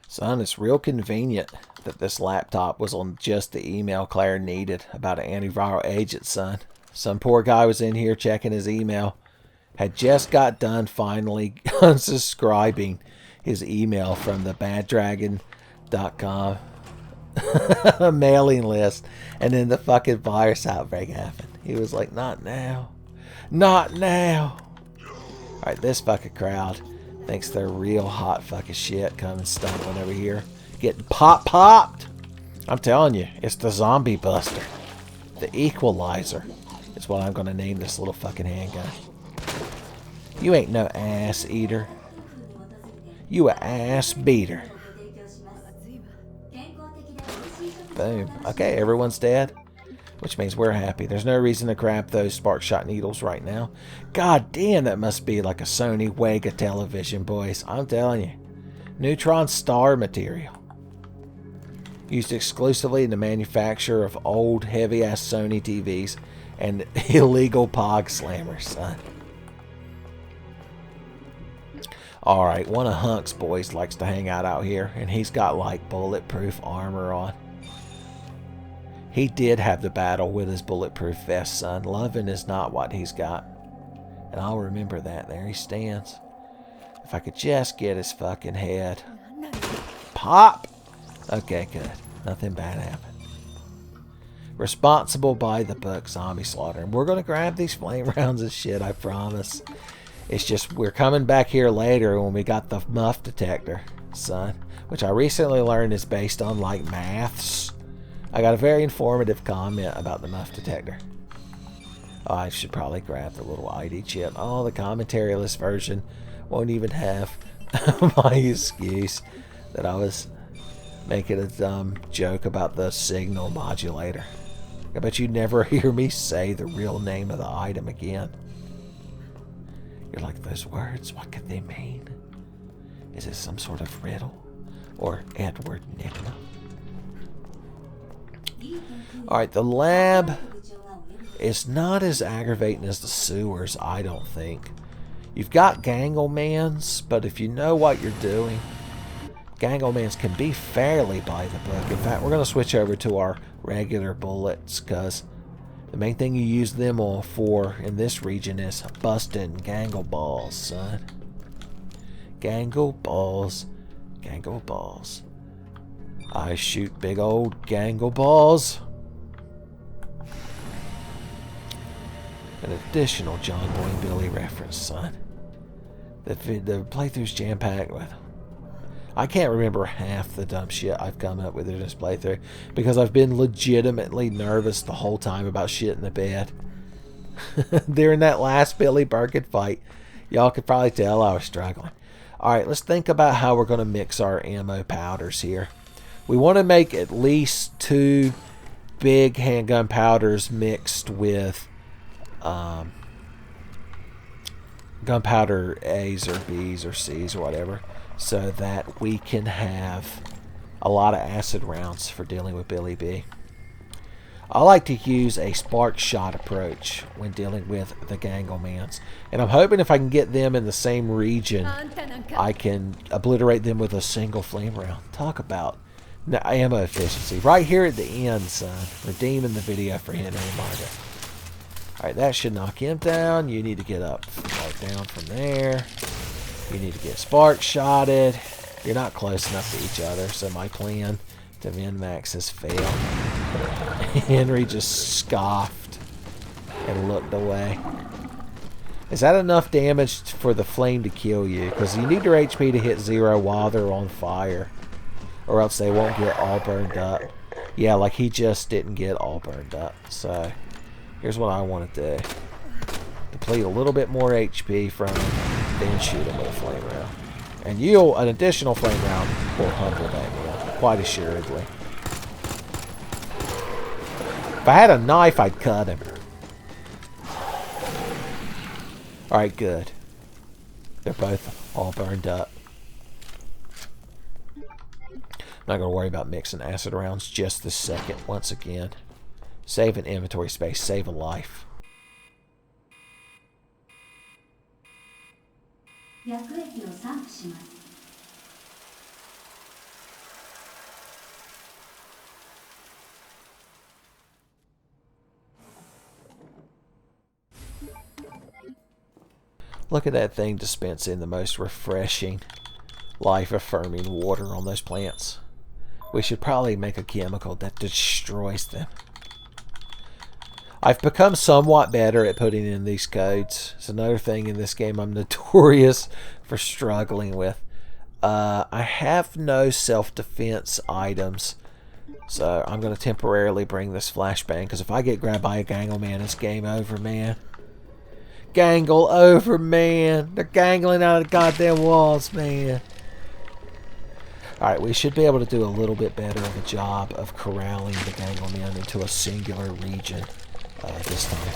Son, it's real convenient that this laptop was on just the email Claire needed about an antiviral agent, son. Some poor guy was in here checking his email. Had just got done finally unsubscribing his email from the baddragon.com mailing list. And then the fucking virus outbreak happened. He was like, not now. Not now. Alright, this fucking crowd thinks they're real hot fucking shit coming stumbling over here. Getting popped. I'm telling you, it's the zombie buster. The equalizer is what I'm going to name this little fucking handgun. You ain't no ass eater. You a ass beater. Boom. Okay, everyone's dead. Which means we're happy. There's no reason to grab those spark shot needles right now. God damn, that must be like a Sony Wega television, boys. I'm telling you. Neutron star material. Used exclusively in the manufacture of old, heavy-ass Sony TVs and illegal Pog Slammers, son. Alright, one of Hunk's boys likes to hang out here, and he's got, like, bulletproof armor on. He did have the battle with his bulletproof vest, son. Loving is not what he's got. And I'll remember that. There he stands. If I could just get his fucking head. Pop! Okay, good. Nothing bad happened. Responsible by the book, zombie slaughter. And we're going to grab these flame rounds and shit, I promise. It's just we're coming back here later when we got the muff detector, son. Which I recently learned is based on, like, maths. I got a very informative comment about the muff detector. Oh, I should probably grab the little ID chip. Oh, the commentary-less version won't even have my excuse that I was making a dumb joke about the signal modulator. I bet you never hear me say the real name of the item again. You're like, those words, what could they mean? Is it some sort of riddle? Or Edward Enigma? Alright, the lab is not as aggravating as the sewers, I don't think. You've got Ganglmans, but if you know what you're doing, Ganglmans can be fairly by the book. In fact, we're going to switch over to our regular bullets, because the main thing you use them all for in this region is busting Gangle balls, son. Gangle balls. Gangle balls. I shoot big old Gangle balls. An additional John Boy and Billy reference, son. The playthrough's jam-packed with. I can't remember half the dumb shit I've come up with in this playthrough because I've been legitimately nervous the whole time about shit in the bed. During that last Billy Birkin fight, y'all could probably tell I was struggling. Alright, let's think about how we're going to mix our ammo powders here. We want to make at least 2 big handgun powders mixed with gunpowder A's or B's or C's or whatever, so that we can have a lot of acid rounds for dealing with Billy B. I like to use a spark shot approach when dealing with the Ganglmans, and I'm hoping if I can get them in the same region, I can obliterate them with a single flame round. Talk about ammo efficiency. Right here at the end, son. Redeeming the video for Henry and Margaret. Alright, that should knock him down. You need to get up down from there. You need to get spark shotted. You're not close enough to each other, so my plan to min-max has failed. Henry just scoffed and looked away. Is that enough damage for the flame to kill you? Because you need your HP to hit 0 while they're on fire, or else they won't get all burned up. Yeah, like he just didn't get all burned up. So here's what I want to do. Deplete a little bit more HP from him, then shoot him with a flame round. And an additional flame round will humble that one, quite assuredly. If I had a knife, I'd cut him. Alright, good. They're both all burned up. Not going to worry about mixing acid rounds just this second, once again. Saving inventory space, save a life. Look at that thing dispensing the most refreshing, life-affirming water on those plants. We should probably make a chemical that destroys them. I've become somewhat better at putting in these codes. It's another thing in this game I'm notorious for struggling with. I have no self-defense items, so I'm going to temporarily bring this flashbang, because if I get grabbed by a Ganglman, it's game over, man. Gangle over, man. They're gangling out of the goddamn walls, man. Alright, we should be able to do a little bit better of a job of corralling the Ganglman into a singular region this time.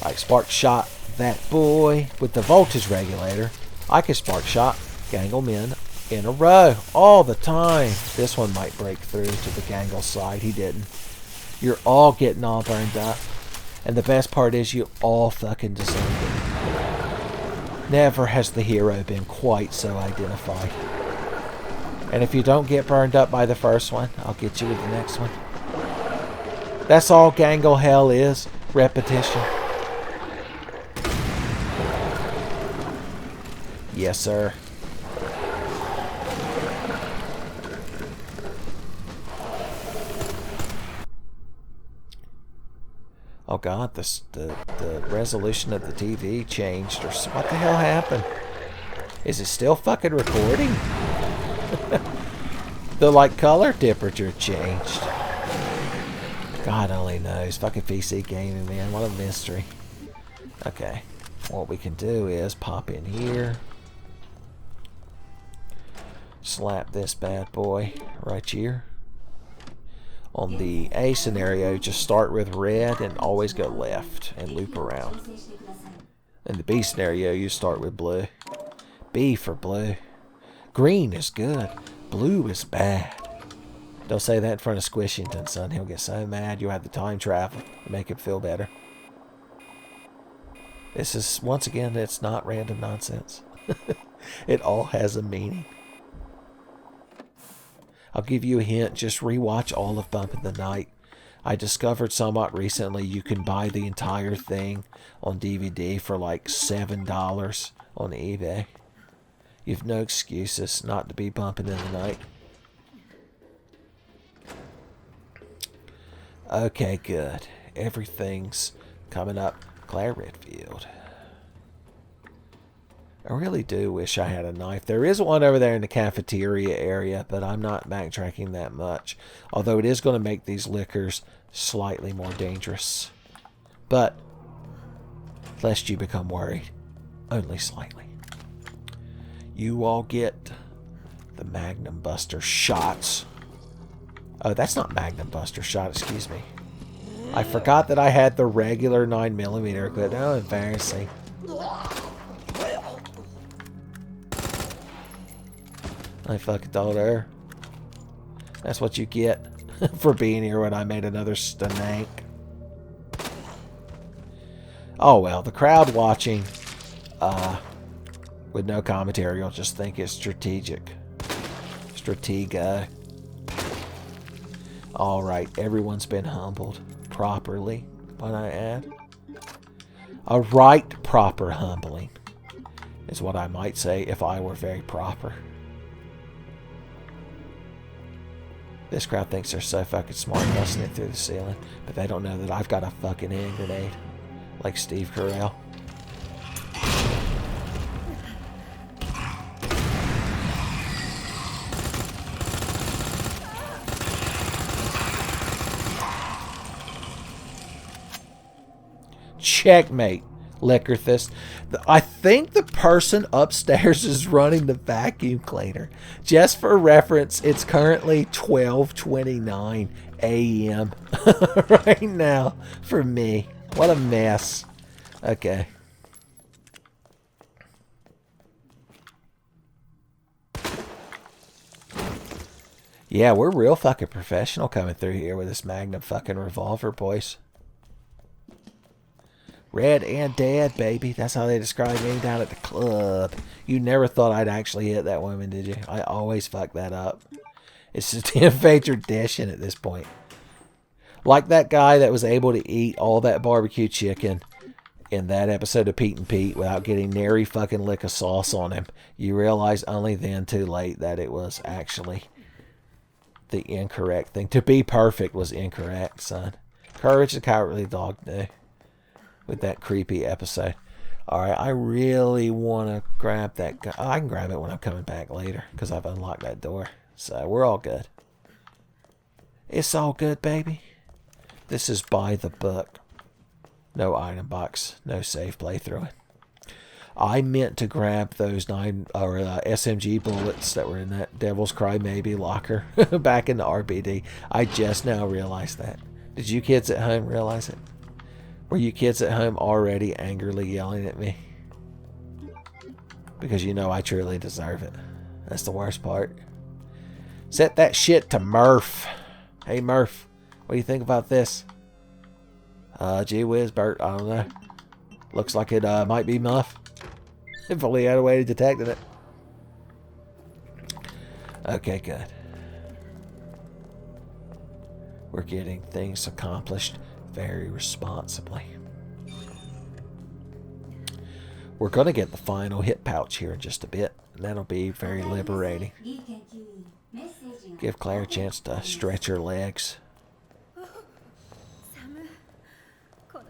Alright, spark shot that boy with the voltage regulator. I can spark shot Ganglmen in a row all the time. This one might break through to the Gangle side. He didn't. You're all getting all burned up. And the best part is you all fucking deserve it. Never has the hero been quite so identified. And if you don't get burned up by the first one, I'll get you with the next one. That's all Gangle hell is. Repetition. Yes, sir. Oh god, the resolution of the TV changed, or what the hell happened? Is it still fucking recording? The color temperature changed. God only knows. Fucking PC gaming, man. What a mystery. Okay. What we can do is pop in here. Slap this bad boy right here. On the A scenario, just start with red and always go left and loop around. In the B scenario, you start with blue. B for blue. Green is good. Blue is bad. Don't say that in front of Squishington, son. He'll get so mad you'll have to time travel to make him feel better. This is, once again, it's not random nonsense. It all has a meaning. I'll give you a hint. Just rewatch all of Bump in the Night. I discovered somewhat recently you can buy the entire thing on DVD for like $7 on eBay. You've no excuses not to be bumping in the night. Okay, good. Everything's coming up Claire Redfield. I really do wish I had a knife. There is one over there in the cafeteria area, but I'm not backtracking that much. Although it is going to make these liquors slightly more dangerous. But, lest you become worried, only slightly. You all get the Magnum Buster shots. Oh, that's not Magnum Buster shot, excuse me. I forgot that I had the regular 9mm equipment. Oh, embarrassing. I fucking told her. That's what you get for being here when I made another stank. Oh well, the crowd watching with no commentary will just think it's strategic. Stratego. Alright, everyone's been humbled properly, might I add. A right proper humbling is what I might say if I were very proper. This crowd thinks they're so fucking smart busting it through the ceiling, but they don't know that I've got a fucking hand grenade. Like Steve Carell. Checkmate, Lickerthus. I think the person upstairs is running the vacuum cleaner. Just for reference, it's currently 12:29 a.m. right now for me. What a mess. Okay. Yeah, we're real fucking professional coming through here with this Magnum fucking revolver, boys. Red and dead, baby. That's how they describe me down at the club. You never thought I'd actually hit that woman, did you? I always fuck that up. It's just a tradition at this point. Like that guy that was able to eat all that barbecue chicken in that episode of Pete and Pete without getting nary fucking lick of sauce on him. You realize only then, too late, that it was actually the incorrect thing. To be perfect was incorrect, son. Courage the Cowardly Dog knew. With that creepy episode. Alright, I really want to grab that guy. I can grab it when I'm coming back later because I've unlocked that door. So we're all good. It's all good, baby. This is by the book. No item box. No save playthrough. I meant to grab those SMG bullets that were in that Devil's Cry Maybe locker back in the R.P.D. I just now realized that. Did you kids at home realize it? Were you kids at home already angrily yelling at me? Because you know I truly deserve it. That's the worst part. Set that shit to Murph. Hey Murph, what do you think about this? Gee whiz, Bert, I don't know. Looks like it might be Muff. If only had a way of detecting it. Okay, good. We're getting things accomplished very responsibly. We're going to get the final hit pouch here in just a bit, and that'll be very liberating. Give Claire a chance to stretch her legs.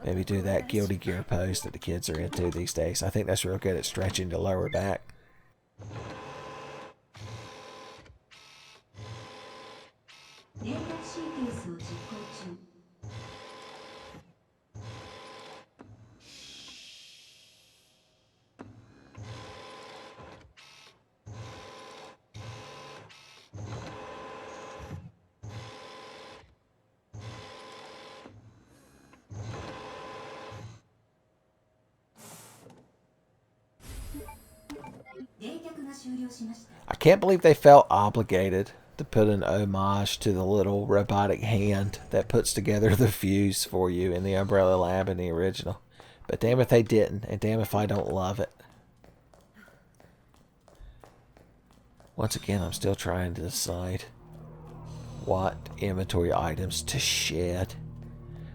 Maybe do that Guilty Gear pose that the kids are into these days. I think that's real good at stretching the lower back. I can't believe they felt obligated to put an homage to the little robotic hand that puts together the fuse for you in the Umbrella Lab in the original. But damn if they didn't, and damn if I don't love it. Once again, I'm still trying to decide what inventory items to shed.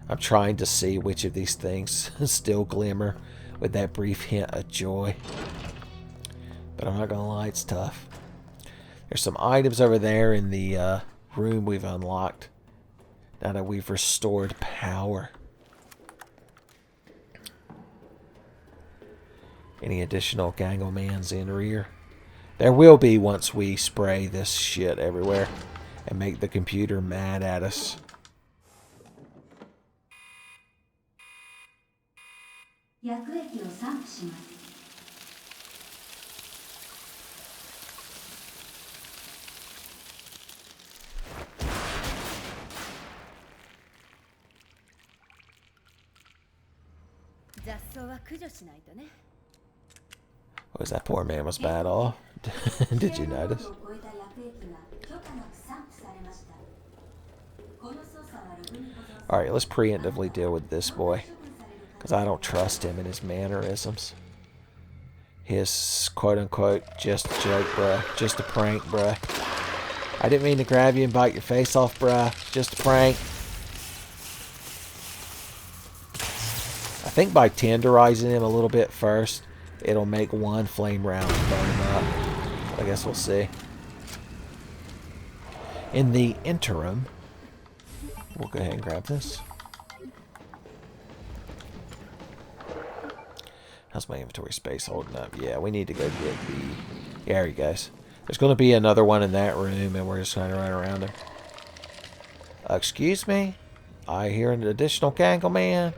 I'm trying to see which of these things still glimmer with that brief hint of joy. But I'm not going to lie, it's tough. There's some items over there in the room we've unlocked. Now that we've restored power. any additional Ganglmans in rear. There will be once we spray this shit everywhere and make the computer mad at us. Was that poor man was bad off? Did you notice? Alright, let's preemptively deal with this boy. Because I don't trust him and his mannerisms. His quote-unquote just a joke, bruh. Just a prank, bruh. I didn't mean to grab you and bite your face off, bruh. Just a prank. I think by tenderizing him a little bit first, it'll make one flame round burn up. I guess we'll see. In the interim, we'll go ahead and grab this. How's my inventory space holding up? Yeah, we need to go get the... There he goes. There's going to be another one in that room, and we're just going to run around him. Excuse me? I hear an additional Ganglman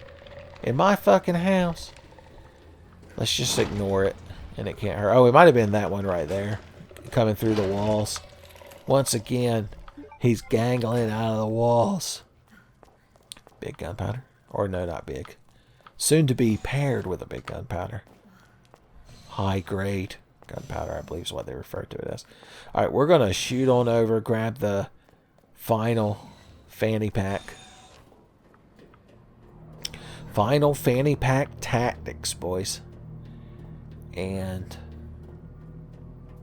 in my fucking house. Let's just ignore it, and it can't hurt. Oh, it might have been that one right there, coming through the walls. Once again, he's gangling out of the walls. Big gunpowder. Or no, not big. Soon to be paired with a big gunpowder. High grade gunpowder, I believe is what they refer to it as. Alright, we're going to shoot on over, grab the final fanny pack. Final fanny pack tactics, boys. And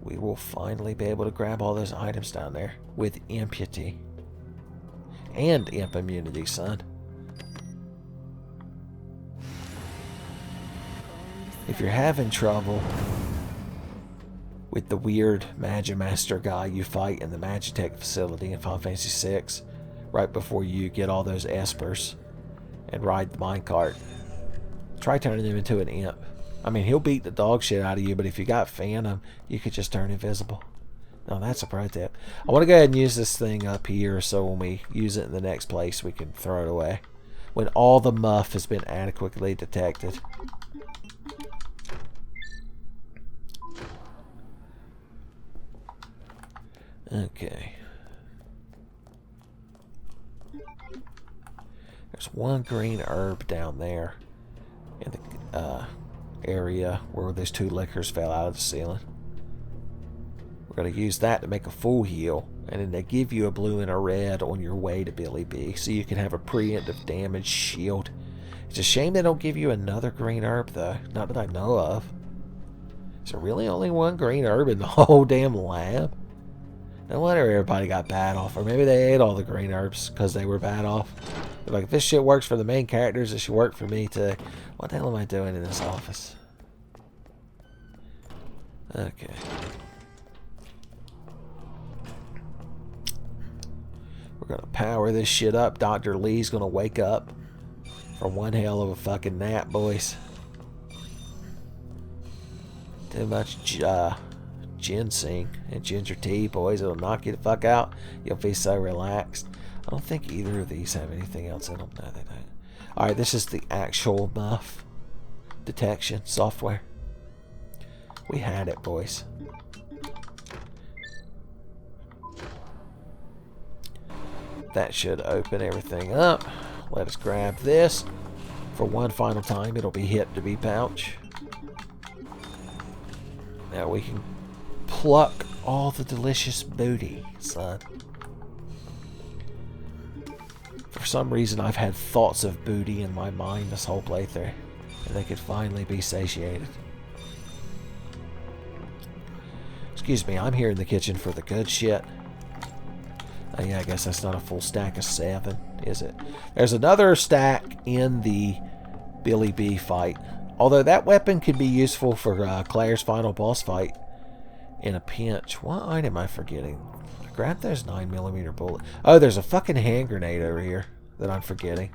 we will finally be able to grab all those items down there with impunity. And imp immunity, son. If you're having trouble with the weird Magimaster guy you fight in the Magitech facility in Final Fantasy VI, right before you get all those espers and ride the minecart, try turning him into an imp. I mean, he'll beat the dog shit out of you, but if you got Phantom, you could just turn invisible. Now, that's a pro tip. I want to go ahead and use this thing up here so when we use it in the next place, we can throw it away. When all the muff has been adequately detected. Okay. There's one green herb down there in the area where those two liquors fell out of the ceiling. We're going to use that to make a full heal, and then they give you a blue and a red on your way to Billy B, so you can have a preemptive damage shield. It's a shame they don't give you another green herb, though. Not that I know of. Is there really only one green herb in the whole damn lab? No wonder everybody got bad off. Or maybe they ate all the green herbs because they were bad off. They're like, if this shit works for the main characters, it should work for me too. What the hell am I doing in this office? Okay. We're going to power this shit up. Dr. Lee's going to wake up from one hell of a fucking nap, boys. Too much ginseng and ginger tea, boys. It'll knock you the fuck out. You'll be so relaxed. I don't think either of these have anything else in them. No, they don't. Alright, this is the actual muff detection software. We had it, boys. That should open everything up. Let us grab this. For one final time, it'll be hit to be pouch. Now we can pluck all the delicious booty, son. For some reason, I've had thoughts of booty in my mind this whole playthrough, and they could finally be satiated. Excuse me, I'm here in the kitchen for the good shit. Oh yeah, I guess that's not a full stack of 7, is it? There's another stack in the Billy B fight. Although that weapon could be useful for Claire's final boss fight in a pinch. What item am I forgetting? Grab those 9mm bullet. Oh, there's a fucking hand grenade over here that I'm forgetting.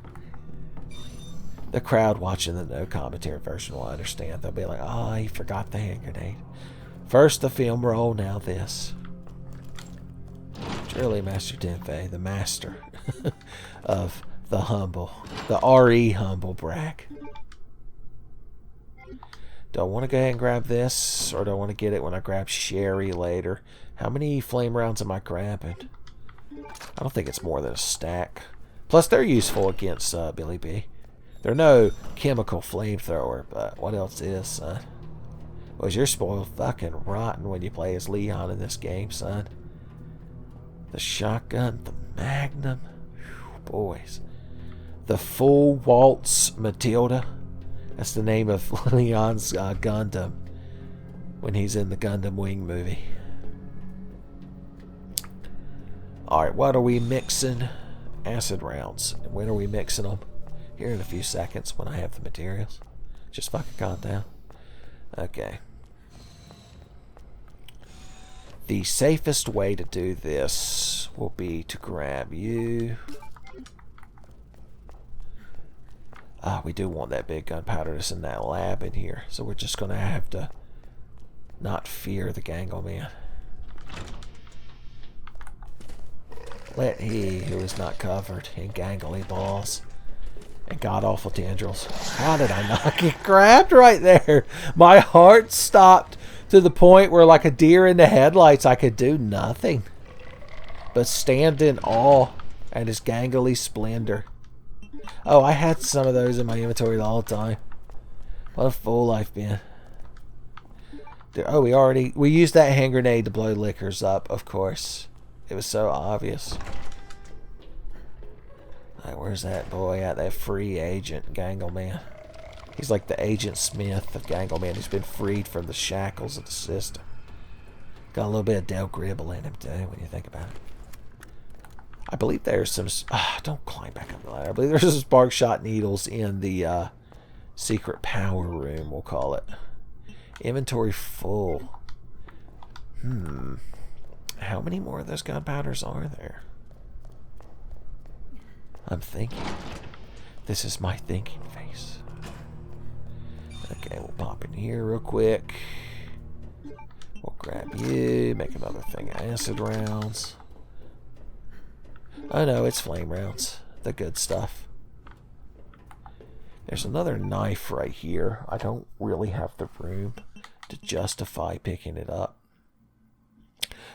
The crowd watching the no commentary version will understand. They'll be like, oh, he forgot the hand grenade. First the film roll, now this. Surely Master Tenfei, the master of the humble, the RE humble brag. Do I want to go ahead and grab this, or do I want to get it when I grab Sherry later? How many flame rounds am I grabbing? I don't think it's more than a stack. Plus, they're useful against Billy B. They're no chemical flamethrower, but what else is, son? Was you're spoiled fucking rotten when you play as Leon in this game, son. The shotgun, the magnum, whew, boys. The full waltz Matilda. That's the name of Leon's Gundam when he's in the Gundam Wing movie. Alright, what are we mixing? Acid rounds. When are we mixing them? Here in a few seconds when I have the materials. Just fucking calm down. Okay. The safest way to do this will be to grab you. We do want that big gunpowder that's in that lab in here. So we're just going to have to not fear the Ganglin. Let he who is not covered in gangly balls and god-awful tendrils. How did I not get grabbed right there? My heart stopped to the point where, like a deer in the headlights, I could do nothing but stand in awe at his gangly splendor. Oh, I had some of those in my inventory the whole time. What a fool I've been. Oh, we used that hand grenade to blow liquors up, of course. It was so obvious. Alright, where's that boy at? That free agent, Ganglin. He's like the Agent Smith of Ganglin. He's been freed from the shackles of the system. Got a little bit of Del Gribble in him, too, when you think about it. I believe there's some... don't climb back up the ladder. I believe there's some spark shot needles in the secret power room, we'll call it. Inventory full. How many more of those gunpowders are there? I'm thinking. This is my thinking face. Okay, we'll pop in here real quick. We'll grab you. Make another thing of acid rounds. Oh no, it's flame rounds. The good stuff. There's another knife right here. I don't really have the room to justify picking it up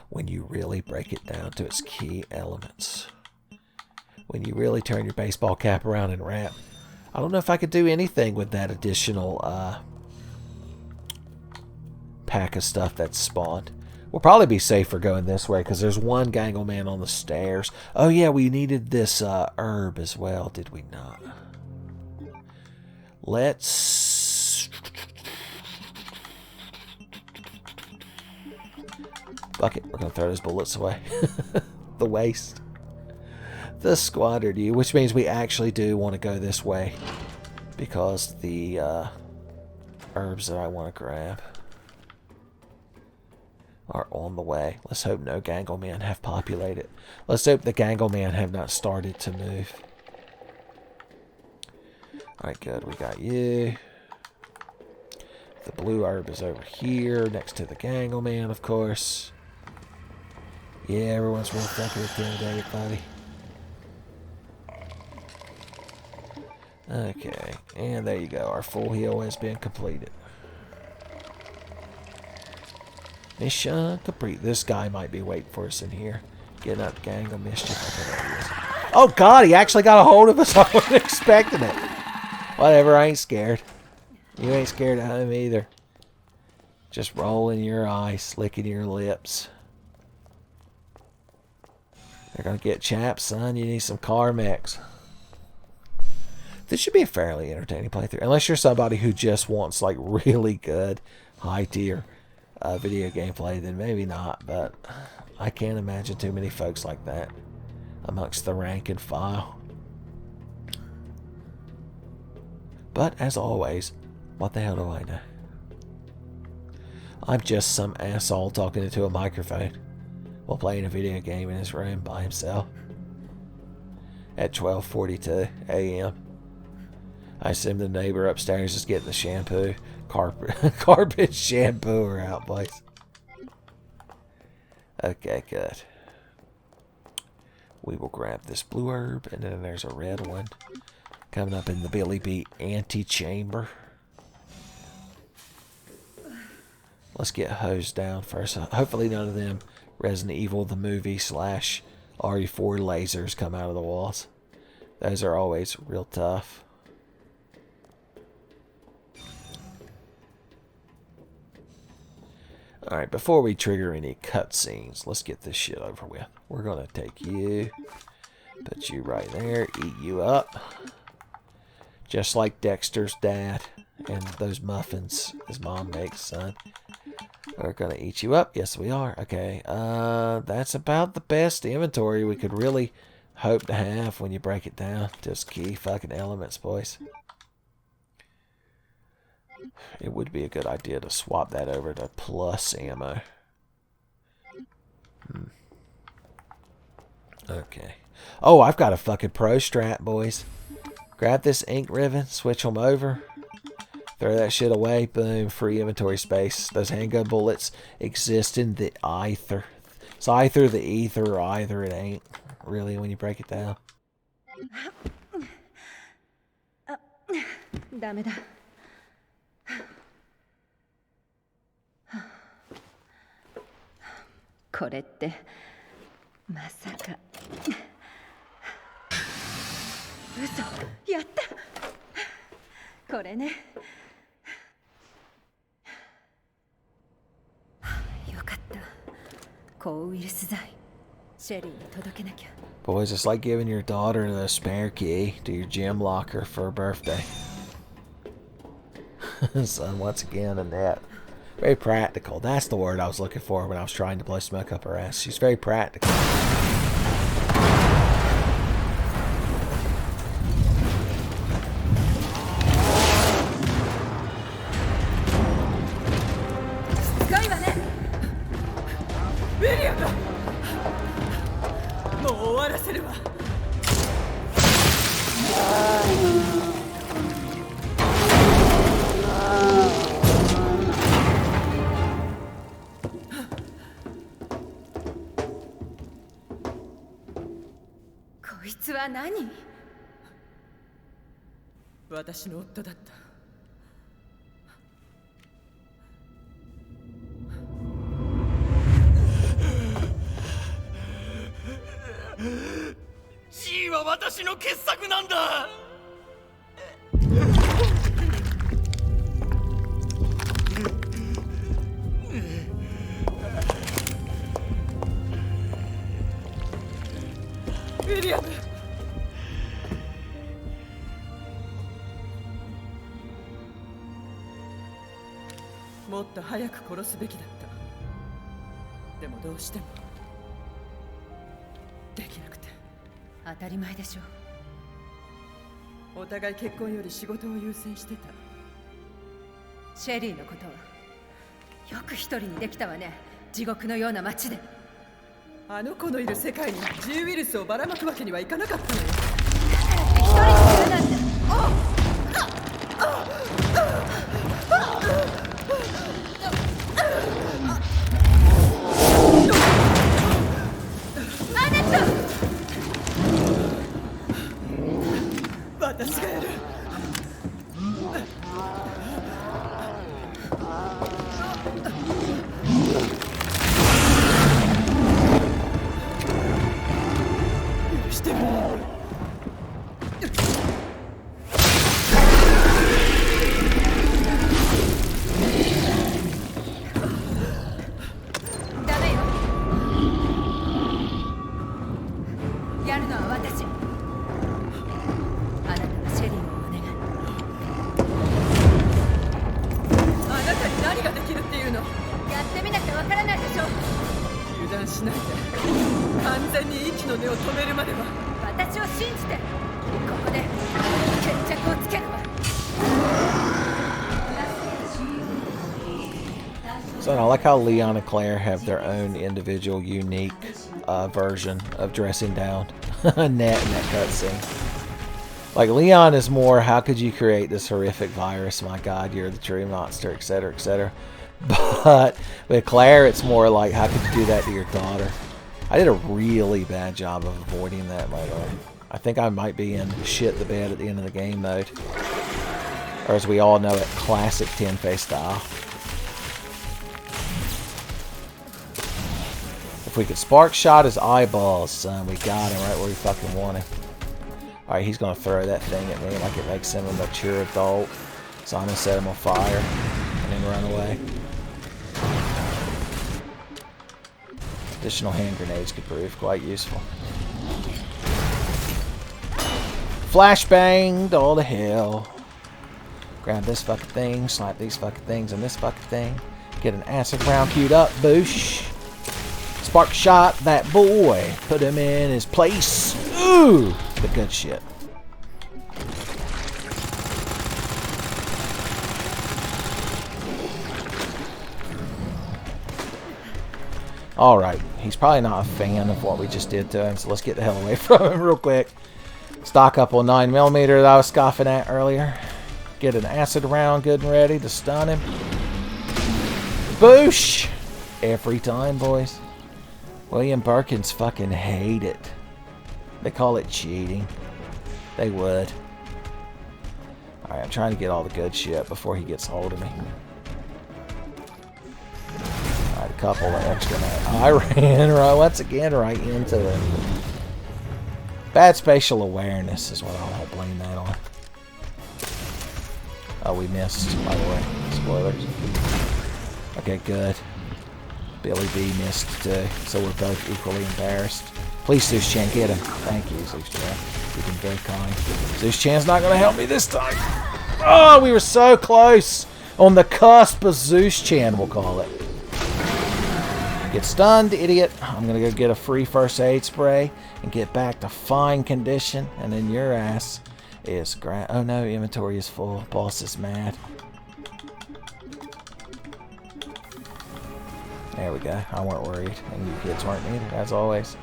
when you really break it down to its key elements. When you really turn your baseball cap around and wrap. I don't know if I could do anything with that additional pack of stuff that's spawned. We'll probably be safer going this way because there's one Ganglin on the stairs. Oh yeah, we needed this herb as well, did we not? Let's... Fuck it, we're going to throw those bullets away. The waste. The squandered you, which means we actually do want to go this way. Because the herbs that I want to grab are on the way. Let's hope no Ganglin have populated. Let's hope the Ganglin have not started to move. Alright, good. We got you. The blue herb is over here, next to the Ganglin, of course. Yeah, everyone's real fucking intimidated, buddy. Okay, and there you go. Our full heal has been completed. Mission complete. This guy might be waiting for us in here. Getting out the gang of mischief. Oh god, he actually got a hold of us. I wasn't expecting it. Whatever, I ain't scared. You ain't scared of him either. Just rolling your eyes, licking your lips. They're gonna get chapped, son. You need some Carmex. This should be a fairly entertaining playthrough. Unless you're somebody who just wants like really good, high tier video gameplay, then maybe not. But I can't imagine too many folks like that amongst the rank and file. But as always, what the hell do I know? I'm just some asshole talking into a microphone while playing a video game in his room by himself at 12:42 a.m. I assume the neighbor upstairs is getting the shampoo. Carpet shampooer out, boys. Okay, good. We will grab this blue herb, and then there's a red one coming up in the Billy B antechamber. Let's get hosed down first. Hopefully none of them Resident Evil the movie / RE4 lasers come out of the walls. Those are always real tough. Alright, before we trigger any cutscenes, let's get this shit over with. We're going to take you, put you right there, eat you up. Just like Dexter's dad and those muffins his mom makes, son. We're going to eat you up. Yes, we are. Okay, that's about the best inventory we could really hope to have when you break it down. Just key fucking elements, boys. It would be a good idea to swap that over to plus ammo. Okay. Oh, I've got a fucking pro strat, boys. Grab this ink ribbon, switch them over. Throw that shit away. Boom. Free inventory space. Those handgun bullets exist in the ether. It's either the ether or either it ain't. Really, when you break it down. ダメだ。これってまさか。嘘。やった。これね。よかった。抗ウイルス剤。シェリーに届けなきゃ。Boys, it's like giving your daughter the spare key to your gym locker for her birthday. Son, once again, Annette. Very practical. That's the word I was looking for when I was trying to blow smoke up her ass. She's very practical. Nani? 私の夫だった。G は私の傑作なんだ。ウィリアム。もっと早く殺すべきだった。でもどうしてもできなくて。当たり前でしょ。お互い結婚より仕事を優先してた。シェリーのことはよく一人にできたわね。地獄のような街で。あの子のいる世界に G ウイルスをばらまくわけにはいかなかったのよ。一人にするなんて。私がやる。許してくれ。ダメよ。やるのは私。あなたはシェリーをお願い。あなたに何ができるっていうの？やってみなきゃわからないでしょ。油断しないで。完全に息の根を止めるまでは。私を信じて。ここで決着をつけるわ。So I like how Leon and Claire have their own individual, unique version of dressing down Annette in that cutscene. Like, Leon is more, how could you create this horrific virus? My God, you're the true monster, etc., etc. But with Claire, it's more like, how could you do that to your daughter? I did a really bad job of avoiding that, by the way. I think I might be in shit the bed at the end of the game mode. Or as we all know it, classic 10-face style. If we could spark shot his eyeballs, son, we got him right where we fucking want him. Alright, he's gonna throw that thing at me like it makes him a mature adult. So I'm gonna set him on fire and then run away. Additional hand grenades could prove quite useful. Flashbanged all to hell. Grab this fucking thing, slap these fucking things and this fucking thing. Get an acid round queued up, boosh. Spark shot that boy. Put him in his place. Ooh, the good shit. Alright, he's probably not a fan of what we just did to him, so let's get the hell away from him real quick. Stock up on 9mm that I was scoffing at earlier. Get an acid round good and ready to stun him. Boosh! Every time, boys. William Birkins fucking hate it. They call it cheating. They would. Alright, I'm trying to get all the good shit before he gets hold of me. Alright, a couple of extra now. I ran right once again right into it. Bad spatial awareness is what I'll blame that on. Oh, we missed, by the way. Spoilers. Okay, good. Billy B missed too, so we're both equally embarrassed. Please, Zeus Chan, get him. Thank you, Zeus Chan. You've been very kind. Zeus Chan's not going to help me this time. Oh, we were so close. On the cusp of Zeus Chan, we'll call it. Get stunned, idiot. I'm going to go get a free first aid spray and get back to fine condition. And then your ass is oh no, inventory is full. Boss is mad. There we go. I weren't worried. And you kids weren't either, as always.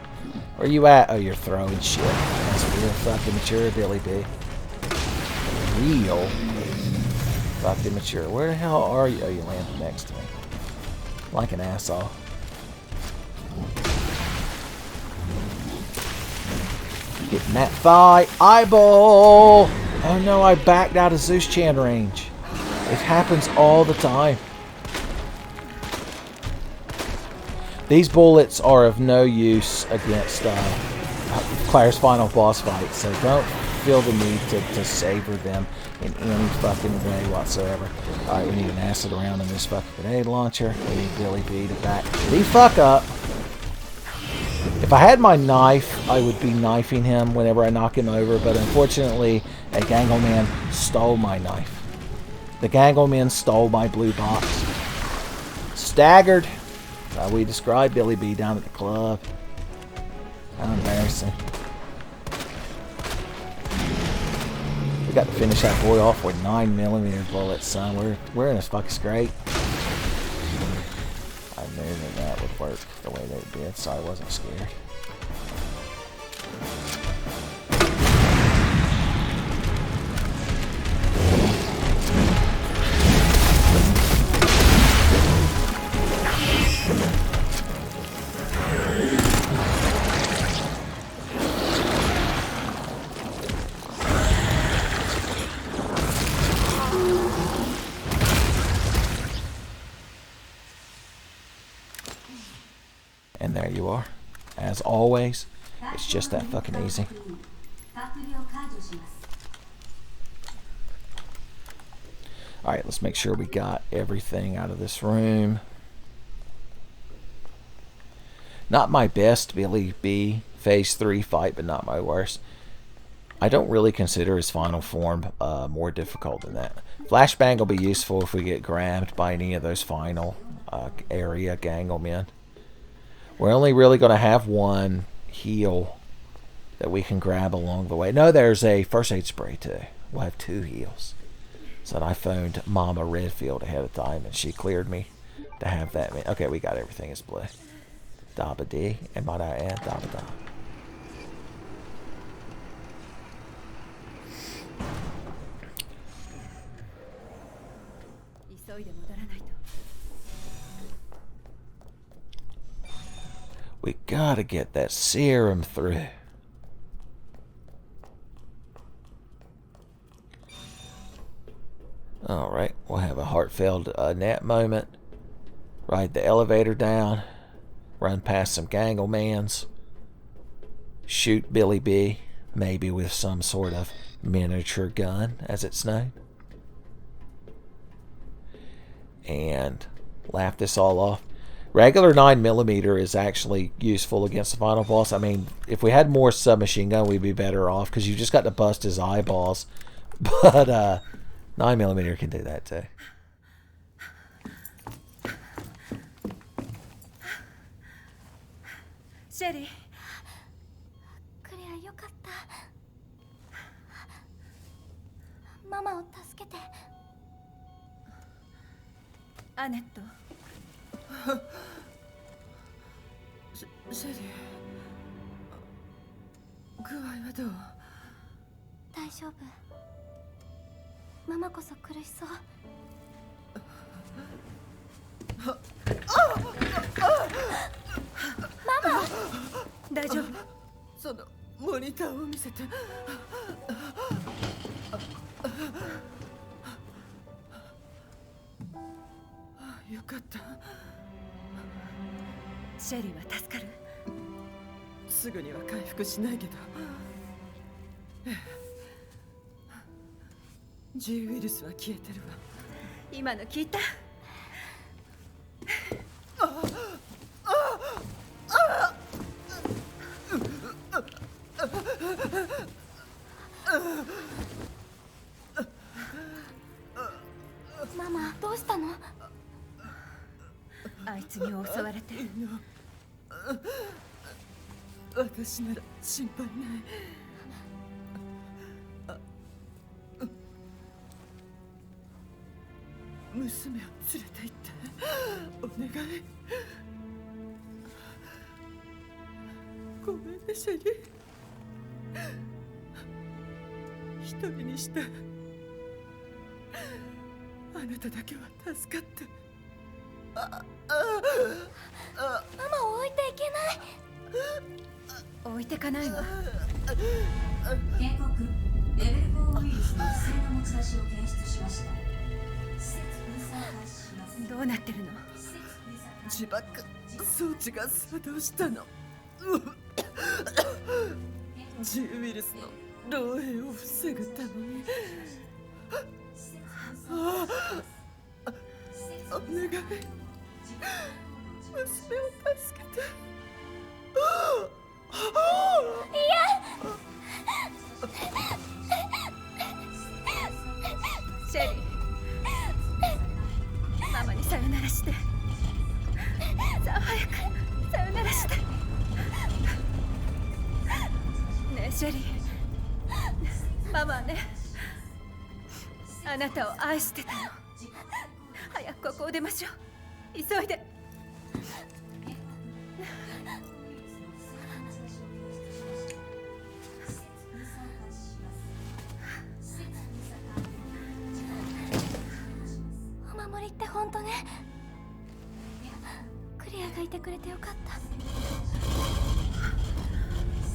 Where you at? Oh, you're throwing shit. That's real fucking mature, Billy B. Real fucking mature. Where the hell are you? Oh, you landed next to me. Like an asshole. Getting that thigh eyeball. Oh no, I backed out of Zeus Chan range. It happens all the time. These bullets are of no use against Claire's final boss fight, so don't feel the need to savor them in any fucking way whatsoever. Alright, we need an acid round in this fucking grenade launcher. We need Billy B to back the fuck up. If I had my knife, I would be knifing him whenever I knock him over, but unfortunately, a Ganglin stole my knife. The Ganglin stole my blue box. Staggered. We described Billy B down at the club. How embarrassing. We got to finish that boy off with 9mm bullets, son. We're in a fucking scrape. I knew that would work the way that it did, so I wasn't scared. And there you are. As always, it's just that fucking easy. Alright, let's make sure we got everything out of this room. Not my best Billy B Phase 3 fight, but not my worst. I don't really consider his final form more difficult than that. Flashbang will be useful if we get grabbed by any of those final area Ganglin. We're only really going to have one heal that we can grab along the way. No, there's a first aid spray too. We'll have 2 heals. So I phoned Mama Redfield ahead of time and she cleared me to have that. Okay, we got everything. It's blue. R.D.P, and might I add, R.D.P. We gotta get that serum through. Alright, we'll have a heartfelt nap moment. Ride the elevator down. Run past some Ganglemans. Shoot Billy B. Maybe with some sort of miniature gun, as it's known. And laugh this all off. Regular 9mm is actually useful against the final boss. I mean, if we had more submachine gun, we'd be better off, because you just got to bust his eyeballs. But 9mm can do that too. Sherry. クレアよかった。ママを助けて。アネット。シェリー、具合はどう？大丈夫。ママこそ苦しそう。ママ！大丈夫？そのモニターを見せて。よかった。シェリーは助かる？すぐには回復しないけど。G ウイルスは消えてるわ。今の聞いた？ママ、どうしたの？あいつに襲われて。私なら心配ない。娘を連れて行ってお願い。ごめんねシェリー。一人にしてあなただけは助かって。ママを置いていけない。置いてかないわ。警告、レベル4ウイルスの不正な持ち出しを検出しました。施設封鎖を開始します。どうなってるの？自爆装置が作動したの。G ウイルスの漏洩を防ぐために。お願い、娘を助けて。シェリー、ママにさよならして。さあ早くさよならして。ねえシェリー、ママはね、あなたを愛してたの。早くここを出ましょう。急いで。お守りって本当ね。クレアがいてくれてよかった。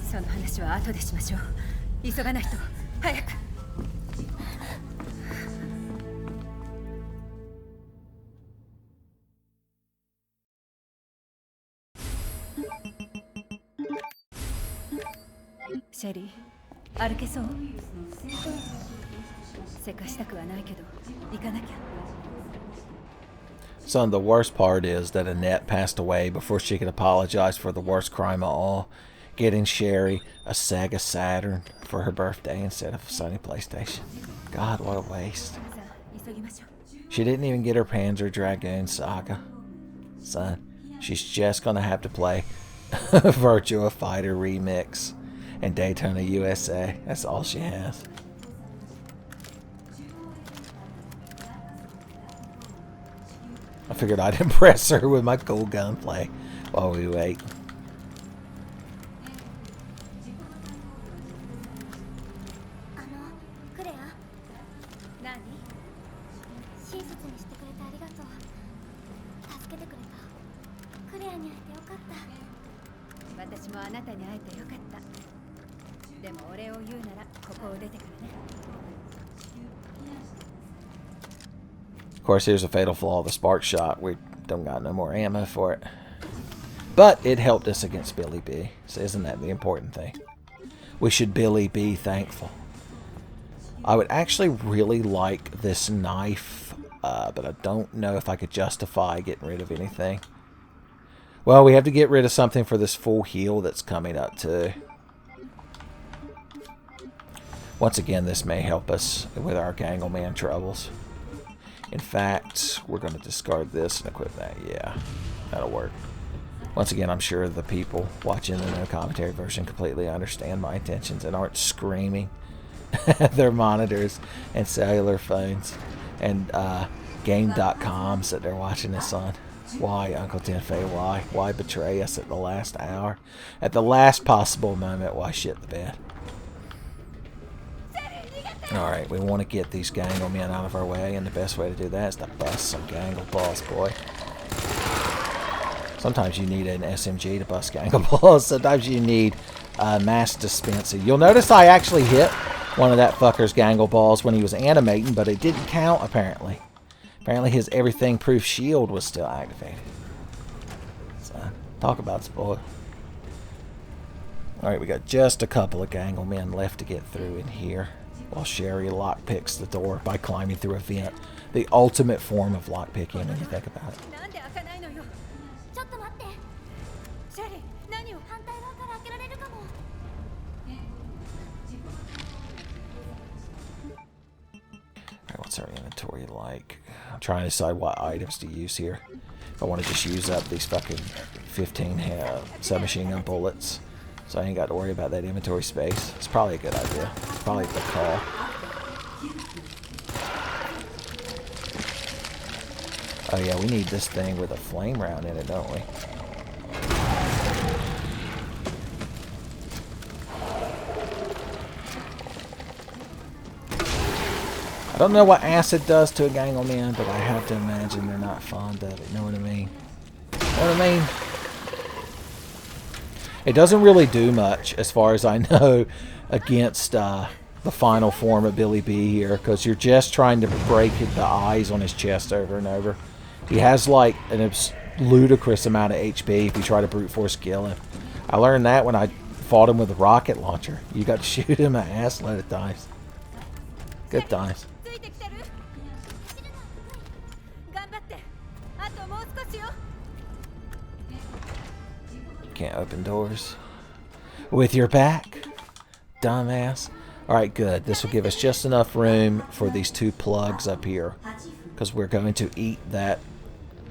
その話は後でしましょう。急がないと。早く。シェリー、歩けそう？せかしたくはないけど、行かなきゃ。Son, the worst part is that Annette passed away before she could apologize for the worst crime of all, getting Sherry a Sega Saturn for her birthday instead of a Sony PlayStation. God, what a waste. She didn't even get her Panzer Dragoon Saga. Son, she's just gonna have to play Virtua Fighter Remix and Daytona USA. That's all she has. I figured I'd impress her with my cool gunplay while we wait. クレア。何？親切にしてくれてありがとう。助けてくれた。クレアに会えてよかった。私もあなたに会えてよかった。でもお礼を言うならここを出てからね。 Of course, here's a fatal flaw of the spark shot. We don't got no more ammo for it. But it helped us against Billy B. So isn't that the important thing? We should Billy be thankful. I would actually really like this knife, but I don't know if I could justify getting rid of anything. Well, we have to get rid of something for this full heal that's coming up too. Once again, this may help us with our Ganglin troubles. In fact, we're going to discard this and equip that. Yeah, that'll work. Once again, I'm sure the people watching the no commentary version completely understand my intentions and aren't screaming at their monitors and cellular phones and game.coms that they're watching this on. Why, Uncle Tenfei? Why? Why betray us at the last hour? At the last possible moment, why shit the bed? Alright, we want to get these Ganglin men out of our way, and the best way to do that is to bust some Ganglin balls, boy. Sometimes you need an SMG to bust Ganglin balls. Sometimes you need a mass dispenser. You'll notice I actually hit one of that fucker's Ganglin balls when he was animating, but it didn't count, apparently. Apparently his everything-proof shield was still activated. So, talk about spoil. Alright, we got just a couple of Ganglin men left to get through in here. While Sherry lockpicks the door by climbing through a vent. The ultimate form of lockpicking when you think about it. Alright, what's our inventory like? I'm trying to decide what items to use here. If I want to just use up these fucking 15 submachine gun bullets. So I ain't got to worry about that inventory space. It's probably a good idea. It's probably a good call. Oh yeah, we need this thing with a flame round in it, don't we? I don't know what acid does to a Ganglin man, but I have to imagine they're not fond of it. You know what I mean? You know what I mean? It doesn't really do much, as far as I know, against the final form of Billy B here, because you're just trying to break the eyes on his chest over and over. He has like an ludicrous amount of HP if you try to brute force kill him. I learned that when I fought him with a rocket launcher. You got to shoot him an ass load of times. Good times. Can't open doors with your back, dumbass. Alright, good. This will give us just enough room for these two plugs up here, because we're going to eat that.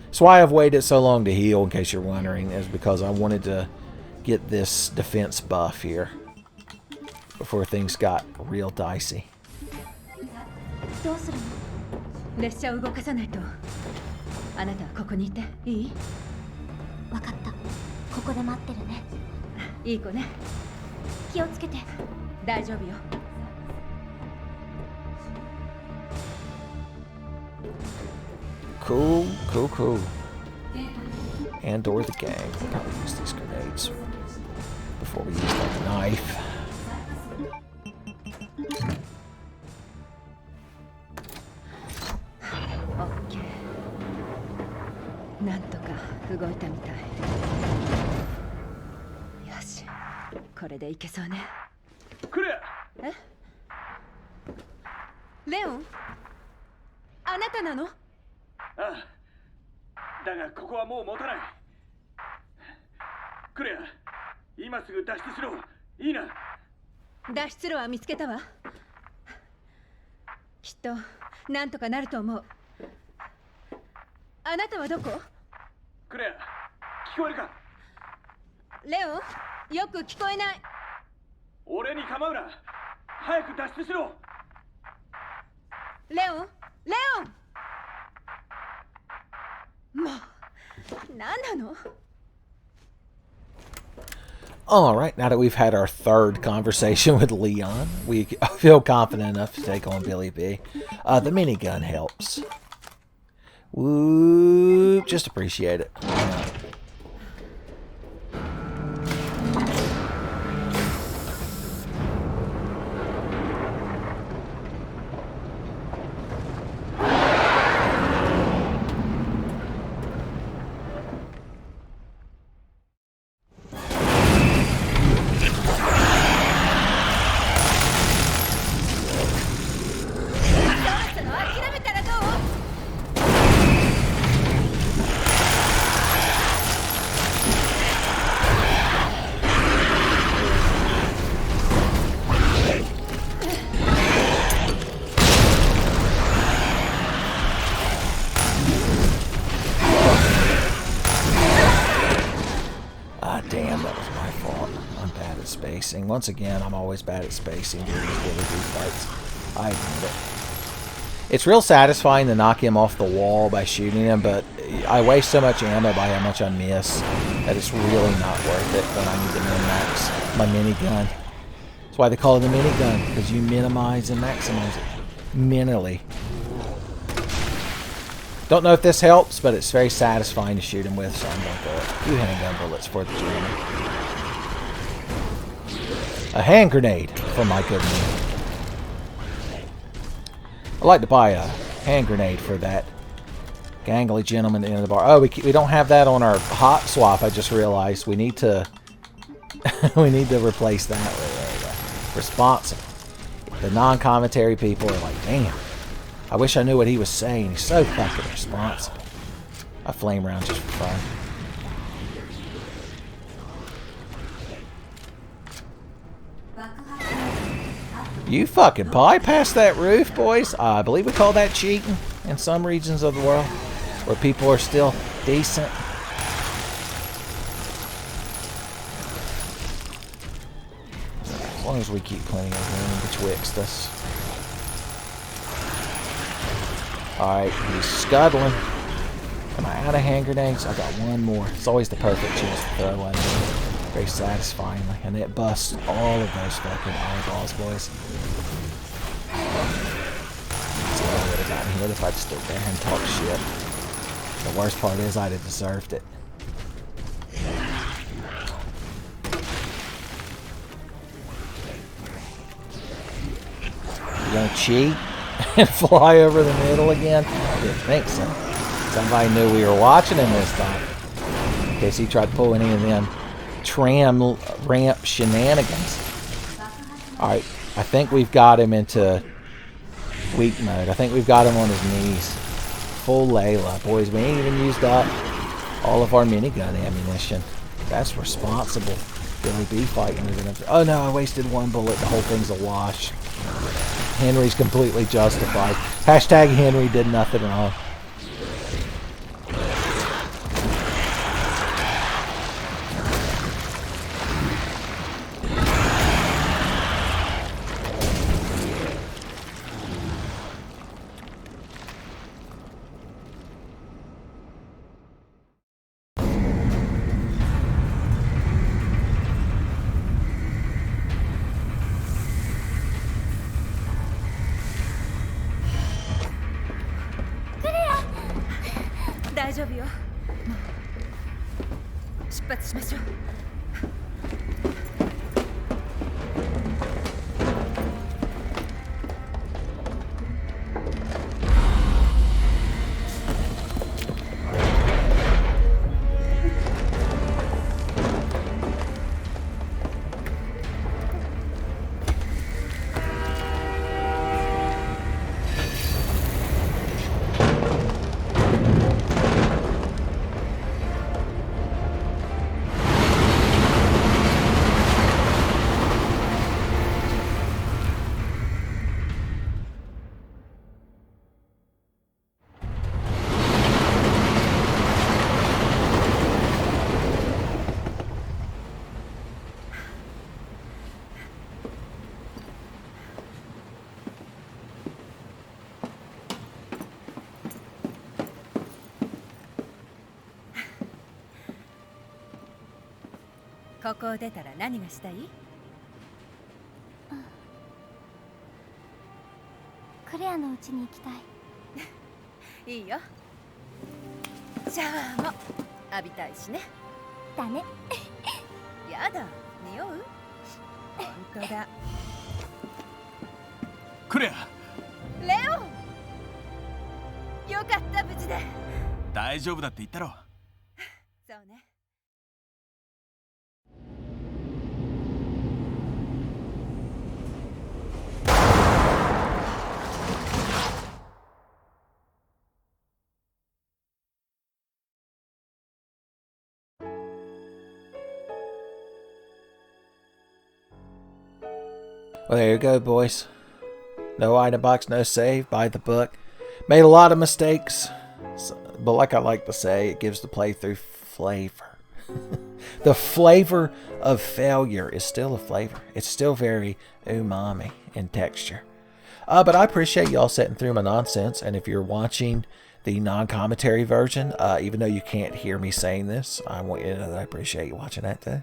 That's why I've waited so long to heal, in case you're wondering, is because I wanted to get this defense buff here before things got real dicey. どうするの？列車を動かさないと。あなたはここにいていい？わかった。ここで待ってるね。いい子ね。気をつけて。大丈夫よ。Cool, cool, cool. And or the gang. We'll probably use these grenades before we use that knife. OK。なんとか動いたみたい。よし、これでいけそうね。クレア。え？レオン？あなたなの？ああ、だがここはもう持たない。クレア、今すぐ脱出しろ。いいな。脱出路は見つけたわ。きっとなんとかなると思う。あなたはどこ？クレア、聞こえるか？レオン、よく聞こえない。俺に構うな。早く脱出しろ。レオン、レオン。もう、何なのAlright, now that we've had our third conversation with Leon, we feel confident enough to take on Billy B. The minigun helps. Whoop, just appreciate it. at spacing. Once again, I'm always bad at spacing during these Billy D fights. I admit it. It's real satisfying to knock him off the wall by shooting him, but I waste so much ammo by how much I miss that it's really not worth it when I need to min-max my minigun. That's why they call it a minigun, because you minimize and maximize it mentally. Don't know if this helps, but it's very satisfying to shoot him with, so I'm going to go with 2 handgun bullets for the journey. A hand grenade for my good man. I'd like to buy a hand grenade for that gangly gentleman at the end of the bar. Oh, we don't have that on our hot swap. I just realized we need to we need to replace that with responsible. The non-commentary people are like, damn, I wish I knew what he was saying. He's so fucking responsible. A flame round just for fun. You fucking bypassed that roof, boys. I believe we call that cheating in some regions of the world where people are still decent. As long as we keep plenty of room betwixt us. Alright, he's scuttling. Am I out of hand grenades? I got one more. It's always the perfect chance to throw one in. Very satisfyingly. And it busts all of those fucking eyeballs, boys. See what I would have gotten here if I'd stood there and talked shit. The worst part is I'd have deserved it. You gonna cheat and fly over the middle again? I didn't think so. Somebody knew we were watching him this time. In case he tried pulling any of them tram ramp shenanigans. Alright, I think we've got him into weak mode. I think we've got him on his knees. Full Layla. Boys, we ain't even used up all of our minigun ammunition. That's responsible. Billy B fighting. Oh no, I wasted one bullet. The whole thing's a wash. Henry's completely justified. Hashtag Henry did nothing wrong.ここを出たら何がしたい？クレアの家に行きたい。いいよ。シャワーも浴びたいしね。だね。やだ、匂う？本当だ。クレア。レオ。よかった無事で。大丈夫だって言ったろ。そうね。Well, there you go, boys. No item box, no save. Buy the book. Made a lot of mistakes, but like I like to say, it gives the playthrough flavor. The flavor of failure is still a flavor. It's still very umami in texture. But I appreciate y'all sitting through my nonsense. And if you're watching the non-commentary version, even though you can't hear me saying this, I want you to know that I appreciate you watching that too.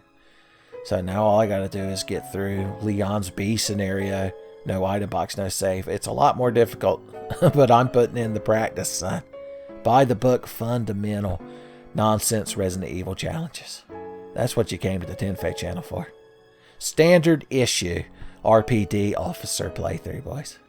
So now all I got to do is get through Leon's B scenario. No item box, no save. It's a lot more difficult, but I'm putting in the practice, son. By the book, fundamental nonsense Resident Evil challenges. That's what you came to the Tenfei channel for. Standard issue R.P.D. officer playthrough, boys.